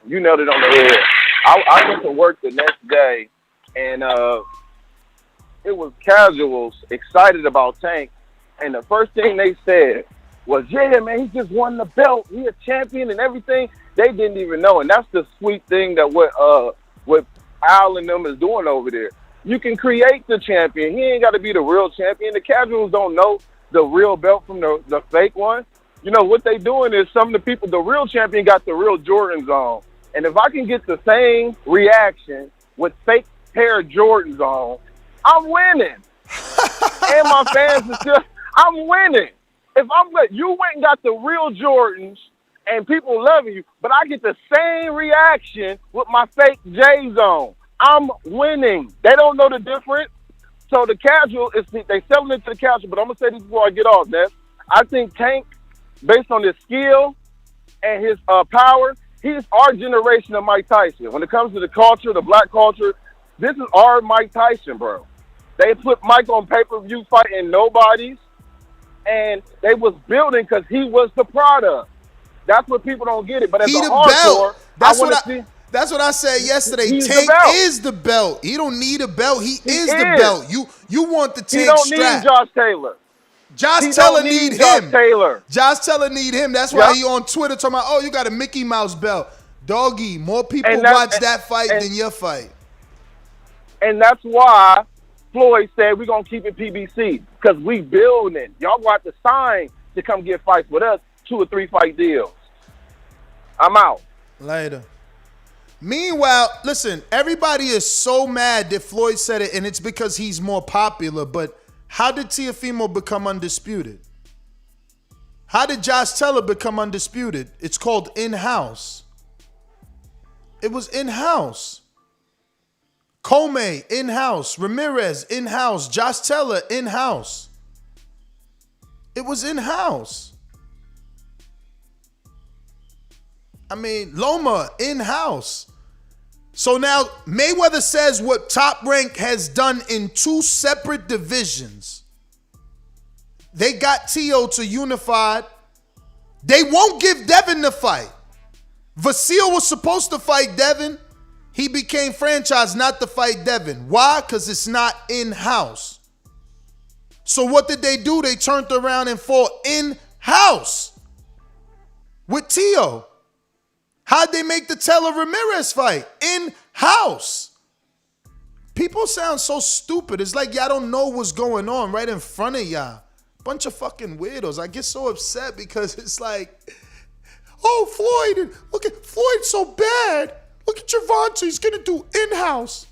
Speaker 22: I went to work the next day, and it was casuals excited about Tank, and the first thing they said was, "Yeah, man, he just won the belt. He a champion and everything." They didn't even know, and that's the sweet thing that what Al and them is doing over there. You can create the champion. He ain't got to be the real champion. The casuals don't know the real belt from the fake one. You know, what they doing is some of the people, the real champion got the real Jordans on. And if I can get the same reaction with fake pair of Jordans on, I'm winning. And my fans are still, I'm winning. If you went and got the real Jordans and people loving you, but I get the same reaction with my fake J's on, I'm winning. They don't know the difference. So the casual, they selling it to the casual, but I'm going to say this before I get off, Ness. I think Tank, based on his skill and his power, he's our generation of Mike Tyson. When it comes to the culture, the black culture, this is our Mike Tyson, bro. They put Mike on pay-per-view fighting nobodies, and they was building because he was the product. That's what people don't get it. But as a hardcore,
Speaker 7: that's what I said yesterday.
Speaker 22: He's
Speaker 7: Tank is the belt. He don't need a belt. He is the belt. You want the Tank strap.
Speaker 22: He don't need Josh Taylor.
Speaker 7: Josh Taylor need him.
Speaker 22: Taylor.
Speaker 7: Josh Taylor need him. That's why he on Twitter talking about, oh, you got a Mickey Mouse belt. Doggy, more people watch that fight than your fight.
Speaker 22: And that's why Floyd said we're going to keep it PBC, because we building. Y'all going to have to sign to come get fights with us, 2 or 3 fight deals. I'm out.
Speaker 7: Later. Meanwhile, listen, everybody is so mad that Floyd said it, and it's because he's more popular, but how did Teofimo become undisputed? How did Josh Taylor become undisputed? It's called in-house. It was in-house. Comey, in-house. Ramirez, in-house. Josh Taylor, in-house. It was in-house. I mean, Loma, in-house. So now Mayweather says what Top Rank has done in 2 separate divisions. They got Tio to unified. They won't give Devin the fight. Vasil was supposed to fight Devin. He became franchise not to fight Devin. Why? Because it's not in-house. So what did they do? They turned around and fought in-house with Tio. How'd they make the Taylor Ramirez fight? In-house. People sound so stupid. It's like y'all don't know what's going on right in front of y'all. Bunch of fucking weirdos. I get so upset because it's like, oh, Floyd, look at Floyd so bad. Look at Gervonta. He's going to do in-house.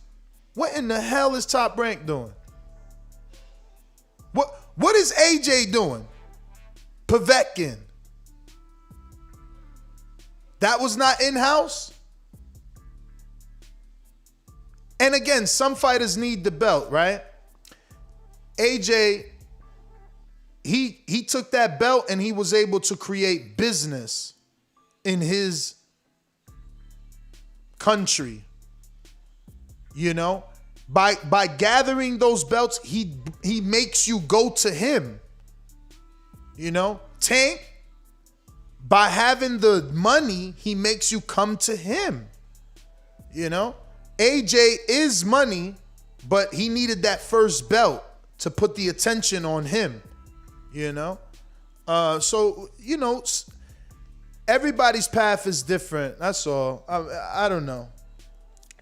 Speaker 7: What in the hell is Top Rank doing? What is AJ doing? Povetkin. That was not in-house? And again, some fighters need the belt, right? AJ, he took that belt and he was able to create business in his country. You know? By gathering those belts, he makes you go to him. You know? Tank, by having the money, he makes you come to him. You know? AJ is money, but he needed that first belt to put the attention on him. You know? So, you know, everybody's path is different. That's all. I don't know.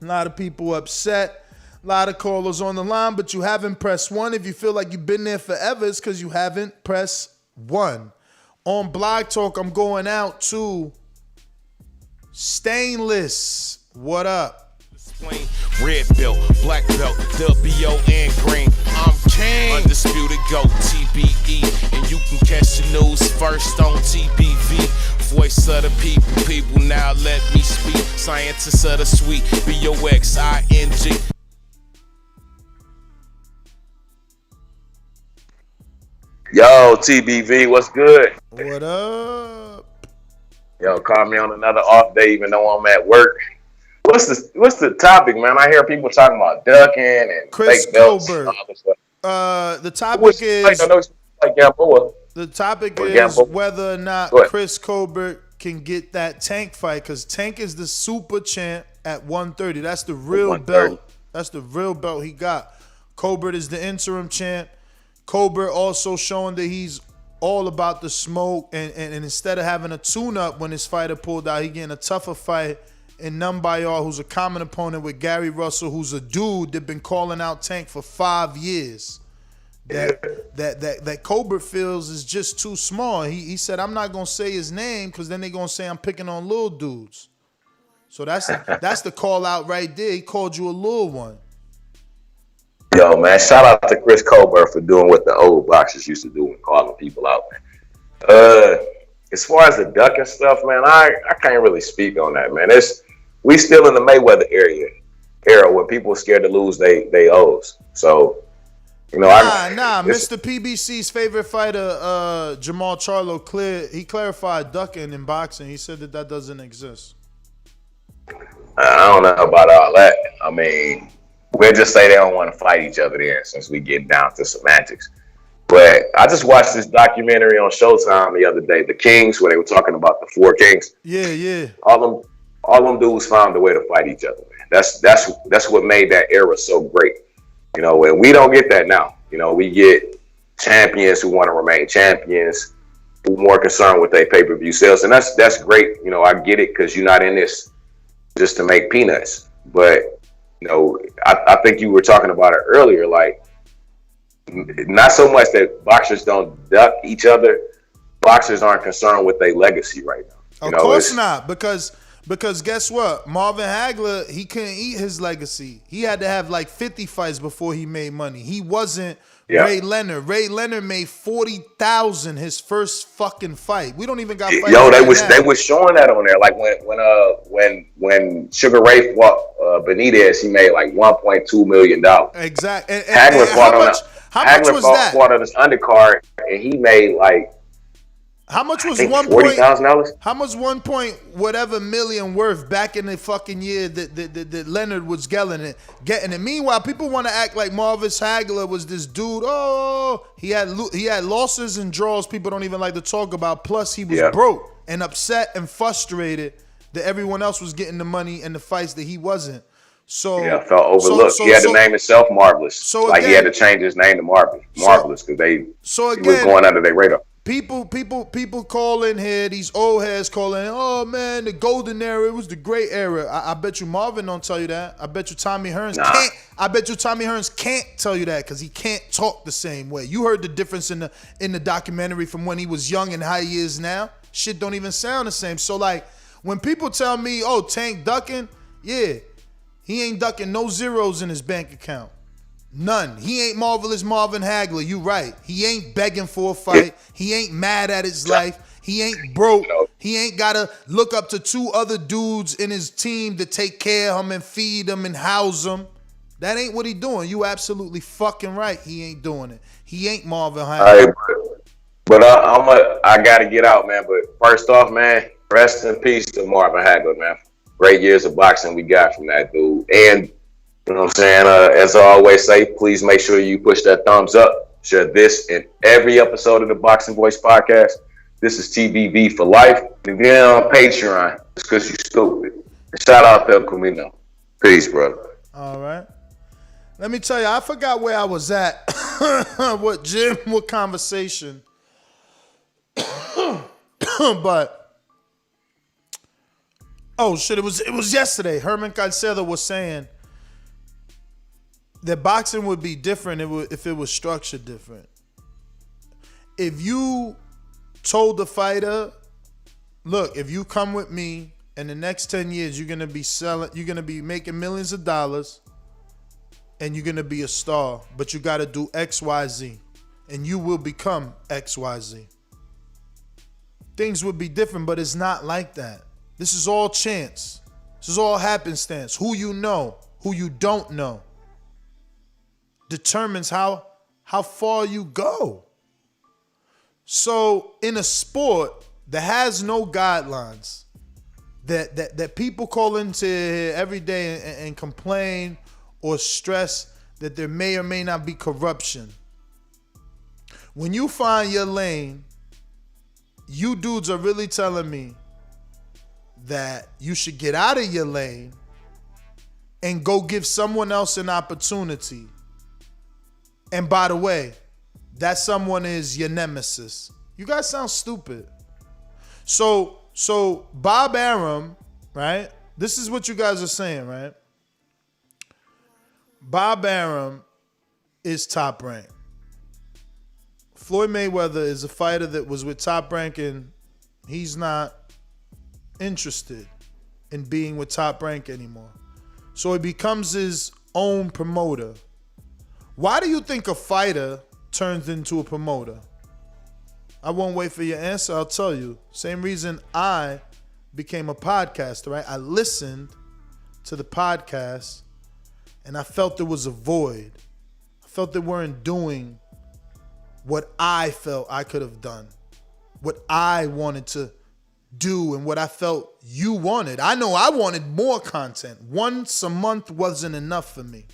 Speaker 7: A lot of people upset. A lot of callers on the line, but you haven't pressed 1. If you feel like you've been there forever, it's because you haven't pressed 1. On Blog Talk, I'm going out to Stainless. What up?
Speaker 3: Red belt, black belt, WO and green. I'm king. Undisputed GOAT, TBE. And you can catch the news first on TBV. Voice of the people now let me speak. Scientists of the sweet, BOXING.
Speaker 6: Yo, TBV, what's good?
Speaker 7: What up?
Speaker 6: Yo, call me on another off day, even though I'm at work. What's the topic, man? I hear people talking about ducking and
Speaker 7: Chris
Speaker 6: fake belts
Speaker 7: Colbert.
Speaker 6: and all this stuff.
Speaker 7: The topic is
Speaker 6: the
Speaker 7: topic is
Speaker 6: Gamboa.
Speaker 7: whether or not Chris Colbert can get that Tank fight, because Tank is the super champ at 130. That's the real belt. That's the real belt he got. Colbert is the interim champ. Colbert also showing that he's all about the smoke, and instead of having a tune-up when his fighter pulled out, he getting a tougher fight in Numbayar, who's a common opponent with Gary Russell, who's a dude that been calling out Tank for 5 years. That Colbert feels is just too small. He said, I'm not gonna say his name because then they gonna say I'm picking on little dudes. So that's the call out right there. He called you a little one.
Speaker 6: Yo, man, shout out to Chris Colbert for doing what the old boxers used to do and calling people out, man. As far as the ducking stuff, man, I can't really speak on that, man. We still in the Mayweather era where people are scared to lose they O's. So, you know,
Speaker 7: Mr. PBC's favorite fighter, Jamal Charlo, clarified ducking in boxing. He said that doesn't exist.
Speaker 6: I don't know about all that. I mean, we'll just say they don't want to fight each other there since we get down to semantics. But I just watched this documentary on Showtime the other day, The Kings, where they were talking about the 4 kings.
Speaker 7: Yeah.
Speaker 6: All them dudes found a way to fight each other, man. That's what made that era so great. You know, and we don't get that now. You know, we get champions who want to remain champions, who are more concerned with their pay-per-view sales. And that's great. You know, I get it because you're not in this just to make peanuts. But, you know, I think you were talking about it earlier, like, not so much that boxers don't duck each other. Boxers aren't concerned with their legacy right now.
Speaker 7: Of course not, because guess what? Marvin Hagler, he couldn't eat his legacy. He had to have like 50 fights before he made money. He wasn't Ray Leonard. Ray Leonard made $40,000 his first fucking fight. We don't even got fights.
Speaker 6: Yo, they was showing that on there. Like when Sugar Ray fought Benitez, he made like $1.2 million.
Speaker 7: Exactly.
Speaker 6: Hagler fought
Speaker 7: fought
Speaker 6: on this undercard, and he made like,
Speaker 7: how much was
Speaker 6: $40,000?
Speaker 7: How much 1 point whatever million worth back in the fucking year that Leonard was getting it? Meanwhile, people want to act like Marvin Hagler was this dude. Oh, he had losses and draws people don't even like to talk about. Plus, he was broke and upset and frustrated that everyone else was getting the money in the fights that he wasn't. So
Speaker 6: felt overlooked. He had to name himself Marvelous. So like, again, he had to change his name to Marvelous because he was going under their radar.
Speaker 7: People call in here, these old heads calling in, oh man, the golden era, it was the great era. I bet you Marvin don't tell you that. I bet you Tommy Hearns can't. I bet you Tommy Hearns can't tell you that because he can't talk the same way. You heard the difference in the documentary from when he was young and how he is now. Shit don't even sound the same. So like when people tell me, oh, Tank ducking, yeah, he ain't ducking no zeros in his bank account. None. He ain't Marvelous Marvin Hagler. You right. He ain't begging for a fight. He ain't mad at his life. He ain't broke. He ain't got to look up to 2 other dudes in his team to take care of him and feed him and house him. That ain't what he doing. You absolutely fucking right. He ain't doing it. He ain't Marvin Hagler.
Speaker 6: But I got to get out, man. But first off, man, rest in peace to Marvin Hagler, man. Great years of boxing we got from that dude. And you know what I'm saying? As I always say, please make sure you push that thumbs up. Share this in every episode of the Boxing Voice podcast. This is TBV for life. And if you're on Patreon, it's because you're stupid. Shout out to El Camino. Peace, brother.
Speaker 7: All right. Let me tell you, I forgot where I was at. What conversation. But, oh shit, it was yesterday. Herman Caicedo was saying that boxing would be different if it was structured different. If you told the fighter, look, if you come with me in the next 10 years, you're gonna be making millions of dollars and you're gonna be a star, but you gotta do XYZ and you will become XYZ. Things would be different, but it's not like that. This is all chance. This is all happenstance. Who you know, who you don't know, determines how far you go. So in a sport that has no guidelines, that people call into every day and complain or stress that there may or may not be corruption. When you find your lane, you dudes are really telling me that you should get out of your lane and go give someone else an opportunity And by the way, that someone is your nemesis. You guys sound stupid. So Bob Arum, right? This is what you guys are saying, right? Bob Arum is Top Rank. Floyd Mayweather is a fighter that was with Top Rank, and he's not interested in being with Top Rank anymore. So he becomes his own promoter. Why do you think a fighter turns into a promoter? I won't wait for your answer. I'll tell you. Same reason I became a podcaster, right? I listened to the podcast and I felt there was a void. I felt they weren't doing what I felt I could have done, what I wanted to do, and what I felt you wanted. I know I wanted more content. Once a month wasn't enough for me.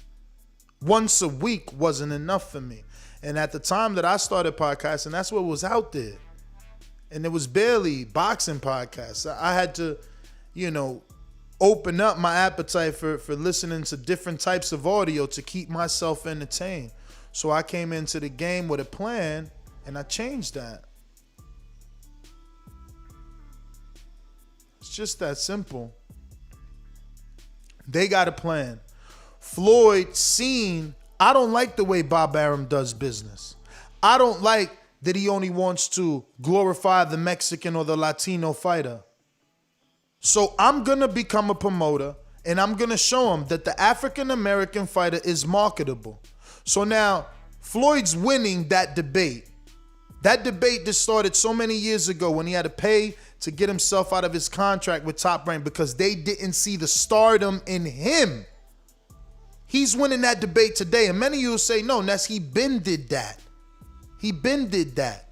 Speaker 7: Once a week wasn't enough for me. And at the time that I started podcasting, that's what was out there. And there was barely boxing podcasts. I had to, open up my appetite for listening to different types of audio to keep myself entertained. So I came into the game with a plan, and I changed that. It's just that simple. They got a plan. Floyd seen, I don't like the way Bob Arum does business. I don't like that he only wants to glorify the Mexican or the Latino fighter. So I'm going to become a promoter, and I'm going to show him that the African-American fighter is marketable. So now Floyd's winning that debate. That debate that started so many years ago when he had to pay to get himself out of his contract with Top Rank because they didn't see the stardom in him. He's winning that debate today. And many of you will say, no, Ness, he been did that. He been did that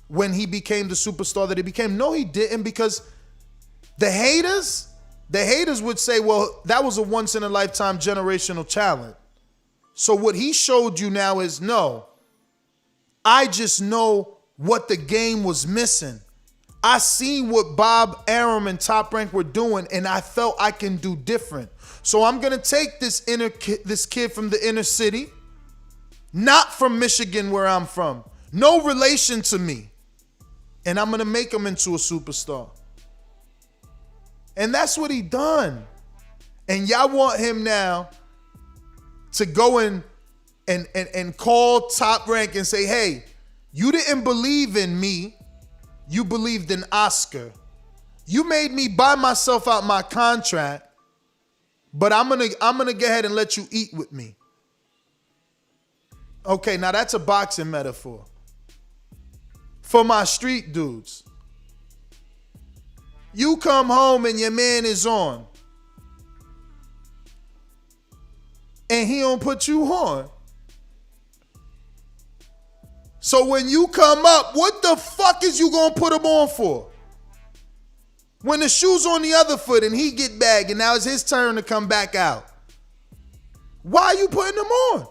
Speaker 7: when he became the superstar that he became. No, he didn't, because the haters would say, well, that was a once-in-a-lifetime generational talent. So what he showed you now is, no, I just know what the game was missing. I seen what Bob Arum and Top Rank were doing, and I felt I can do different. So I'm going to take this kid from the inner city, not from Michigan where I'm from, no relation to me, and I'm going to make him into a superstar. And that's what he done. And y'all want him now to go in and call Top Rank and say, hey, you didn't believe in me. You believed in Oscar. You made me buy myself out my contract, but I'm gonna go ahead and let you eat with me. Okay, now that's a boxing metaphor. For my street dudes. You come home and your man is on. And he don't put you on. So when you come up, what the fuck is you gonna put him on for? When the shoe's on the other foot and he get back and now it's his turn to come back out. Why are you putting him on?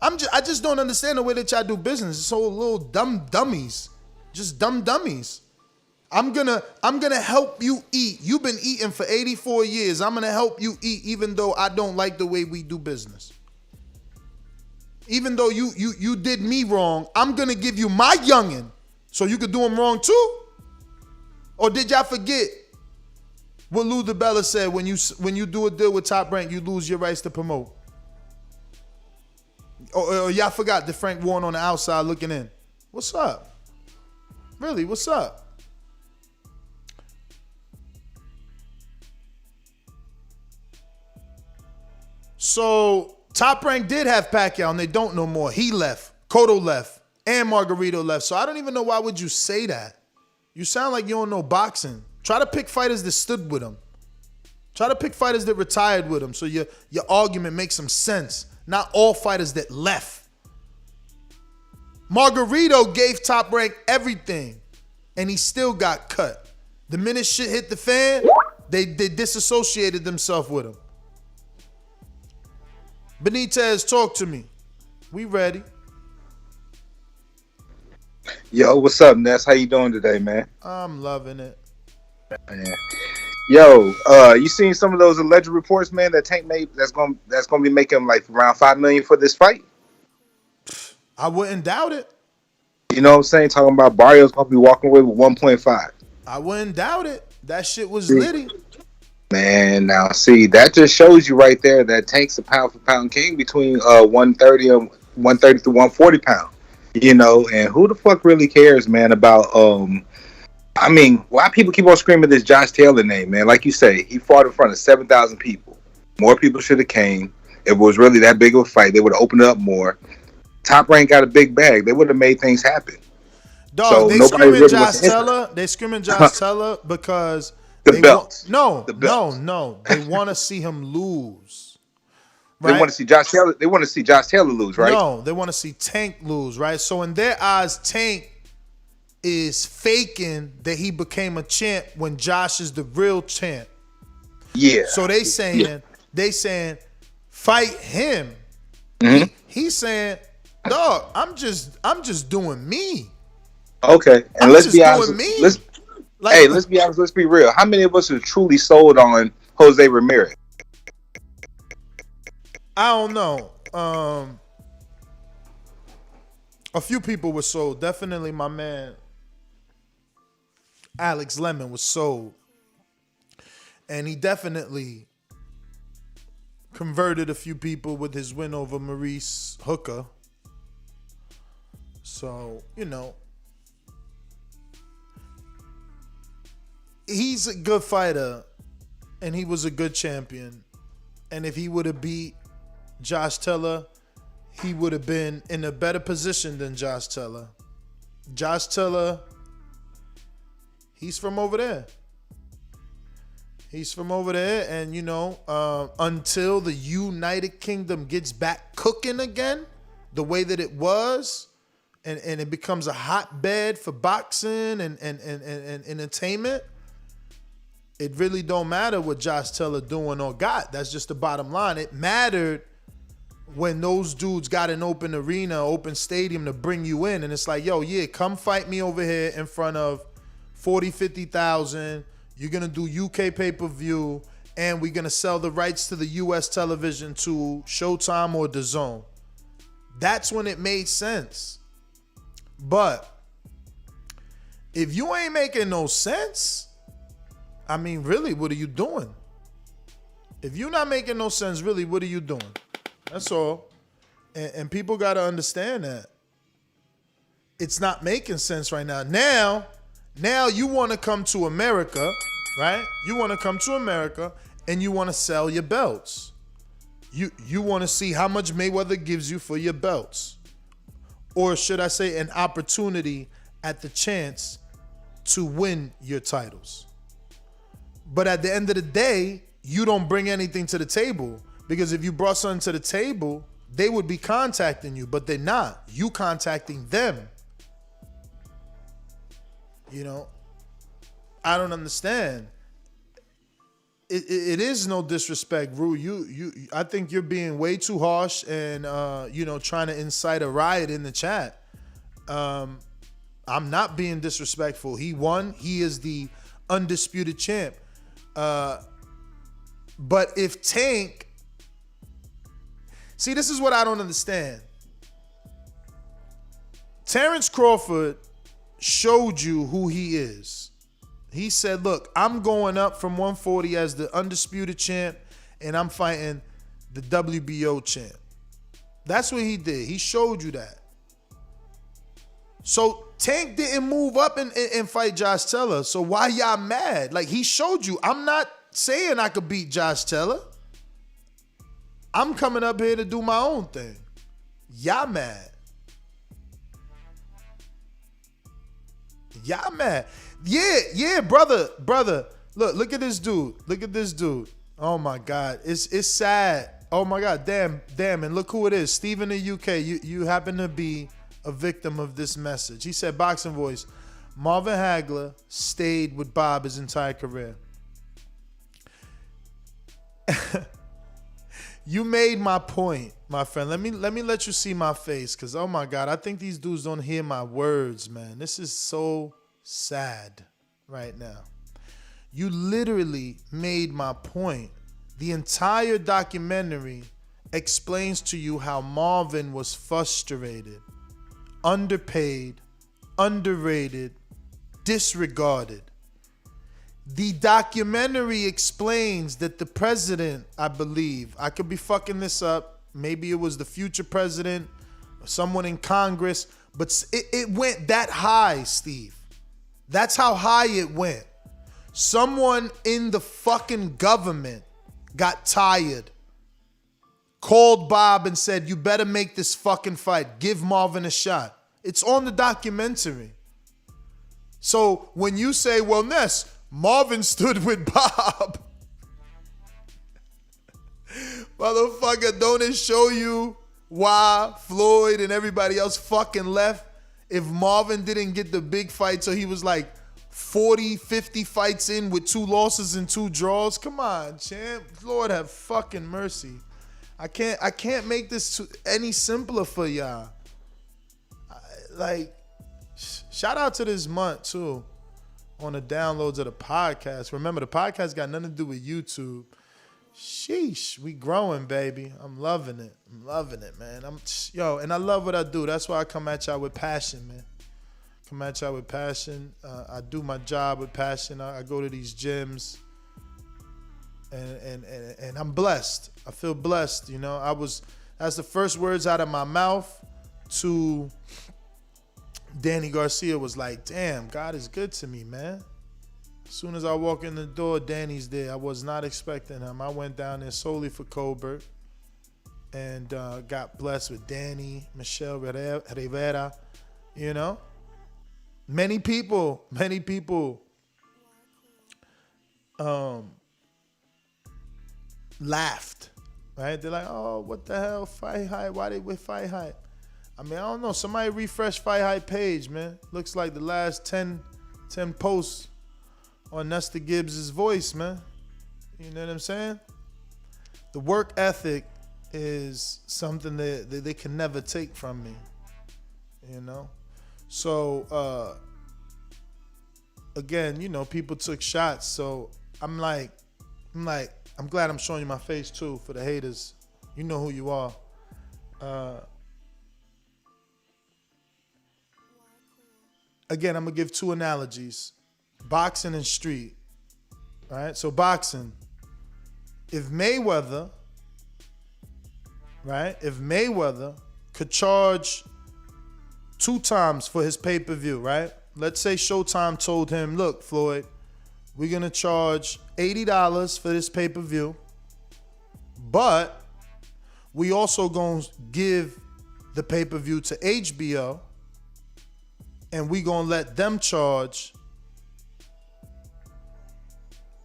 Speaker 7: I just don't understand the way that y'all do business. It's so little dummies. Just dumb dummies. I'm gonna help you eat. You've been eating for 84 years. I'm gonna help you eat even though I don't like the way we do business. Even though you did me wrong, I'm gonna give you my youngin' so you could do him wrong too. Or did y'all forget what Lou DiBella said? When you do a deal with Top Rank, you lose your rights to promote. Or y'all forgot that Frank Warren on the outside looking in. What's up? Really, what's up? So Top Rank did have Pacquiao, and they don't no more. He left, Cotto left, and Margarito left. So I don't even know why would you say that. You sound like you don't know boxing. Try to pick fighters that stood with him. Try to pick fighters that retired with him so your argument makes some sense. Not all fighters that left. Margarito gave Top Rank everything, and he still got cut. The minute shit hit the fan, they disassociated themselves with him. Benitez, talk to me. We ready.
Speaker 8: Yo, what's up, Ness? How you doing today, man?
Speaker 7: I'm loving it.
Speaker 8: Man. Yo, you seen some of those alleged reports, man? That Tank made that's gonna be making like around $5 million for this fight.
Speaker 7: I wouldn't doubt it.
Speaker 8: You know what I'm saying? Talking about Barrios gonna be walking away with 1.5.
Speaker 7: I wouldn't doubt it. That shit was litty.
Speaker 8: Man, now see that just shows you right there that Tank's a pound for pound king between 130 and 130 to 140 pound. You know, and who the fuck really cares, man, about I mean, why people keep on screaming this Josh Taylor name, man? Like you say, he fought in front of 7,000 people. More people should have came. If it was really that big of a fight, they would have opened it up more. Top Rank got a big bag. They would have made things happen.
Speaker 7: Dog,
Speaker 8: So
Speaker 7: they
Speaker 8: nobody
Speaker 7: screaming
Speaker 8: really
Speaker 7: Josh
Speaker 8: wants to
Speaker 7: Teller. They screaming Josh Teller because
Speaker 8: The
Speaker 7: they
Speaker 8: belts.
Speaker 7: No,
Speaker 8: The belts.
Speaker 7: no. They want to see him lose.
Speaker 8: They
Speaker 7: Right?
Speaker 8: want to see Josh Taylor. They want to see Josh Taylor lose, right?
Speaker 7: No, they want to see Tank lose, right? So in their eyes, Tank is faking that he became a champ when Josh is the real champ.
Speaker 8: Yeah.
Speaker 7: So they saying fight him.
Speaker 8: Mhm.
Speaker 7: He's saying, dog, I'm just doing me.
Speaker 8: Okay, and
Speaker 7: I'm
Speaker 8: let's
Speaker 7: just
Speaker 8: be honest.
Speaker 7: doing me.
Speaker 8: Let's be honest. Let's be real. How many of us are truly sold on Jose Ramirez?
Speaker 7: I don't know. A few people were sold. Definitely my man Alex Lemon was sold. And he definitely converted a few people with his win over Maurice Hooker. So, you know, he's a good fighter and he was a good champion. And if he would have beat Josh Teller, he would have been in a better position than Josh Teller. Josh Teller, he's from over there. He's from over there, and you know, until the United Kingdom gets back cooking again, the way that it was, and it becomes a hotbed for boxing and entertainment, it really don't matter what Josh Teller doing or got. That's just the bottom line. It mattered when those dudes got an open arena, open stadium to bring you in, and it's like, yo, yeah, come fight me over here in front of 40, 50,000. You're going to do UK pay-per-view, and we're going to sell the rights to the US television to Showtime or DAZN. That's when it made sense. But if you ain't making no sense, I mean, really, what are you doing? If you're not making no sense, really, what are you doing? That's all. And people got to understand that. It's not making sense right now. Now you want to come to America, right? You want to come to America and you want to sell your belts. You want to see how much Mayweather gives you for your belts. Or should I say an opportunity at the chance to win your titles. But at the end of the day, you don't bring anything to the table, because if you brought something to the table, they would be contacting you, but they're not. You contacting them. You know, I don't understand. It is no disrespect, Rue. I think you're being way too harsh and trying to incite a riot in the chat. I'm not being disrespectful. He won. He is the undisputed champ. But if Tank, see, this is what I don't understand. Terrence Crawford showed you who he is. He said, look, I'm going up from 140 as the undisputed champ, and I'm fighting the WBO champ. That's what he did. He showed you that. So Tank didn't move up and fight Josh Teller. So why y'all mad? Like, he showed you. I'm not saying I could beat Josh Teller. I'm coming up here to do my own thing. Y'all mad. Y'all mad. Yeah, brother. Look at this dude. Oh my God. It's sad. Oh my God. Damn. And look who it is. Steve in the UK. You happen to be a victim of this message. He said, Boxing Voice, Marvin Hagler stayed with Bob his entire career. You made my point, my friend. Let me let you see my face, because oh my God, I think these dudes don't hear my words, man. This is so sad right now. You literally made my point. The entire documentary explains to you how Marvin was frustrated, underpaid, underrated, disregarded. The documentary explains that the president, I believe, I could be fucking this up, maybe it was the future president or someone in Congress, but it went that high, Steve. That's how high it went. Someone in the fucking government got tired, called Bob and said, you better make this fucking fight. Give Marvin a shot. It's on the documentary. So when you say, well, Ness, Marvin stood with Bob. Motherfucker, don't it show you why Floyd and everybody else fucking left? If Marvin didn't get the big fight, so he was like 40, 50 fights in with 2 losses and 2 draws. Come on, champ. Lord have fucking mercy. I can't make this any simpler for y'all. Like, shout out to this month too on the downloads of the podcast. Remember, the podcast got nothing to do with YouTube. Sheesh, we growing, baby. I'm loving it. I'm loving it, man. And I love what I do. That's why I come at y'all with passion, man. Come at y'all with passion. I do my job with passion. I go to these gyms, and I'm blessed. I feel blessed. You know, that's the first words out of my mouth to Danny Garcia was like, damn, God is good to me, man. As soon as I walk in the door, Danny's there. I was not expecting him. I went down there solely for Colbert and got blessed with Danny, Michelle Rivera, you know. Many people laughed, right? They're like, oh, what the hell, Fight Hype? Why they with Fight Hype? I mean, I don't know. Somebody refresh Fight Hype page, man. Looks like the last 10 posts on Nestor Gibbs' voice, man. You know what I'm saying? The work ethic is something that they can never take from me, you know? So, again, you know, people took shots. So I'm glad I'm showing you my face too for the haters. You know who you are. Again, I'm going to give 2 analogies. Boxing and street. All right? So boxing. If Mayweather could charge 2 times for his pay-per-view, right? Let's say Showtime told him, look, Floyd, we're going to charge $80 for this pay-per-view, but we also going to give the pay-per-view to HBO, and we going to let them charge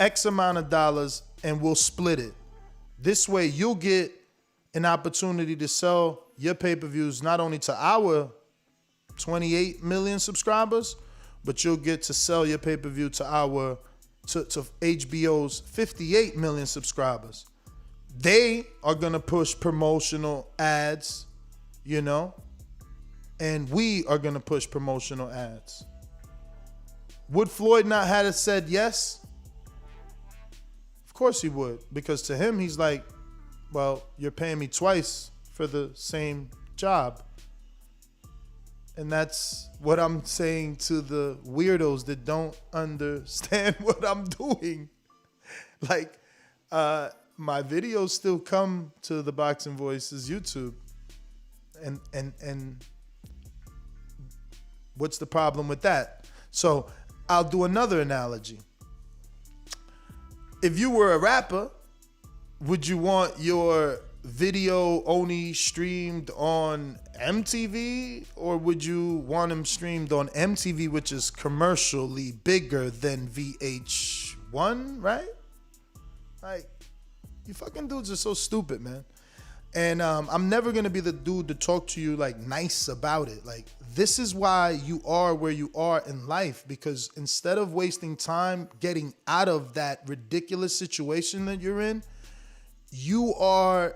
Speaker 7: X amount of dollars, and we'll split it. This way, you'll get an opportunity to sell your pay-per-views not only to our 28 million subscribers, but you'll get to sell your pay-per-view to HBO's 58 million subscribers. They are going to push promotional ads, you know, and we are going to push promotional ads. Would Floyd not have said yes? Of course he would, because to him, he's like, well, you're paying me twice for the same job. And that's what I'm saying to the weirdos that don't understand what I'm doing. Like, my videos still come to the Boxing Voices YouTube. And what's the problem with that? So I'll do another analogy. If you were a rapper, would you want your video only streamed on MTV, or would you want them streamed on MTV, which is commercially bigger than VH1, right? Like, you fucking dudes are so stupid, man. And I'm never gonna be the dude to talk to you like nice about it. Like, this is why you are where you are in life, because instead of wasting time getting out of that ridiculous situation that you're in, you are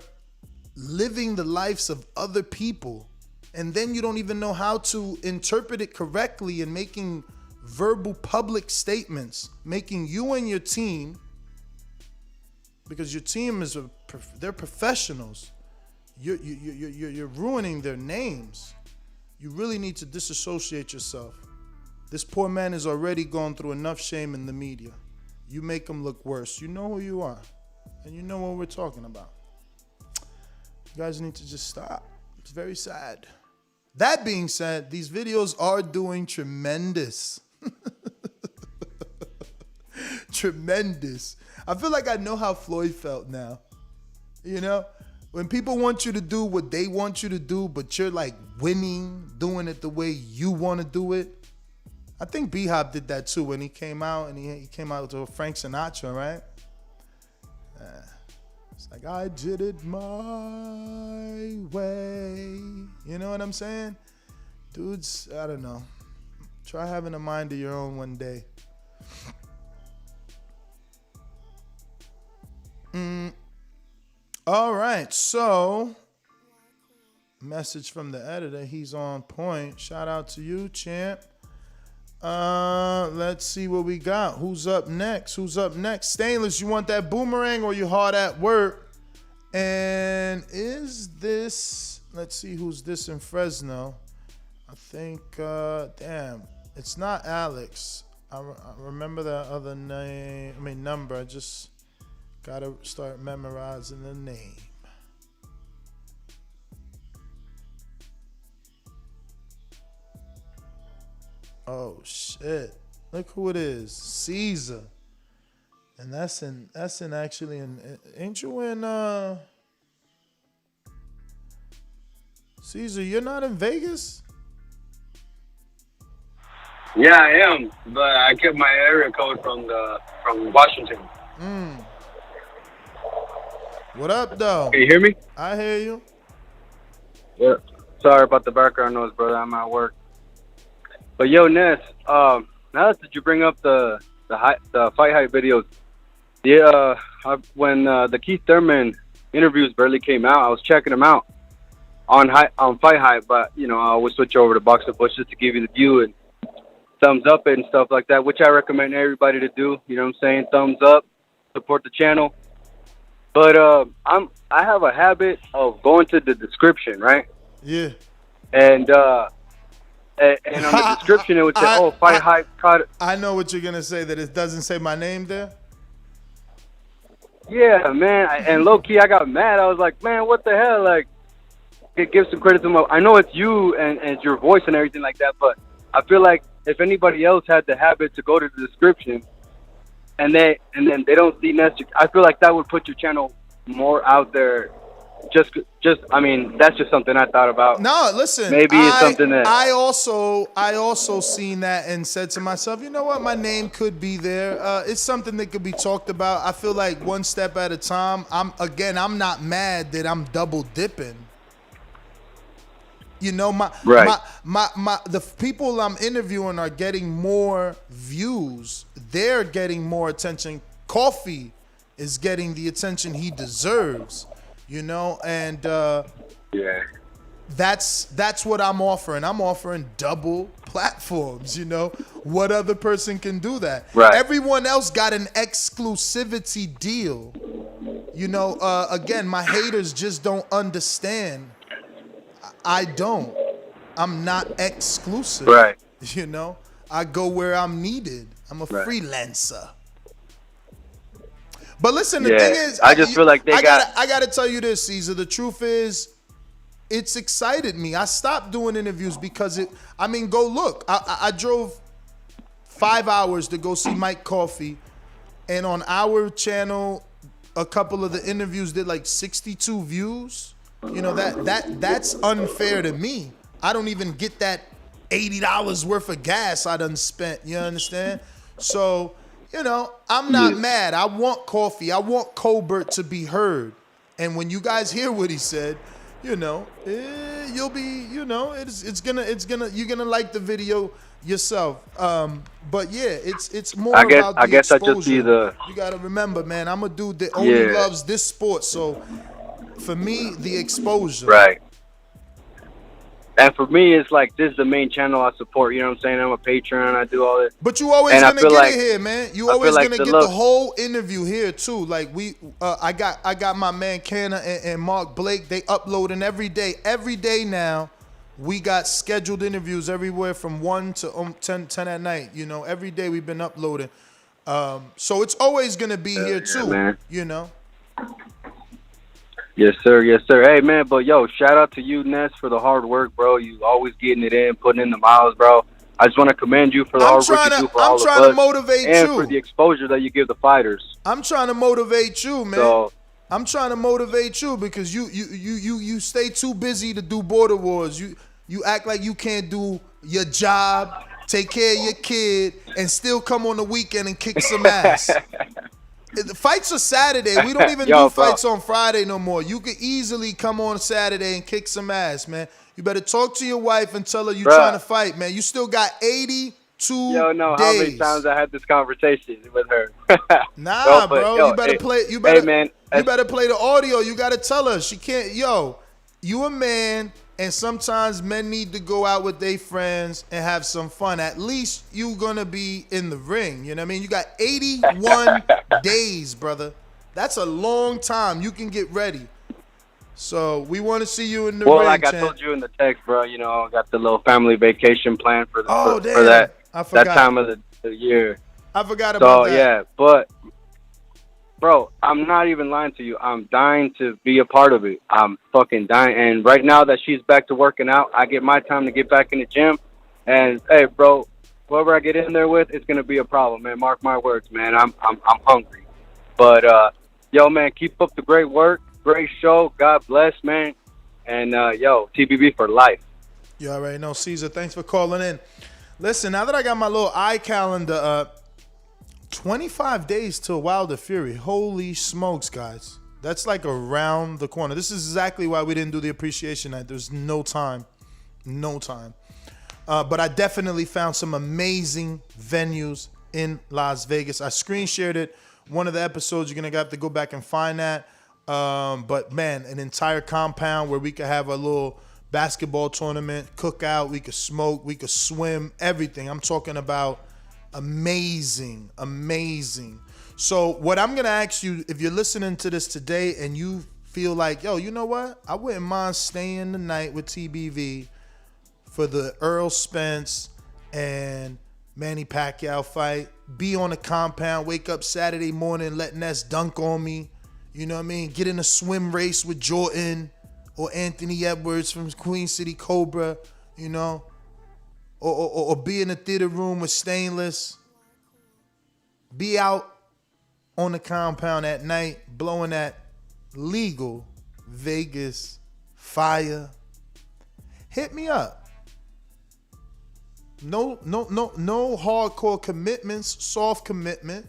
Speaker 7: living the lives of other people, and then you don't even know how to interpret it correctly and making verbal public statements, making you and your team, because your team is they're professionals. You're ruining their names. You really need to disassociate yourself. This poor man has already gone through enough shame in the media. You make him look worse. You know who you are, and you know what we're talking about. You guys need to just stop. It's very sad. That being said, these videos are doing tremendous. Tremendous. I feel like I know how Floyd felt now. You know, when people want you to do what they want you to do, but you're like winning, doing it the way you want to do it. I think B-Hop did that too when he came out, and he came out to Frank Sinatra, right? It's like, I did it my way. You know what I'm saying? Dudes, I don't know. Try having a mind of your own one day. All right, so message from the editor. He's on point. Shout out to you, champ. Let's see what we got. Who's up next? Stainless, you want that boomerang or you hard at work? And is this, let's see who's this in Fresno. I think, damn, it's not Alex. I remember that other number. I just gotta start memorizing the name. Oh shit! Look who it is, Caesar, and that's in actually in. Ain't you in? Caesar, you're not in Vegas?
Speaker 9: Yeah, I am, but I kept my area code from Washington.
Speaker 7: What up, though?
Speaker 9: Can you hear me?
Speaker 7: I hear you.
Speaker 9: Yeah. Sorry about the background noise, brother. I'm at work. But yo, Ness, now that you bring up the Fight Hype videos, yeah, when the Keith Thurman interviews barely came out, I was checking them out on Fight Hype, but you know I always switch over to Boxer Bush just to give you the view and thumbs up and stuff like that, which I recommend everybody to do. You know what I'm saying? Thumbs up, support the channel. But I have a habit of going to the description, right?
Speaker 7: Yeah.
Speaker 9: And on the description, it would say, Fight Hype caught it.
Speaker 7: I know what you're going to say, that it doesn't say my name there.
Speaker 9: Yeah, man. And low-key, I got mad. I was like, man, what the hell? Like, give some credit to I know it's you and it's your voice and everything like that, but I feel like if anybody else had the habit to go to the description and then they don't see Ness, I feel like that would put your channel more out there. I mean, that's just something I thought about.
Speaker 7: No, listen.
Speaker 9: Maybe it's something that
Speaker 7: I also seen that and said to myself, you know what, my name could be there. It's something that could be talked about. I feel like one step at a time. I'm not mad that I'm double dipping. You know, the people I'm interviewing are getting more views. They're getting more attention. Coffee is getting the attention he deserves. You know, and
Speaker 9: yeah,
Speaker 7: that's what I'm offering. I'm offering double platforms. You know, what other person can do that?
Speaker 9: Right.
Speaker 7: Everyone else got an exclusivity deal. You know, again, my haters just don't understand. I don't. I'm not exclusive.
Speaker 9: Right.
Speaker 7: You know, I go where I'm needed. I'm a freelancer. But listen, the thing is,
Speaker 9: I just feel like I
Speaker 7: gotta tell you this, Caesar. The truth is, it's excited me. I stopped doing interviews because go look. I drove 5 hours to go see Mike Coffey, and on our channel, a couple of the interviews did like 62 views. You know, that's unfair to me. I don't even get that $80 worth of gas I done spent. You understand? So, you know, I'm not mad. I want Coffee. I want Colbert to be heard. And when you guys hear what he said, you know, you'll be, you know, you're gonna like the video yourself. But yeah, it's more about the
Speaker 9: I guess
Speaker 7: exposure.
Speaker 9: I just see the.
Speaker 7: You gotta remember, man, I'm a dude that only loves this sport. So for me, the exposure.
Speaker 9: Right. And for me, it's like this is the main channel I support. You know what I'm saying? I'm a Patreon. I do all this.
Speaker 7: But you always
Speaker 9: And I
Speaker 7: gonna
Speaker 9: feel
Speaker 7: get
Speaker 9: like-
Speaker 7: it here, man. You
Speaker 9: I
Speaker 7: always
Speaker 9: feel like
Speaker 7: gonna
Speaker 9: the
Speaker 7: get
Speaker 9: look-
Speaker 7: the whole interview here too. Like I got my man Canna and Mark Blake. They uploading every day. Every day now, we got scheduled interviews everywhere from 1 to 10 at night. You know, every day we've been uploading. So it's always gonna be here too.
Speaker 9: man.
Speaker 7: You know.
Speaker 9: Yes, sir. Yes, sir. Hey, man, but yo, shout out to you, Ness, for the hard work, bro. You always getting it in, putting in the miles, bro. I just want to commend you for the hard work you do for all of us.
Speaker 7: I'm trying to motivate
Speaker 9: and
Speaker 7: you.
Speaker 9: for the exposure that you give the fighters.
Speaker 7: I'm trying to motivate you, man.
Speaker 9: So-
Speaker 7: I'm trying to motivate you because you stay too busy to do border wars. You act like you can't do your job, take care of your kid, and still come on the weekend and kick some ass. The fights are Saturday. We don't even do fights on Friday no more. You could easily come on Saturday and kick some ass, man. You better talk to your wife and tell her you're trying to fight, man. You still got 82
Speaker 9: Yo, no,
Speaker 7: days.
Speaker 9: how many times I had this conversation with her?
Speaker 7: Nah,
Speaker 9: No, but,
Speaker 7: bro.
Speaker 9: yo,
Speaker 7: You better
Speaker 9: hey,
Speaker 7: play. You better,
Speaker 9: hey, man.
Speaker 7: You better play the audio. You gotta tell her she can't. Yo, you a man, and sometimes men need to go out with their friends and have some fun. At least you gonna be in the ring. You know what I mean? You got 81 days, brother. That's a long time. You can get ready. So we want to see you in the
Speaker 9: Well,
Speaker 7: ring,
Speaker 9: like I
Speaker 7: champ.
Speaker 9: told you in the text, bro, you know, I got the little family vacation plan for,
Speaker 7: Oh,
Speaker 9: for
Speaker 7: damn.
Speaker 9: that
Speaker 7: I forgot.
Speaker 9: time of the year.
Speaker 7: I forgot about
Speaker 9: So,
Speaker 7: that.
Speaker 9: yeah, but, bro, I'm not even lying to you. I'm dying to be a part of it. I'm fucking dying. And right now that she's back to working out, I get my time to get back in the gym. And, hey, bro, whoever I get in there with, it's going to be a problem, man. Mark my words, man. I'm hungry. But, yo, man, keep up the great work. Great show. God bless, man. And, yo, TBB for life.
Speaker 7: You already know, Caesar. Thanks for calling in. Listen, now that I got my little eye calendar up, 25 days till Wilder Fury. Holy smokes, guys. That's like around the corner. This is exactly why we didn't do the appreciation night. There's no time. No time. But I definitely found some amazing venues in Las Vegas. I screen shared it. One of the episodes, you're going to have to go back and find that. But, man, an entire compound where we could have a little basketball tournament, cookout, we could smoke, we could swim, everything. I'm talking about amazing, amazing. So what I'm going to ask you, if you're listening to this today and you feel like, yo, you know what? I wouldn't mind staying the night with TBV for the Earl Spence and Manny Pacquiao fight, be on the compound, wake up Saturday morning, let Ness dunk on me, you know what I mean? Get in a swim race with Jordan or Anthony Edwards from Queen City Cobra, you know? Or be in the theater room with Stainless. Be out on the compound at night, blowing that legal Vegas fire. Hit me up. No hardcore commitments, soft commitment.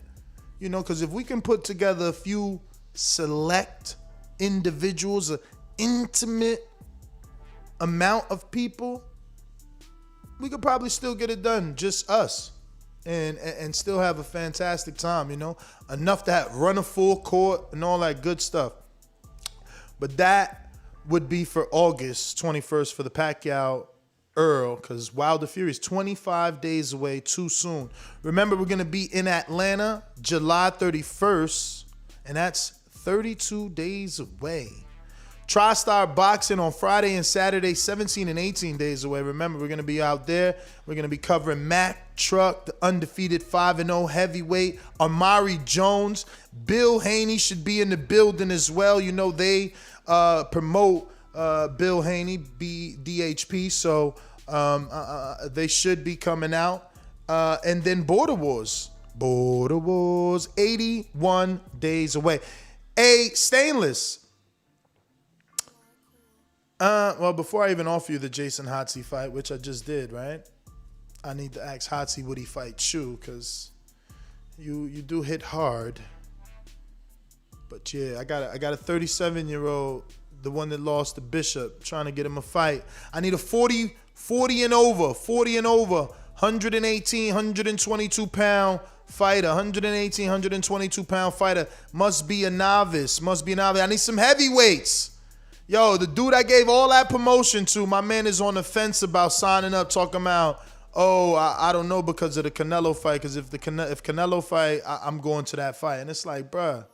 Speaker 7: You know, because if we can put together a few select individuals, an intimate amount of people, we could probably still get it done, just us, and still have a fantastic time, you know? Enough to run a full court and all that good stuff. But that would be for August 21st for the Pacquiao Earl, because Wilder Fury is 25 days away, too soon. Remember, we're going to be in Atlanta July 31st, and that's 32 days away. TriStar Boxing on Friday and Saturday, 17 and 18 days away. Remember, we're going to be out there. We're going to be covering Mac Truck, the undefeated 5-0 heavyweight. Amari Jones. Bill Haney should be in the building as well. You know, they promote Bill Haney, DHP, so they should be coming out. And then Border Wars. Border Wars, 81 days away. Hey, Stainless. Well, before I even offer you the Jason Hotsy fight, which I just did, right? I need to ask Hotsy would he fight Chu, because you do hit hard. But yeah, I got a 37-year-old, the one that lost to Bishop, trying to get him a fight. I need a 40 and over, 118, 122 pound fighter, 118, 122 pound fighter. Must be a novice. I need some heavyweights. Yo, the dude I gave all that promotion to, my man is on the fence about signing up, talking about, oh, I don't know because of the Canelo fight, because if Canelo fight, I'm going to that fight. And it's like, bruh,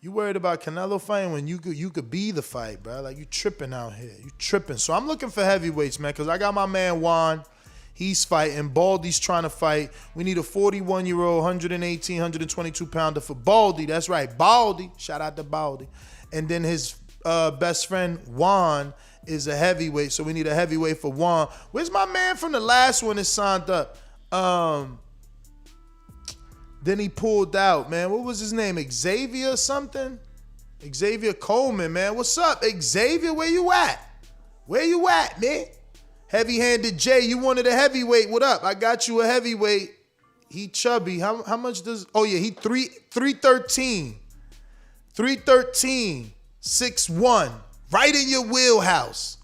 Speaker 7: you worried about Canelo fighting when you could be the fight, bruh. Like, you tripping out here. You tripping. So I'm looking for heavyweights, man, because I got my man Juan. He's fighting. Baldy's trying to fight. We need a 41-year-old, 118, 122 pounder for Baldy. That's right, Baldy. Shout out to Baldy. And then his best friend Juan is a heavyweight, so we need a heavyweight for Juan. Where's my man from the last one that signed up? Then he pulled out, man. What was his name? Xavier something? Xavier Coleman, man. What's up, Xavier? Where you at? Where you at, man? Heavy-handed Jay, you wanted a heavyweight. What up? I got you a heavyweight. He chubby. How much does... Oh, yeah, he 313. 313. 6'1". Right in your wheelhouse.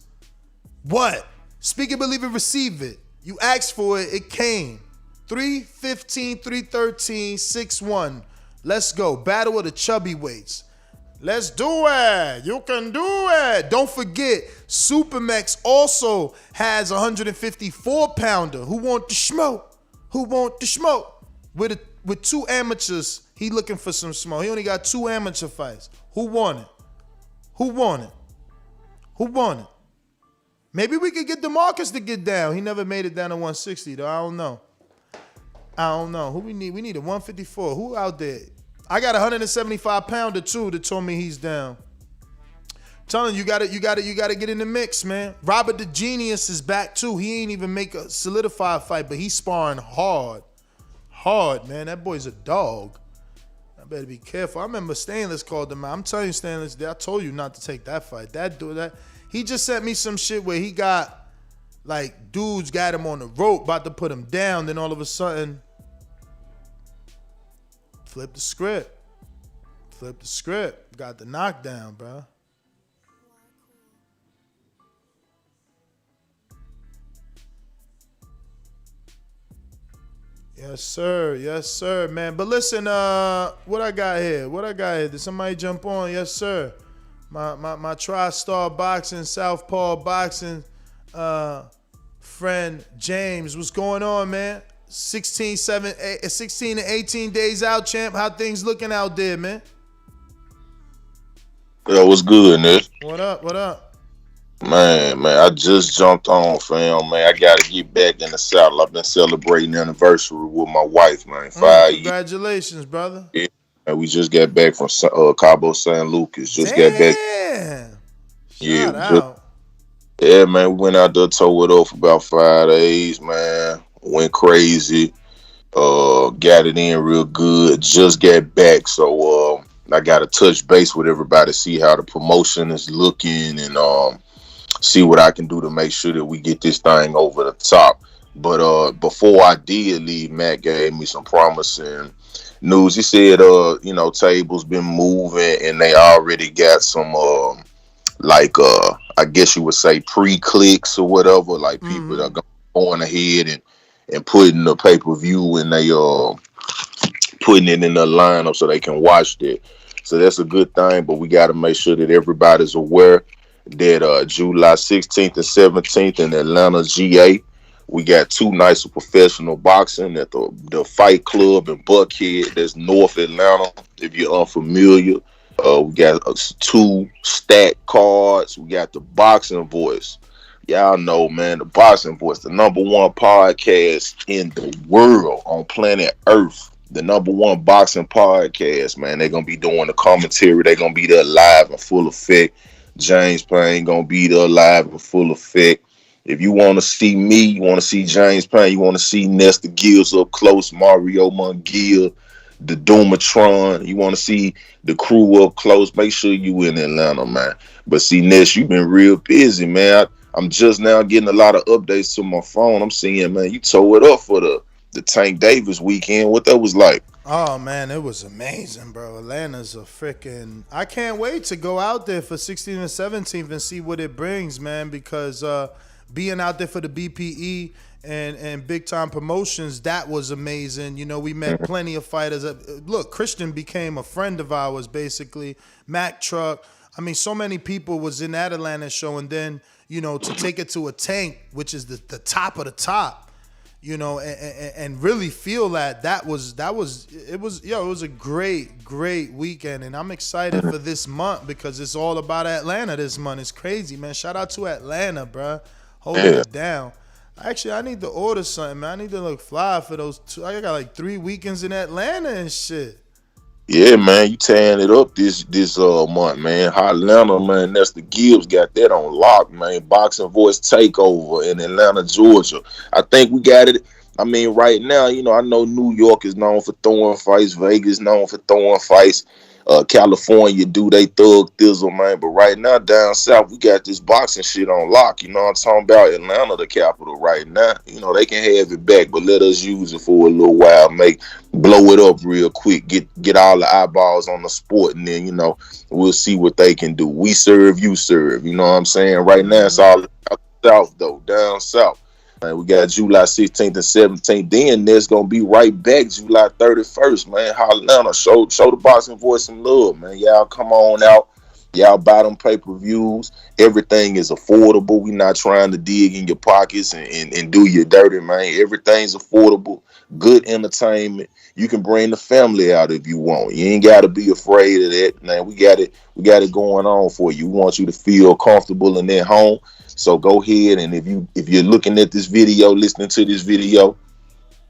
Speaker 7: What? Speak it, believe it, receive it. You asked for it, it came. 315, 313, 6'1". Let's go. Battle of the chubby weights. Let's do it. You can do it. Don't forget, Supermax also has a 154-pounder. Who want the smoke? Who want the smoke? With two amateurs, he looking for some smoke. He only got 2 amateur fights. Who want it? Who want it? Who want it? Maybe we could get DeMarcus to get down. He never made it down to 160, though. I don't know. Who we need? We need a 154. Who out there? I got a 175-pounder too that told me he's down. I'm telling you, you gotta get in the mix, man. Robert the Genius is back too. He ain't even make a solidified fight, but he's sparring hard, man. That boy's a dog. I better be careful. I remember Stainless called him out. I'm telling you, Stainless, I told you not to take that fight. He just sent me some shit where he got, like, dudes got him on the rope, about to put him down. Then all of a sudden, flip the script. Got the knockdown, bro. Yes, sir, man. But listen, what I got here? Did somebody jump on? Yes, sir. My Tri-Star Boxing, Southpaw Boxing friend James. What's going on, man? 16 to 18 days out, champ. How things looking out there, man?
Speaker 10: Yo, what's good, Nick?
Speaker 7: What up?
Speaker 10: Man, I just jumped on, fam. Man, I gotta get back in the saddle. I've been celebrating the anniversary with my wife, man. 5 years.
Speaker 7: Congratulations, brother.
Speaker 10: Yeah, man, we just got back from Cabo San Lucas. Got back.
Speaker 7: Shout out.
Speaker 10: Yeah, man, we went out there, tore it up for about 5 days, man. Went crazy. Got it in real good. Just got back, so I got to touch base with everybody, see how the promotion is looking, and see what I can do to make sure that we get this thing over the top. But before I did leave, Matt gave me some promising news. He said, tables been moving, and they already got some, I guess you would say pre-clicks or whatever. Like people are going ahead and putting the pay-per-view, and they putting it in the lineup so they can watch it. So that's a good thing, but we got to make sure that everybody's aware that July 16th and 17th in Atlanta, GA, we got 2 nights of professional boxing at the Fight Club in Buckhead. That's North Atlanta, if you're unfamiliar. We got 2 stacked cards. We got the Boxing Voice. Y'all know, man, the Boxing Voice, the #1 podcast in the world on planet Earth. The #1 boxing podcast, man. They're going to be doing the commentary. They're going to be there live in full effect. James Payne going to be there live in full effect. If you want to see me, you want to see James Payne, you want to see Nestor Gills up close, Mario Munguia, the Doomatron, you want to see the crew up close, make sure you in Atlanta, man. But see, Ness, you've been real busy, man. I'm just now getting a lot of updates to my phone. I'm seeing, man, you tore it up for the Tank Davis weekend. What that was like?
Speaker 7: Oh, man, it was amazing, bro. Atlanta's a freaking... I can't wait to go out there for 16th and 17th and see what it brings, man, because being out there for the BPE and big-time promotions, that was amazing. You know, we met plenty of fighters. Look, Christian became a friend of ours, basically. Mac Truck. I mean, so many people was in that Atlanta show, and then, you know, to take it to a Tank, which is the top of the top, you know, and really feel that was a great weekend, and I'm excited for this month because it's all about Atlanta this month. It's crazy, man. Shout out to Atlanta, bruh. Holding it down. Actually, I need to order something, man. I need to look fly for those two. I got like 3 weekends in Atlanta and shit.
Speaker 10: Yeah, man, you tearing it up this month, man. Hot Atlanta, man. That's the Gibbs got that on lock, man. Boxing Voice Takeover in Atlanta, Georgia. I think we got it. I mean, right now, you know, I know New York is known for throwing fights. Vegas known for throwing fights. California do they thug thizzle, man. But right now, down south, we got this boxing shit on lock. You know what I'm talking about? Atlanta, the capital right now. You know, they can have it back, but let us use it for a little while. Blow it up real quick. Get all the eyeballs on the sport, and then, you know, we'll see what they can do. We serve, you serve. You know what I'm saying? Right now, it's all south, though. Down south. Man, we got July 16th and 17th. Then there's gonna be right back July 31st, man. Atlanta, show the Boxing Voice some love, man. Y'all come on out. Y'all buy them pay-per-views. Everything is affordable. We not trying to dig in your pockets and do you dirty, man. Everything's affordable. Good entertainment. You can bring the family out if you want. You ain't gotta be afraid of that, man. We got it going on for you. We want you to feel comfortable in that home. So go ahead, and if you're looking at this video, listening to this video,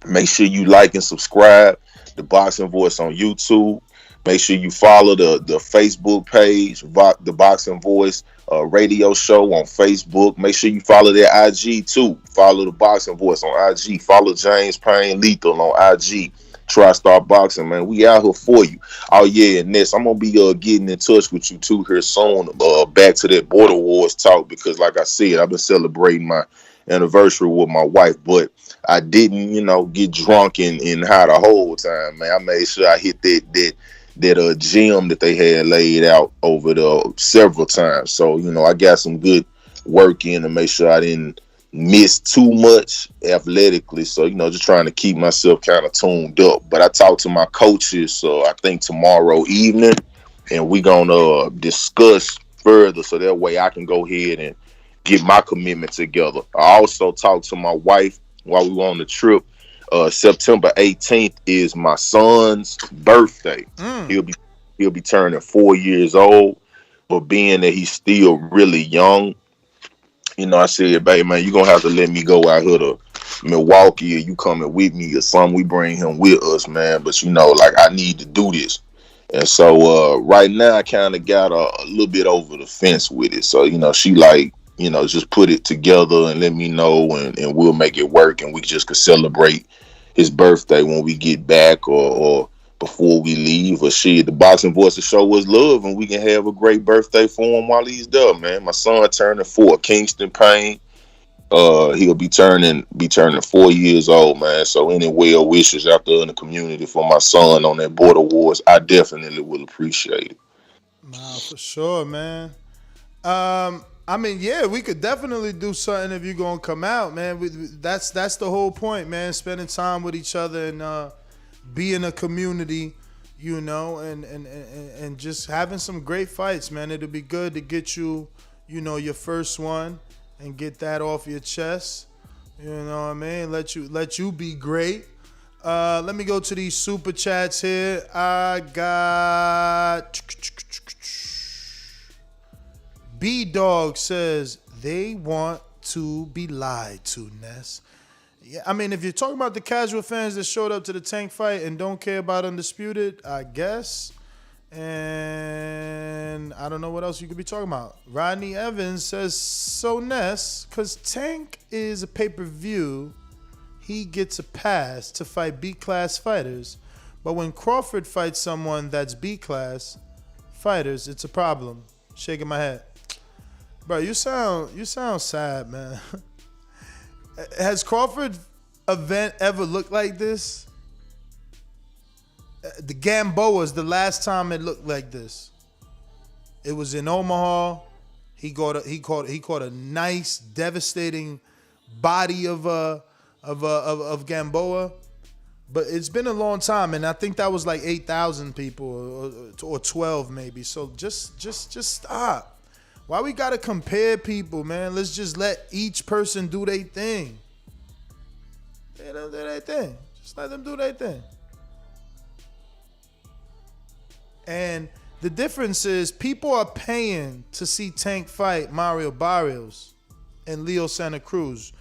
Speaker 10: make sure you like and subscribe the Boxing Voice on YouTube. Make sure you follow the Facebook page, the Boxing Voice radio show on Facebook. Make sure you follow their IG too. Follow the Boxing Voice on IG. Follow James Payne Lethal on IG. TriStar Boxing, man. We out here for you. Oh yeah, and this I'm gonna be getting in touch with you too here soon. Back to that Border Wars talk, because like I said, I've been celebrating my anniversary with my wife, but I didn't, you know, get drunk and high the whole time, man. I made sure I hit that gym that they had laid out over the several times. So, you know, I got some good work in to make sure I didn't miss too much athletically. So, you know, just trying to keep myself kind of tuned up. But I talked to my coaches, I think tomorrow evening, and we're gonna discuss further so that way I can go ahead and get my commitment together. I also talked to my wife while we were on the trip. September 18th is my son's birthday. He'll be turning 4 years old, but being that he's still really young, you know, I said, baby, man, you're gonna have to let me go out here to Milwaukee, or you coming with me or something. We bring him with us, man. But you know, like, I need to do this. And so right now I kind of got a little bit over the fence with it. So, you know, she like, you know, just put it together and let me know, and we'll make it work, and we just could celebrate his birthday when we get back or before we leave, or shit. The Boxing Voice to show us love, and we can have a great birthday for him while he's there, man. My son turning 4, Kingston Payne. He'll be turning 4 years old, man. So any well wishes out there in the community for my son on that Border Wars, I definitely will appreciate it.
Speaker 7: Nah, for sure, man. I mean, yeah, we could definitely do something if you're gonna come out, man. That's the whole point, man. Spending time with each other and being a community, you know, and just having some great fights, man. It'll be good to get you, you know, your first one and get that off your chest. You know what I mean? Let you be great. Let me go to these super chats here. I got B-Dog says they want to be lied to, Ness. Yeah, I mean, if you're talking about the casual fans that showed up to the Tank fight and don't care about Undisputed, I guess. And I don't know what else you could be talking about. Rodney Evans says, so Ness, because Tank is a pay-per-view, he gets a pass to fight B-class fighters. But when Crawford fights someone that's B-class fighters, it's a problem. Shaking my head. Bro, you sound sad, man. Has Crawford event ever looked like this? The Gamboa is the last time it looked like this. It was in Omaha. He caught a nice, devastating body of Gamboa. But it's been a long time, and I think that was like 8,000 people or 12 maybe. So just stop. Why we gotta compare people, man? Let's just let each person do their thing. Let them do their thing. Just let them do their thing. And the difference is people are paying to see Tank fight Mario Barrios and Leo Santa Cruz.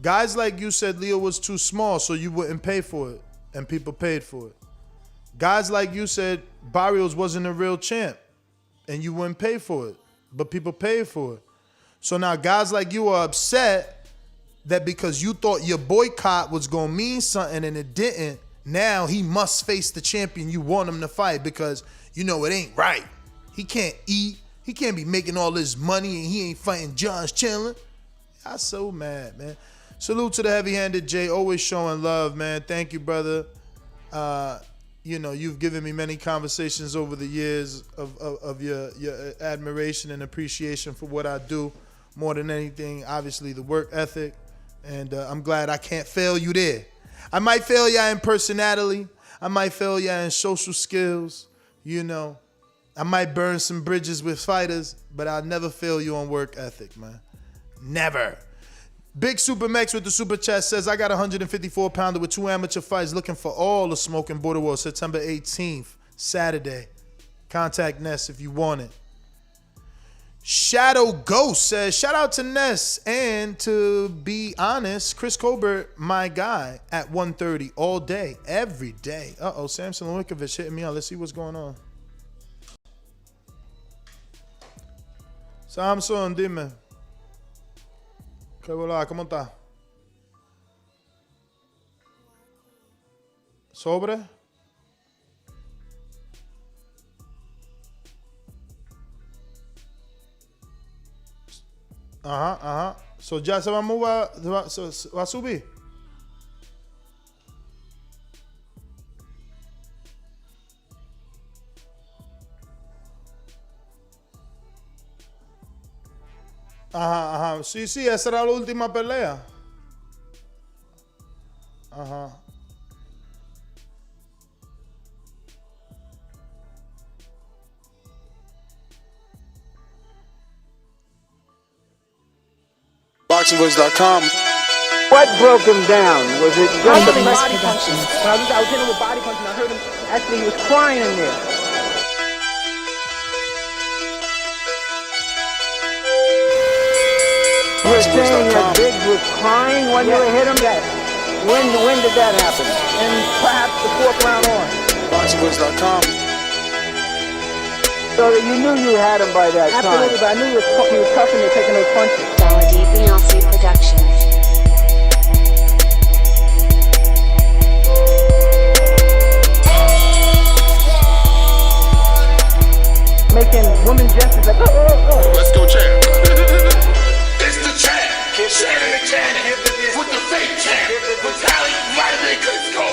Speaker 7: Guys like you said Leo was too small, so you wouldn't pay for it, and people paid for it. Guys like you said Barrios wasn't a real champ, and you wouldn't pay for it, but people paid for it. So now guys like you are upset that because you thought your boycott was going to mean something and it didn't, now he must face the champion you want him to fight because you know it ain't right. He can't eat. He can't be making all this money and he ain't fighting Josh Chandler. I'm so mad, man. Salute to the heavy-handed Jay, always showing love, man. Thank you, brother. You know, you've given me many conversations over the years of your admiration and appreciation for what I do. More than anything, obviously, the work ethic. And I'm glad I can't fail you there. I might fail you in personality. I might fail you in social skills. You know, I might burn some bridges with fighters, but I'll never fail you on work ethic, man. Never. Big Super Max with the super chat says, I got a 154-pounder with 2 amateur fights looking for all the smoking Border Wars September 18th, Saturday. Contact Ness if you want it. Shadow Ghost says, shout out to Ness, and to be honest, Chris Colbert, my guy, at 1:30 all day, every day. Uh-oh, Samson Lewickovich hitting me out. Let's see what's going on. Samson, dime. ¿Qué volá? ¿Cómo está? ¿Sobre? Ajá. So ya se va a mover, va a subir. Ajá. Sí, esa era la última pelea. Ajá.
Speaker 11: BoxingVoice.com.
Speaker 12: What broke him down? Was it just
Speaker 11: Body
Speaker 12: punching? When I was hitting him with body punching, I heard him, actually he was crying in there. You were saying that Biggs was crying when you hit him? Yes. When did that happen? And perhaps the 4th round on.
Speaker 11: BoxingVoice.com.
Speaker 12: So that you knew you had him by that time. Absolutely, but I knew he was tough and taking those punches.
Speaker 23: Beyonce Productions.
Speaker 12: Making women gestures like, oh.
Speaker 11: Let's go, champ.
Speaker 3: It's the champ. Shannon the champ. With the fake champ. With Tally, Vitamin, Cusco.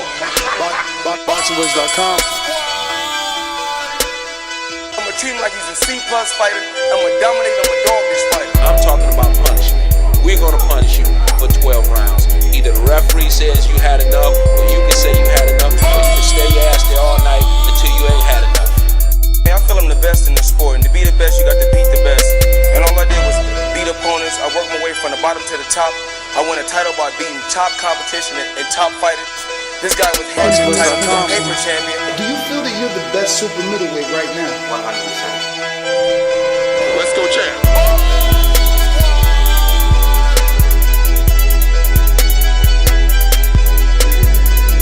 Speaker 11: BoxingVoice.com.
Speaker 24: I'm a treat him like he's a C+ fighter. I'm a dominate, I'm a dog this fighter. I'm talking about punishment. We're gonna punish you for 12 rounds. Either the referee says you had enough, or you can say you had enough, or you can stay your ass there all night until you ain't had enough. Hey, I feel I'm the best in the sport, and to be the best, you got to beat the best. And all I did was beat opponents. I worked my way from the bottom to the top. I won a title by beating top competition and top fighters. This guy was hands title, he's a paper champion.
Speaker 11: Do you feel that you're the best super middleweight right now?
Speaker 24: 100%.
Speaker 11: Let's go, champ.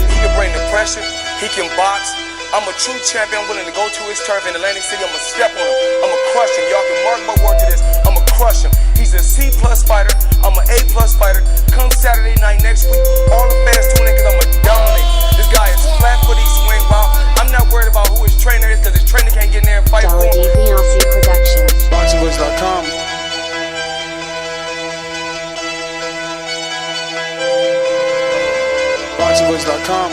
Speaker 24: He can bring the pressure. He can box. I'm a true champion. I'm willing to go to his turf in Atlantic City. I'm going to step on him. I'm going to crush him. Y'all can mark my word to this. I'm going to crush him. He's a C+ fighter. I'm an A+ fighter. Come Saturday night next week, all the fans tune in because I'm going to dominate. This guy is flat-footed, swing wild. I'm not worried about who his trainer is because his trainer can't get in there and fight for him.
Speaker 23: Beyonce Productions.
Speaker 11: BoxingVoice.com. BoxingVoice.com.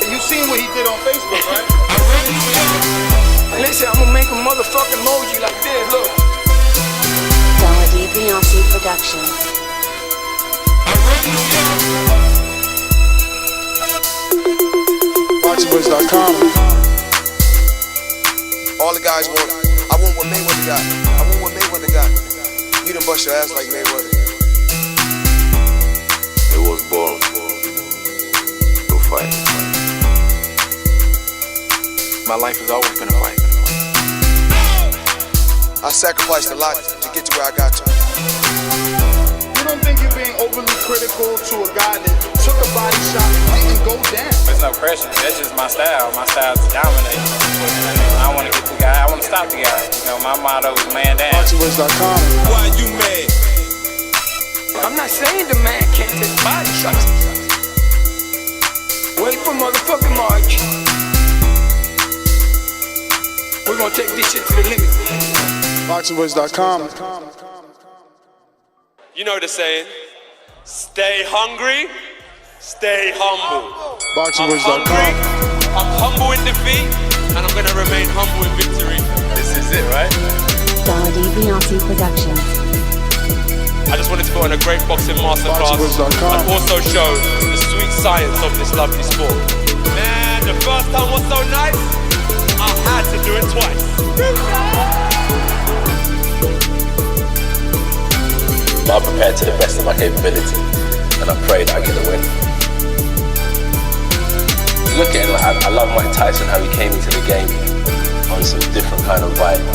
Speaker 7: You seen what he did on Facebook,
Speaker 11: motherfucking emoji like this, look.
Speaker 23: Beyonce Productions.
Speaker 11: BoxingVoice.com.
Speaker 13: All the guys want. I want what Mayweather got. I want what Mayweather got. You done bust your ass like Mayweather.
Speaker 4: It was born to fight.
Speaker 13: My life has always been a fight. I sacrificed a lot to get to where I got to.
Speaker 11: You don't think you're being overly critical to a guy that took a body shot and didn't go down?
Speaker 15: There's no pressure. That's just my style. My style is to dominate. I want to get the guy. I want to stop the guy. You know, my motto is man down.
Speaker 11: BoxingVoice.com.
Speaker 13: Why you mad?
Speaker 11: I'm not saying the man can't take body shots. Wait for motherfucking March. We're gonna take this shit to the limit. BoxingVoice.com.
Speaker 16: You know the saying, stay hungry, stay humble.
Speaker 11: BoxingVoice.com.
Speaker 16: I'm humble in defeat, and I'm gonna remain humble in victory. This is it, right?
Speaker 23: Beyonce Productions.
Speaker 16: I just wanted to put on a great boxing masterclass and also show the sweet science of this lovely sport. Man, the first time was so nice, I had to do it twice.
Speaker 17: I'm prepared to the best of my capability, and I pray that I get the win. Look at it, like, I love Mike Tyson, how he came into the game on some different kind of vibe. You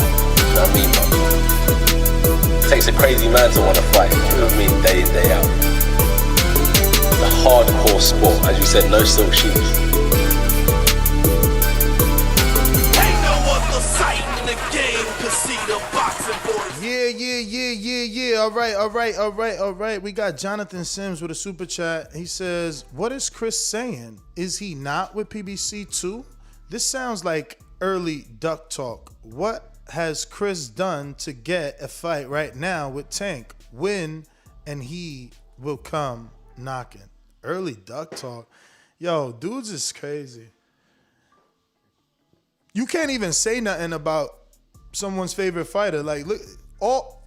Speaker 17: know what I mean? But it takes a crazy man to want to fight, you know what I mean, day in, day out. It's a hardcore sport, as you said, no silk shoes.
Speaker 3: Ain't no other sight in the game to see the boxing boys.
Speaker 7: Yeah. All right. We got Jonathan Sims with a super chat. He says, what is Chris saying? Is he not with PBC too? This sounds like early duck talk. What has Chris done to get a fight right now with Tank? Win and he will come knocking. Early duck talk. Yo, dudes is crazy. You can't even say nothing about someone's favorite fighter. Like, look,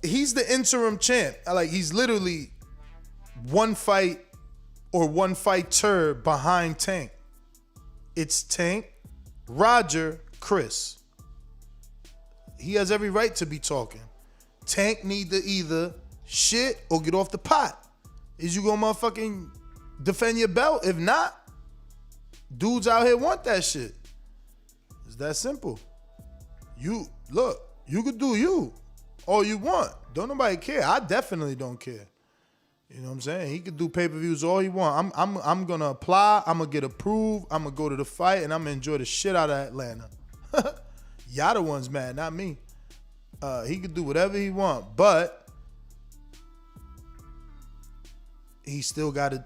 Speaker 7: he's the interim champ. Like, he's literally one fight or one fighter behind Tank. It's Tank, Roger, Chris. He has every right to be talking. Tank need to either shit or get off the pot. Is you gonna motherfucking defend your belt? If not, dudes out here want that shit. It's that simple. You could do you all you want. Don't nobody care. I definitely don't care. You know what I'm saying? He could do pay-per-views all he want. I'm gonna apply. I'm gonna get approved. I'm gonna go to the fight and I'm gonna enjoy the shit out of Atlanta. Y'all the ones mad, not me. He could do whatever he want, but he still got to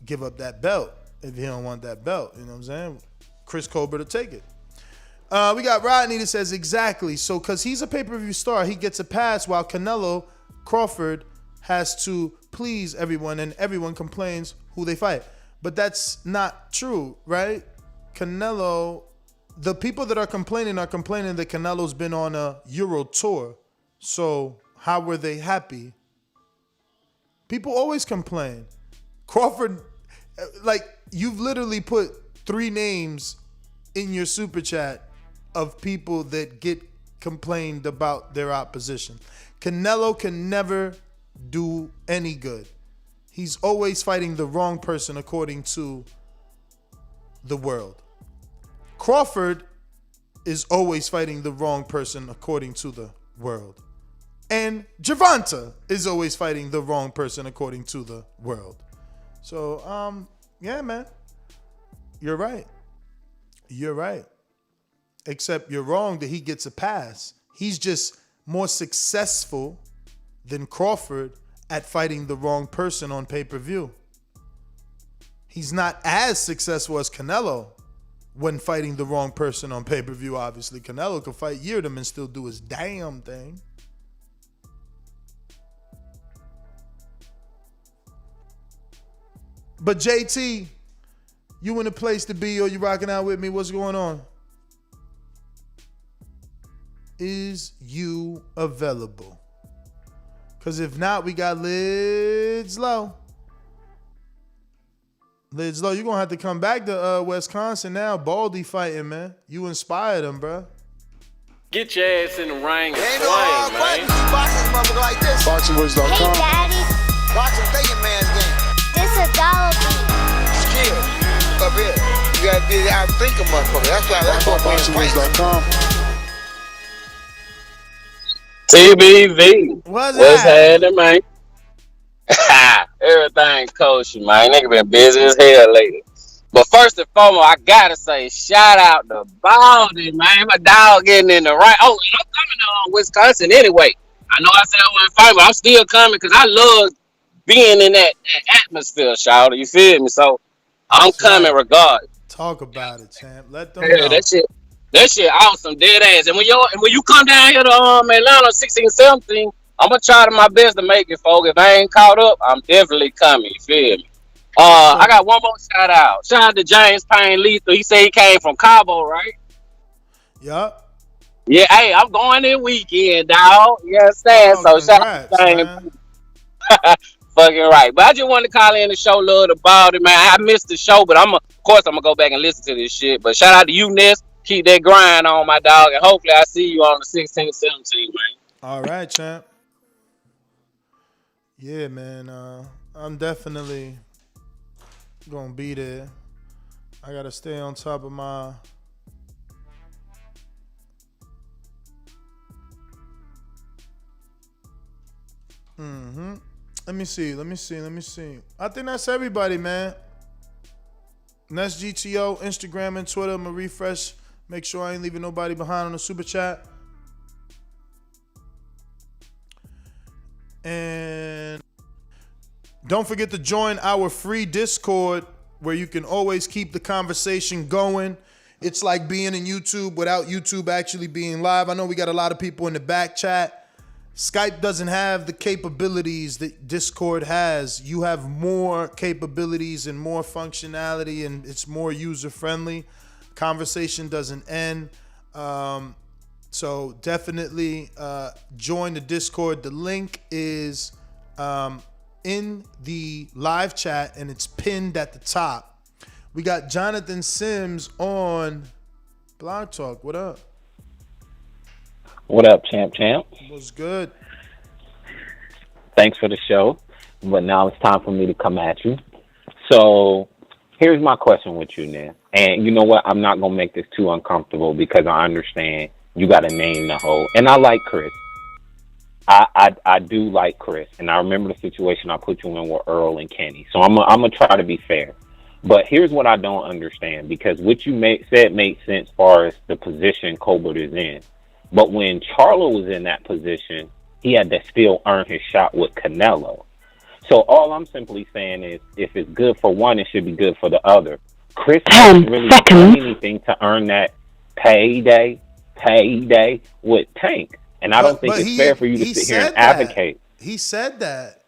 Speaker 7: give up that belt if he don't want that belt. You know what I'm saying? Chris Colbert will take it. We got Rodney that says, exactly. So, because he's a pay-per-view star, he gets a pass while Canelo Crawford has to please everyone and everyone complains who they fight. But that's not true, right? Canelo, the people that are complaining that Canelo's been on a Euro tour. So how were they happy? People always complain. Crawford, like, you've literally put 3 names in your super chat of people that get complained about their opposition. Canelo can never do any good. He's always fighting the wrong person according to the world. Crawford is always fighting the wrong person according to the world. And Gervonta is always fighting the wrong person according to the world. So, yeah, man. You're right. You're right. Except you're wrong that he gets a pass. He's just more successful than Crawford at fighting the wrong person on pay-per-view. He's not as successful as Canelo when fighting the wrong person on pay-per-view, obviously. Canelo can fight Yeardom and still do his damn thing. But JT, you in a place to be or you rocking out with me? What's going on? is you available? Because if not, we got Lids Low. Lids Low, you're going to have to come back to Wisconsin now. Baldy fighting, man. You inspired him, bro.
Speaker 16: Get your ass in the ring and
Speaker 13: Ain't no
Speaker 16: swing,
Speaker 13: hard
Speaker 16: man.
Speaker 13: fighting. Boxing motherfucker like this.
Speaker 11: BoxingWords.com.
Speaker 23: Hey, Daddy.
Speaker 13: Boxing thinking man's game.
Speaker 23: This is $1 beat.
Speaker 13: Skill. Up here. You gotta be the outthinker motherfucker. That's what we're fighting.
Speaker 11: BoxingWords.com.
Speaker 18: TBV.
Speaker 7: What's
Speaker 18: happening, man? Everything kosher, man. Nigga been busy as hell lately. But first and foremost, I gotta say, shout out to Baldy, man. My dog getting in the right. Oh, and I'm coming to Wisconsin anyway. I know I said I wasn't fighting, but I'm still coming because I love being in that atmosphere, shout. You feel me? So I'm coming regardless.
Speaker 7: Talk about it, champ. Let them
Speaker 18: Yeah,
Speaker 7: know.
Speaker 18: that shit awesome, dead ass. And when you come down here to Atlanta 16, 17, I'm gonna try my best to make it, folks. If I ain't caught up, I'm definitely coming. You feel me? I got one more shout out. Shout out to James Payne Lethal. He said he came from Cabo, right?
Speaker 7: Yup.
Speaker 18: Yeah, hey, I'm going this weekend, dog. You understand? So shout out to James. Fucking right. But I just wanted to call in and show love to Baldy, man. I missed the show, but of course I'm gonna go back and listen to this shit. But shout out to you, Ness. Keep that grind on, my dog, and hopefully I see you on the 16, 17, man.
Speaker 7: All right, champ. Yeah, man. I'm definitely gonna be there. I gotta stay on top of my Let me see. I think that's everybody, man. Nest GTO, Instagram and Twitter. I'm gonna refresh. Make sure I ain't leaving nobody behind on the super chat. And don't forget to join our free Discord where you can always keep the conversation going. It's like being in YouTube without YouTube actually being live. I know we got a lot of people in the back chat. Skype doesn't have the capabilities that Discord has. You have more capabilities and more functionality, and it's more user-friendly. Conversation doesn't end. So definitely join the Discord. The link is in the live chat, and it's pinned at the top. We got Jonathan Sims on Blog Talk. What up?
Speaker 19: What up, champ?
Speaker 7: What's good?
Speaker 19: Thanks for the show. But now it's time for me to come at you. So here's my question with you, Nan. And you know what? I'm not going to make this too uncomfortable because I understand you got to name the whole. And I like Chris. I do like Chris. And I remember the situation I put you in with Earl and Kenny. So I'm going to try to be fair. But here's what I don't understand, because what you said made sense as far as the position Colbert is in. But when Charlo was in that position, he had to still earn his shot with Canelo. So all I'm simply saying is, if it's good for one, it should be good for the other. Chris hasn't really done anything to earn that payday with Tank. And I don't think it's fair for you to sit here and advocate.
Speaker 7: He said that.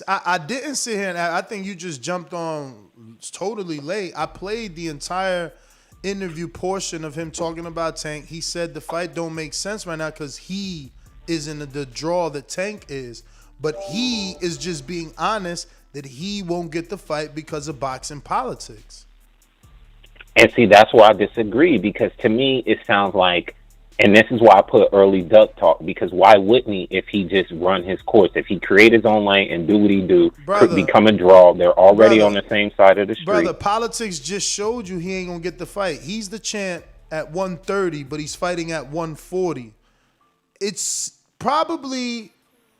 Speaker 7: I didn't sit here and I think you just jumped on totally late. I played the entire interview portion of him talking about Tank. He said the fight don't make sense right now because he is in the draw that Tank is, but he is just being honest that he won't get the fight because of boxing politics.
Speaker 19: And see, that's why I disagree, because to me it sounds like, and this is why I put early duck talk, because why wouldn't he if he just run his course? If he create his own lane and do what he do, could become a draw. They're already on the same side of the street.
Speaker 7: Brother, politics just showed you he ain't going to get the fight. He's the champ at 130, but he's fighting at 140. It's probably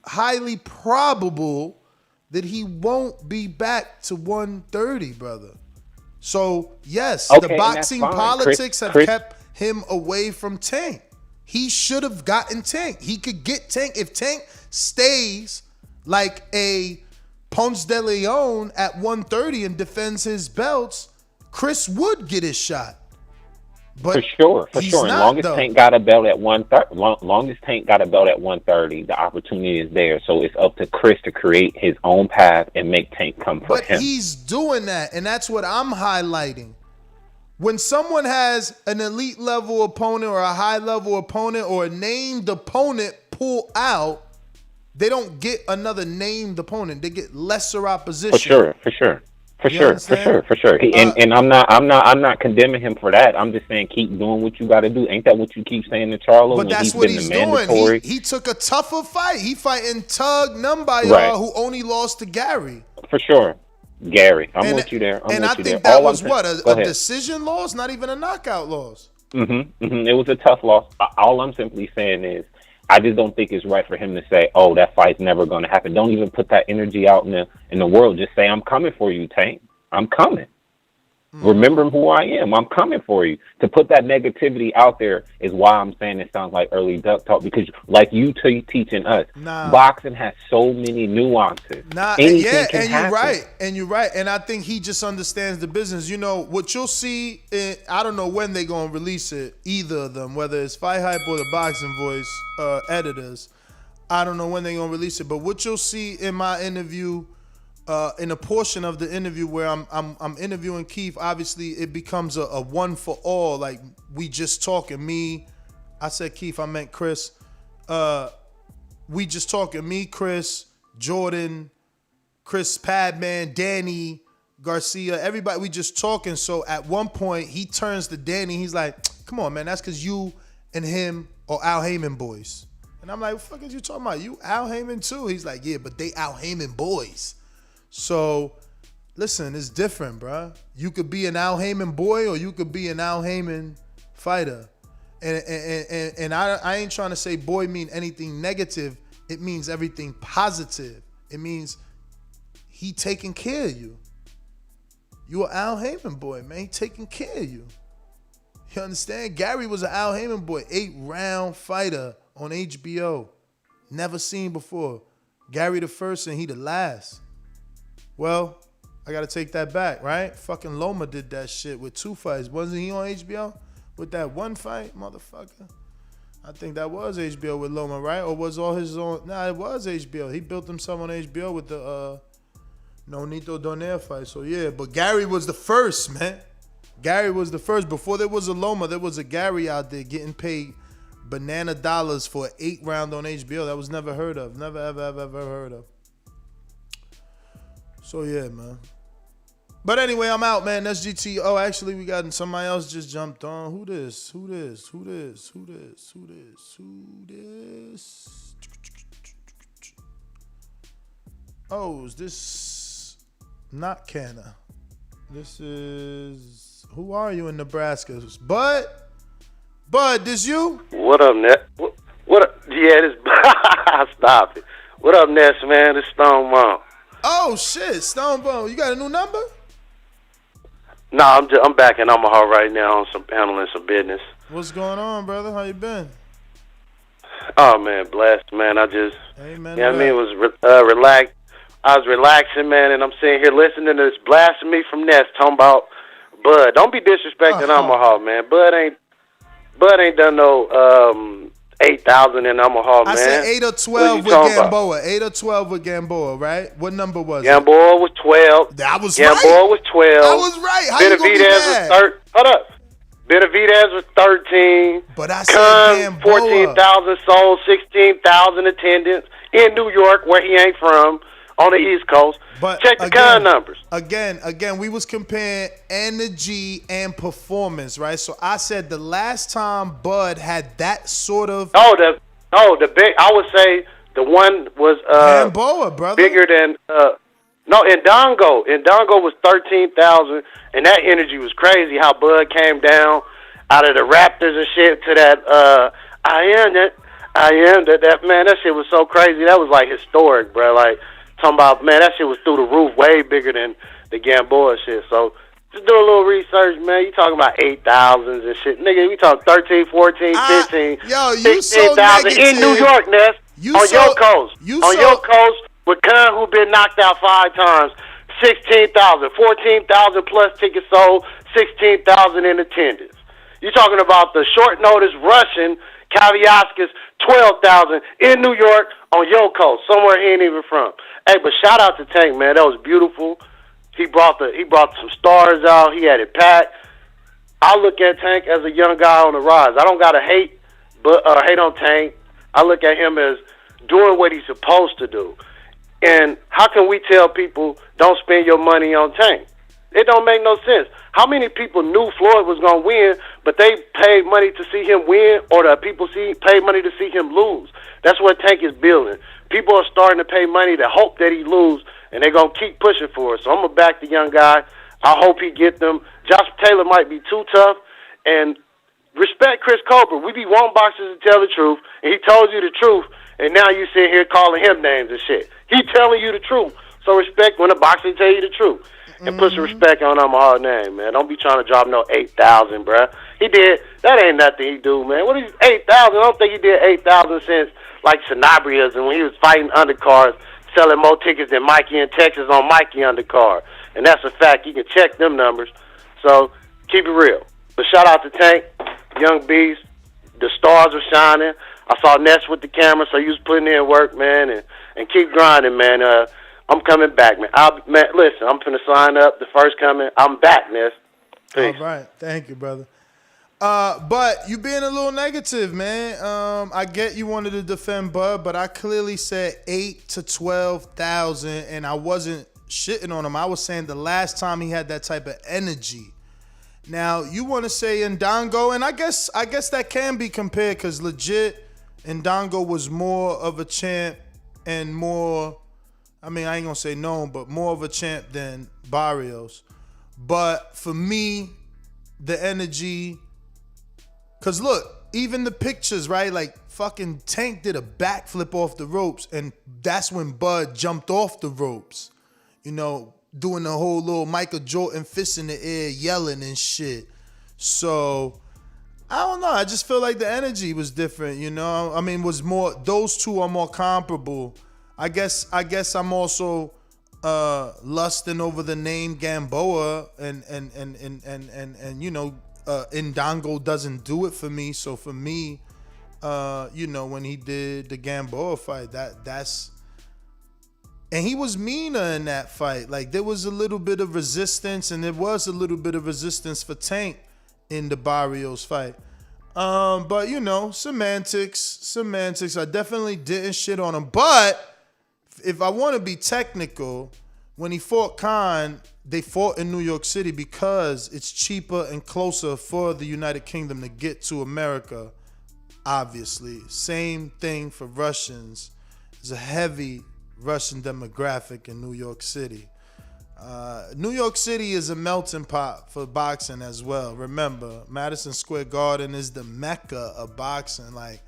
Speaker 7: highly probable that he won't be back to 130, brother. So, yes, the boxing politics have kept him away from Tank. He should have gotten Tank. He could get Tank. If Tank stays like a Ponce de Leon at 130 and defends his belts, Chris would get his shot. But
Speaker 19: for sure. And long as Tank got a belt at 130, the opportunity is there. So it's up to Chris to create his own path and make Tank come for him.
Speaker 7: But he's doing that, and that's what I'm highlighting. When someone has an elite level opponent or a high level opponent or a named opponent pull out, they don't get another named opponent. They get lesser opposition.
Speaker 19: For sure. And I'm not condemning him for that. I'm just saying keep doing what you got to do. Ain't that what you keep saying to Charlo?
Speaker 7: But that's what he's doing. He took a tougher fight. He fighting Tug Numbayar, who only lost to Gary.
Speaker 19: For sure. Gary, I'm with you there.
Speaker 7: I think that was a decision loss, not even a knockout loss.
Speaker 19: It was a tough loss. All I'm simply saying is I just don't think it's right for him to say, "Oh, that fight's never going to happen." Don't even put that energy out in the world. Just say, "I'm coming for you, Tank. I'm coming." Remember who I am. I'm coming for you. To put that negativity out there is why I'm saying it sounds like early duck talk, because like you teaching us, boxing has so many nuances. Anything can happen.
Speaker 7: And you're right. And I think he just understands the business. You know, what you'll see, I don't know when they're going to release it, either of them, whether it's Fight Hype or the Boxing Voice editors. I don't know when they're going to release it. But what you'll see in my interview, in a portion of the interview where I'm interviewing Keith, obviously it becomes a one for all. Like we just talking. I said Keith, I meant Chris. We just talking. Me, Chris, Jordan, Chris Padman, Danny Garcia, everybody. We just talking. So at one point he turns to Danny. He's like, "Come on, man, that's because you and him are Al Heyman boys." And I'm like, "What the fuck is you talking about? You Al Heyman too?" He's like, "Yeah, but they Al Heyman boys." So, listen, it's different, bro. You could be an Al Heyman boy or you could be an Al Heyman fighter. And I ain't trying to say boy mean anything negative. It means everything positive. It means he taking care of you. You an Al Heyman boy, man. He taking care of you. You understand? Gary was an Al Heyman boy, 8-round fighter on HBO. Never seen before. Gary the first and he the last. Well, I got to take that back, right? Fucking Loma did that shit with 2 fights. Wasn't he on HBO with that one fight, motherfucker? I think that was HBO with Loma, right? Or was all his own? Nah, it was HBO. He built himself on HBO with the Nonito Donaire fight. So, yeah, but Gary was the first, man. Gary was the first. Before there was a Loma, there was a Gary out there getting paid banana dollars for an 8-round on HBO. That was never heard of. Never, ever, ever, ever heard of. So, yeah, man. But anyway, I'm out, man. That's GT. Oh, actually, we got somebody else just jumped on. Who this? Oh, is this not Canna? This is... Who are you in Nebraska? Bud, this you?
Speaker 2: What up, Ness? What up? Yeah, this... Stop it. What up, Ness, man? This Stone Mom.
Speaker 7: Oh shit, Stone Bone, you got a new number?
Speaker 2: Nah, I'm back in Omaha right now on handling some business.
Speaker 7: What's going on, brother? How you been?
Speaker 2: Oh man, blessed, man. I just,
Speaker 7: Amen.
Speaker 2: I mean, it was relaxed. I was relaxing, man, and I'm sitting here listening to this blasting me from Nest talking about Bud. Don't be disrespecting Omaha, man. Bud ain't done no 8,000 in Omaha, man.
Speaker 7: I said 8 or 12 with Gamboa. About? 8 or 12 with Gamboa, right? What number was
Speaker 2: Gamboa was 12.
Speaker 7: That was
Speaker 2: Gamboa
Speaker 7: right.
Speaker 2: Gamboa was 12.
Speaker 7: I was right. How you gonna be mad?
Speaker 2: Was hold up. Benavidez was 13.
Speaker 7: But I said Gamboa.
Speaker 2: 14,000 sold, 16,000 attendance in New York, where he ain't from, on the East Coast. But check the Khan numbers.
Speaker 7: Again, we was comparing energy and performance, right? So I said the last time Bud had that sort of
Speaker 2: the big. I would say the one was
Speaker 7: Gamboa, brother.
Speaker 2: Bigger than Indongo. Indongo was 13,000, and that energy was crazy. How Bud came down out of the Raptors and shit to that I am that man. That shit was so crazy. That was like historic, bro. Like. Talking about, man, that shit was through the roof, way bigger than the Gamboa shit. So just do a little research, man. You talking about 8,000s and shit. Nigga, we talk 13, 14, 15, 16,000 in New York, Ness. On your coast. On your coast with Khan, who been knocked out 5 times. 16,000, 14,000 plus tickets sold, 16,000 in attendance. You talking about the short notice Russian Kaviaskis, 12,000 in New York on your coast, somewhere he ain't even from. Hey, but shout out to Tank, man. That was beautiful. He brought some stars out. He had it packed. I look at Tank as a young guy on the rise. I don't gotta hate on Tank. I look at him as doing what he's supposed to do. And how can we tell people don't spend your money on Tank? It don't make no sense. How many people knew Floyd was gonna win, but they paid money to see him win, or the people paid money to see him lose? That's what Tank is building. People are starting to pay money to hope that he lose, and they're gonna keep pushing for it. So I'm gonna back the young guy. I hope he get them. Josh Taylor might be too tough, and respect Chris Colbert. We be wanting boxers to tell the truth, and he told you the truth, and now you sit here calling him names and shit. He telling you the truth. So respect when a boxer tell you the truth. And put some respect on Omaha name, man. Don't be trying to drop no 8,000, bruh. He did. That ain't nothing he do, man. What is 8,000? I don't think he did 8,000 since like Sanabrias and when he was fighting undercards, selling more tickets than Mikey in Texas on Mikey undercard. And that's a fact. You can check them numbers. So keep it real. But shout out to Tank, Young Beast. The stars are shining. I saw Ness with the camera, so he was putting in work, man, and keep grinding, man. I'm coming back, man. Listen, I'm finna sign up the first coming. I'm back, Ness. Peace.
Speaker 7: All right. Thank you, brother. But you being a little negative, man. I get you wanted to defend Bud, but I clearly said 8 to 12,000, and I wasn't shitting on him. I was saying the last time he had that type of energy. Now you want to say Ndongo, and I guess that can be compared because legit Ndongo was more of a champ and more. I mean, I ain't gonna say known, but more of a champ than Barrios. But for me, the energy, cause look, even the pictures, right? Like fucking Tank did a backflip off the ropes, and that's when Bud jumped off the ropes. You know, doing the whole little Michael Jordan fist in the air, yelling and shit. So I don't know. I just feel like the energy was different. You know, I mean, was more. Those two are more comparable. I guess I'm also lusting over the name Gamboa and you know Ndongo doesn't do it for me. So for me, you know, when he did the Gamboa fight, that's and he was meaner in that fight. Like there was a little bit of resistance, and there was a little bit of resistance for Tank in the Barrios fight. But you know, semantics. I definitely didn't shit on him, but if I want to be technical, when he fought Khan, they fought in New York City because it's cheaper and closer for the United Kingdom to get to America, obviously. Same thing for Russians. There's a heavy Russian demographic in New York City. New York City is a melting pot for boxing as well. Remember, Madison Square Garden is the mecca of boxing. Like,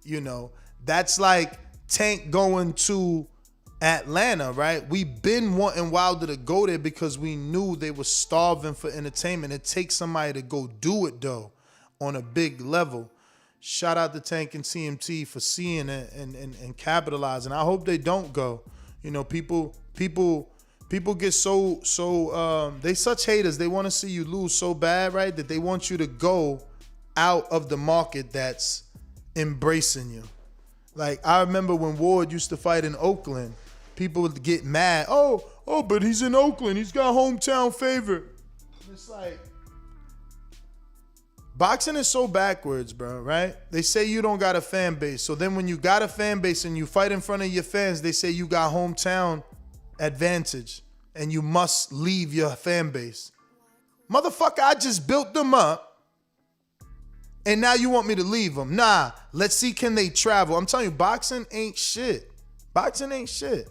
Speaker 7: you know, that's like Tank going to Atlanta, right? We've been wanting Wilder to go there because we knew they were starving for entertainment. It takes somebody to go do it, though, on a big level. Shout out to Tank and CMT for seeing it and capitalizing. I hope they don't go. You know, people get so they such haters. They want to see you lose so bad, right? That they want you to go out of the market that's embracing you. Like I remember when Ward used to fight in Oakland, people would get mad. Oh, but he's in Oakland. He's got hometown favorite. It's like boxing is so backwards, bro, right? They say you don't got a fan base. So then when you got a fan base and you fight in front of your fans, they say you got hometown advantage and you must leave your fan base. Motherfucker, I just built them up and now you want me to leave them. Nah, let's see, can they travel? I'm telling you, boxing ain't shit. Boxing ain't shit.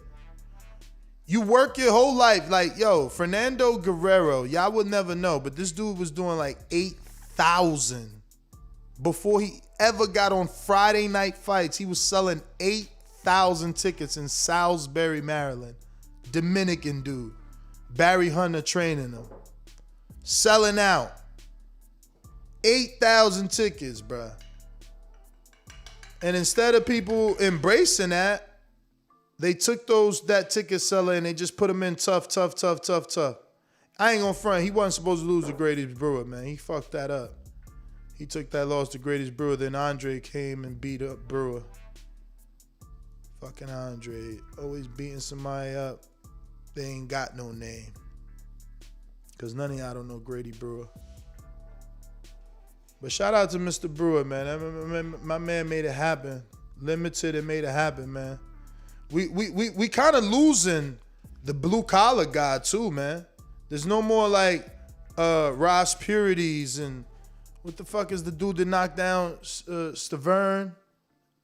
Speaker 7: You work your whole life. Like, yo, Fernando Guerrero, y'all would never know, but this dude was doing like 8,000 before he ever got on Friday Night Fights. He was selling 8,000 tickets in Salisbury, Maryland. Dominican dude. Barry Hunter training him. Selling out. 8,000 tickets, bruh. And instead of people embracing that, they took that ticket seller and they just put him in tough. I ain't gonna front. He wasn't supposed to lose to Grady's Brewer, man. He fucked that up. He took that loss to Grady's Brewer. Then Andre came and beat up Brewer. Fucking Andre. Always beating somebody up. They ain't got no name. Because none of y'all don't know Grady Brewer. But shout out to Mr. Brewer, man. My man made it happen. Limited and made it happen, man. We kind of losing the blue collar guy too, man. There's no more like Ross Purities and what the fuck is the dude that knocked down Stavern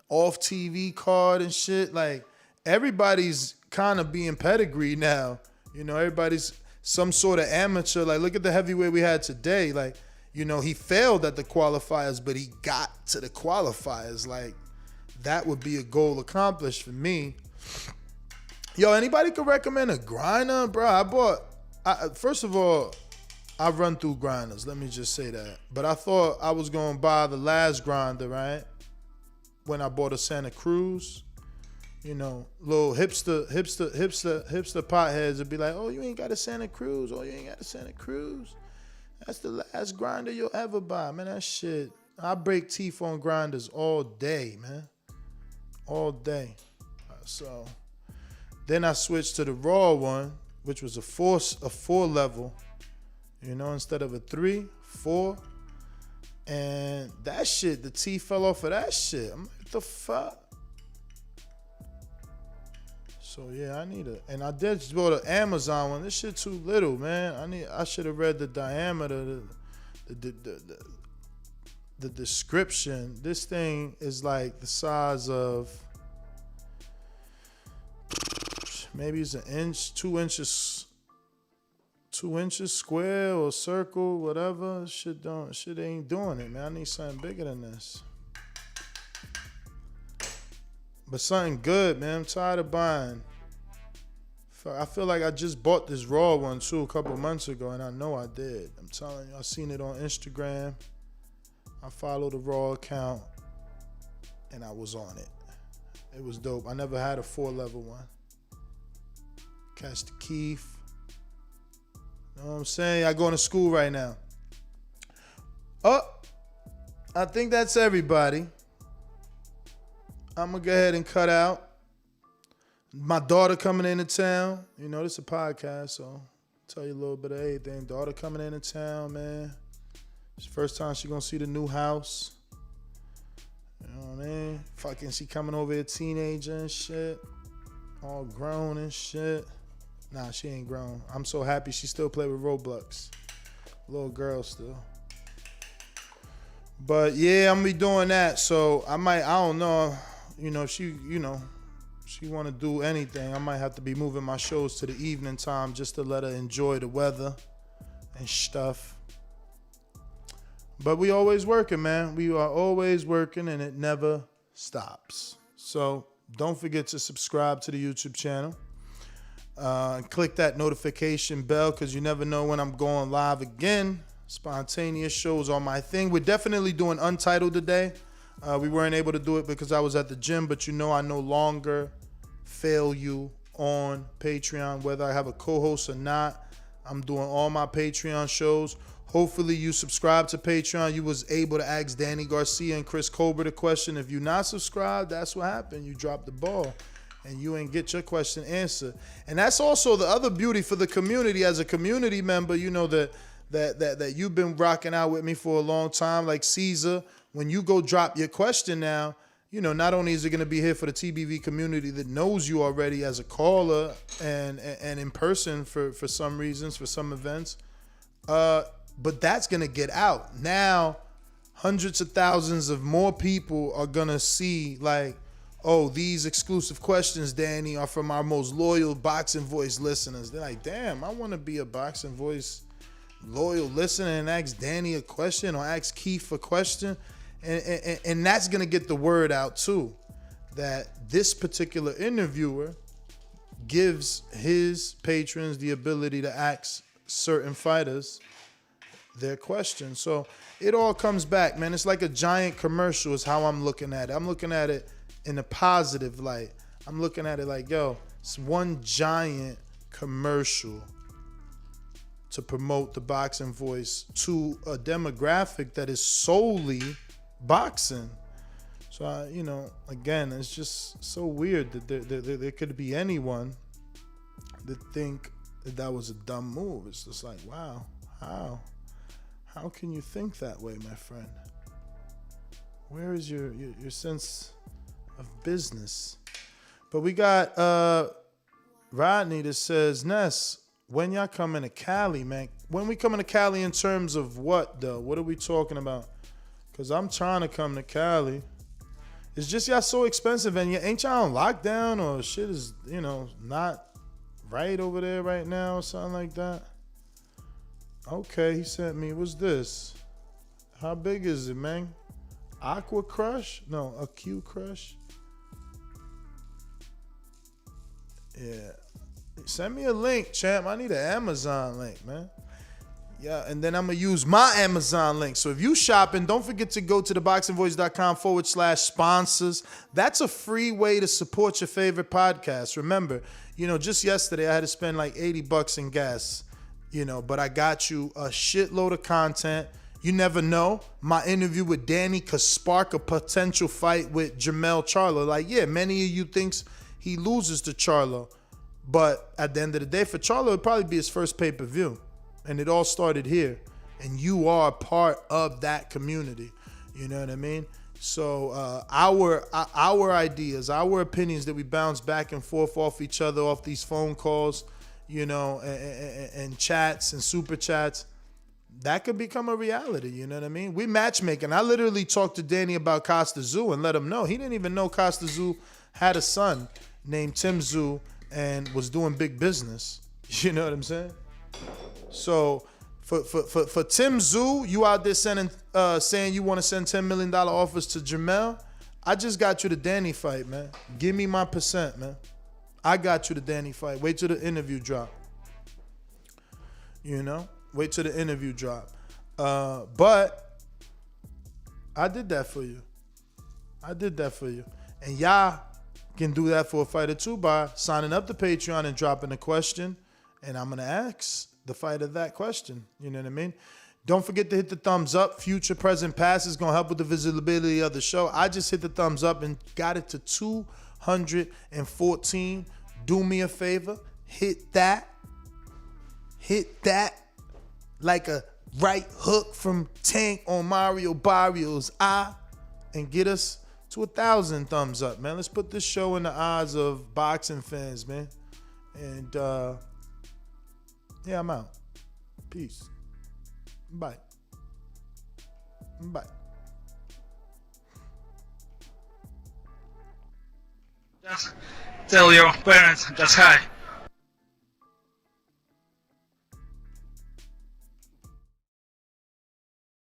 Speaker 7: off TV card and shit. Like everybody's kind of being pedigree now. You know, everybody's some sort of amateur. Like look at the heavyweight we had today. Like, you know, he failed at the qualifiers, but he got to the qualifiers. Like that would be a goal accomplished for me. Yo, anybody could recommend a grinder, bro? First of all, I've run through grinders. Let me just say that. But I thought I was going to buy the last grinder, right? When I bought a Santa Cruz. You know, little hipster potheads would be like, oh, you ain't got a Santa Cruz. Oh, you ain't got a Santa Cruz. That's the last grinder you'll ever buy. Man, that shit. I break teeth on grinders all day, man. All day. So then I switched to the raw one, which was a four level, you know, instead of a 3, 4. And that shit, the teeth fell off of that shit. I'm like, what the fuck? So yeah, I need and I did just bought an Amazon one. This shit too little, man. I should have read the diameter, the description. This thing is like the size of maybe it's an inch, 2 inches, 2 inches square or circle, whatever. Shit ain't doing it, man. I need something bigger than this. But something good, man. I'm tired of buying. I feel like I just bought this raw one too a couple months ago, and I know I did. I'm telling you, I seen it on Instagram. I followed the raw account, and I was on it. It was dope. I never had a 4-level one. Catch the Keith. You know what I'm saying? I going to school right now. Oh, I think that's everybody. I'm going to go ahead and cut out. My daughter coming into town. You know, this is a podcast, so I'll tell you a little bit of everything. Daughter coming into town, man. It's the first time she going to see the new house. You know what I mean? Fucking she coming over here teenager and shit. All grown and shit. Nah, she ain't grown. I'm so happy she still play with Roblox. Little girl still. But yeah, I'm gonna be doing that. So I don't know, you know, she want to do anything. I might have to be moving my shows to the evening time just to let her enjoy the weather and stuff. But we always working, man. We are always working, and it never stops. So don't forget to subscribe to the YouTube channel. Click that notification bell because you never know when I'm going live again. Spontaneous shows are my thing. We're definitely doing Untitled today. We weren't able to do it because I was at the gym, but you know I no longer fail you on Patreon, whether I have a co-host or not. I'm doing all my Patreon shows. Hopefully you subscribe to Patreon. You was able to ask Danny Garcia and Chris Colbert a question. If you're not subscribed, that's what happened. You dropped the ball and you ain't get your question answered. And that's also the other beauty for the community. As a community member, you know that you've been rocking out with me for a long time. Like Caesar, when you go drop your question now, you know, not only is it going to be here for the TBV community that knows you already as a caller and in person for some reasons, for some events, but that's going to get out. Now, hundreds of thousands of more people are going to see, like, oh, these exclusive questions, Danny, are from our most loyal Boxing Voice listeners. They're like, damn, I want to be a Boxing Voice loyal listener and ask Danny a question or ask Keith a question. And that's going to get the word out, too, that this particular interviewer gives his patrons the ability to ask certain fighters their questions. So it all comes back, man. It's like a giant commercial is how I'm looking at it. I'm looking at it in a positive light. I'm looking at it like, yo, it's one giant commercial to promote the Boxing Voice to a demographic that is solely boxing. So, you know, again, it's just so weird that there could be anyone that think that was a dumb move. It's just like, wow, how can you think that way, my friend? Where is your sense of business? But we got Rodney that says, Ness, when y'all coming to Cali, man? When we coming to Cali in terms of what, though? What are we talking about? Because I'm trying to come to Cali. It's just y'all so expensive, and ain't y'all on lockdown or shit is, not right over there right now or something like that? Okay, he sent me, what's this? How big is it, man? Aqua Crush? No, a Q Crush? Yeah. Send me a link, champ. I need an Amazon link, man. Yeah, and then I'm going to use my Amazon link. So if you shopping, don't forget to go to theboxingvoice.com/sponsors. That's a free way to support your favorite podcast. Remember, just yesterday I had to spend like $80 in gas, but I got you a shitload of content. You never know. My interview with Danny could spark a potential fight with Jermell Charlo. Like, yeah, many of you thinks he loses to Charlo. But at the end of the day, for Charlo, it'd probably be his first pay-per-view. And it all started here. And you are part of that community. You know what I mean? So our ideas, our opinions that we bounce back and forth off each other, off these phone calls, and chats and super chats, that could become a reality. You know what I mean? We matchmaking. I literally talked to Danny about Costa Zoo and let him know. He didn't even know Costa Zoo had a son named Tim Zoo and was doing big business. You know what I'm saying? So for Tim Zoo, you out there saying you want to send $10 million offers to Jermell, I just got you the Danny fight, man. Give me my percent, man. I got you the Danny fight. Wait till the interview drop. Wait till the interview drop. But I did that for you. And y'all can do that for a fighter too by signing up to Patreon and dropping a question. And I'm going to ask the fighter that question. You know what I mean? Don't forget to hit the thumbs up. Future, present, past is going to help with the visibility of the show. I just hit the thumbs up and got it to 214. Do me a favor. Hit that like a right hook from Tank on Mario Barrios' eye and get us to 1,000 thumbs up, man. Let's put this show in the eyes of boxing fans, man. And I'm out. Peace. Bye.
Speaker 1: Just tell your parents that's hi.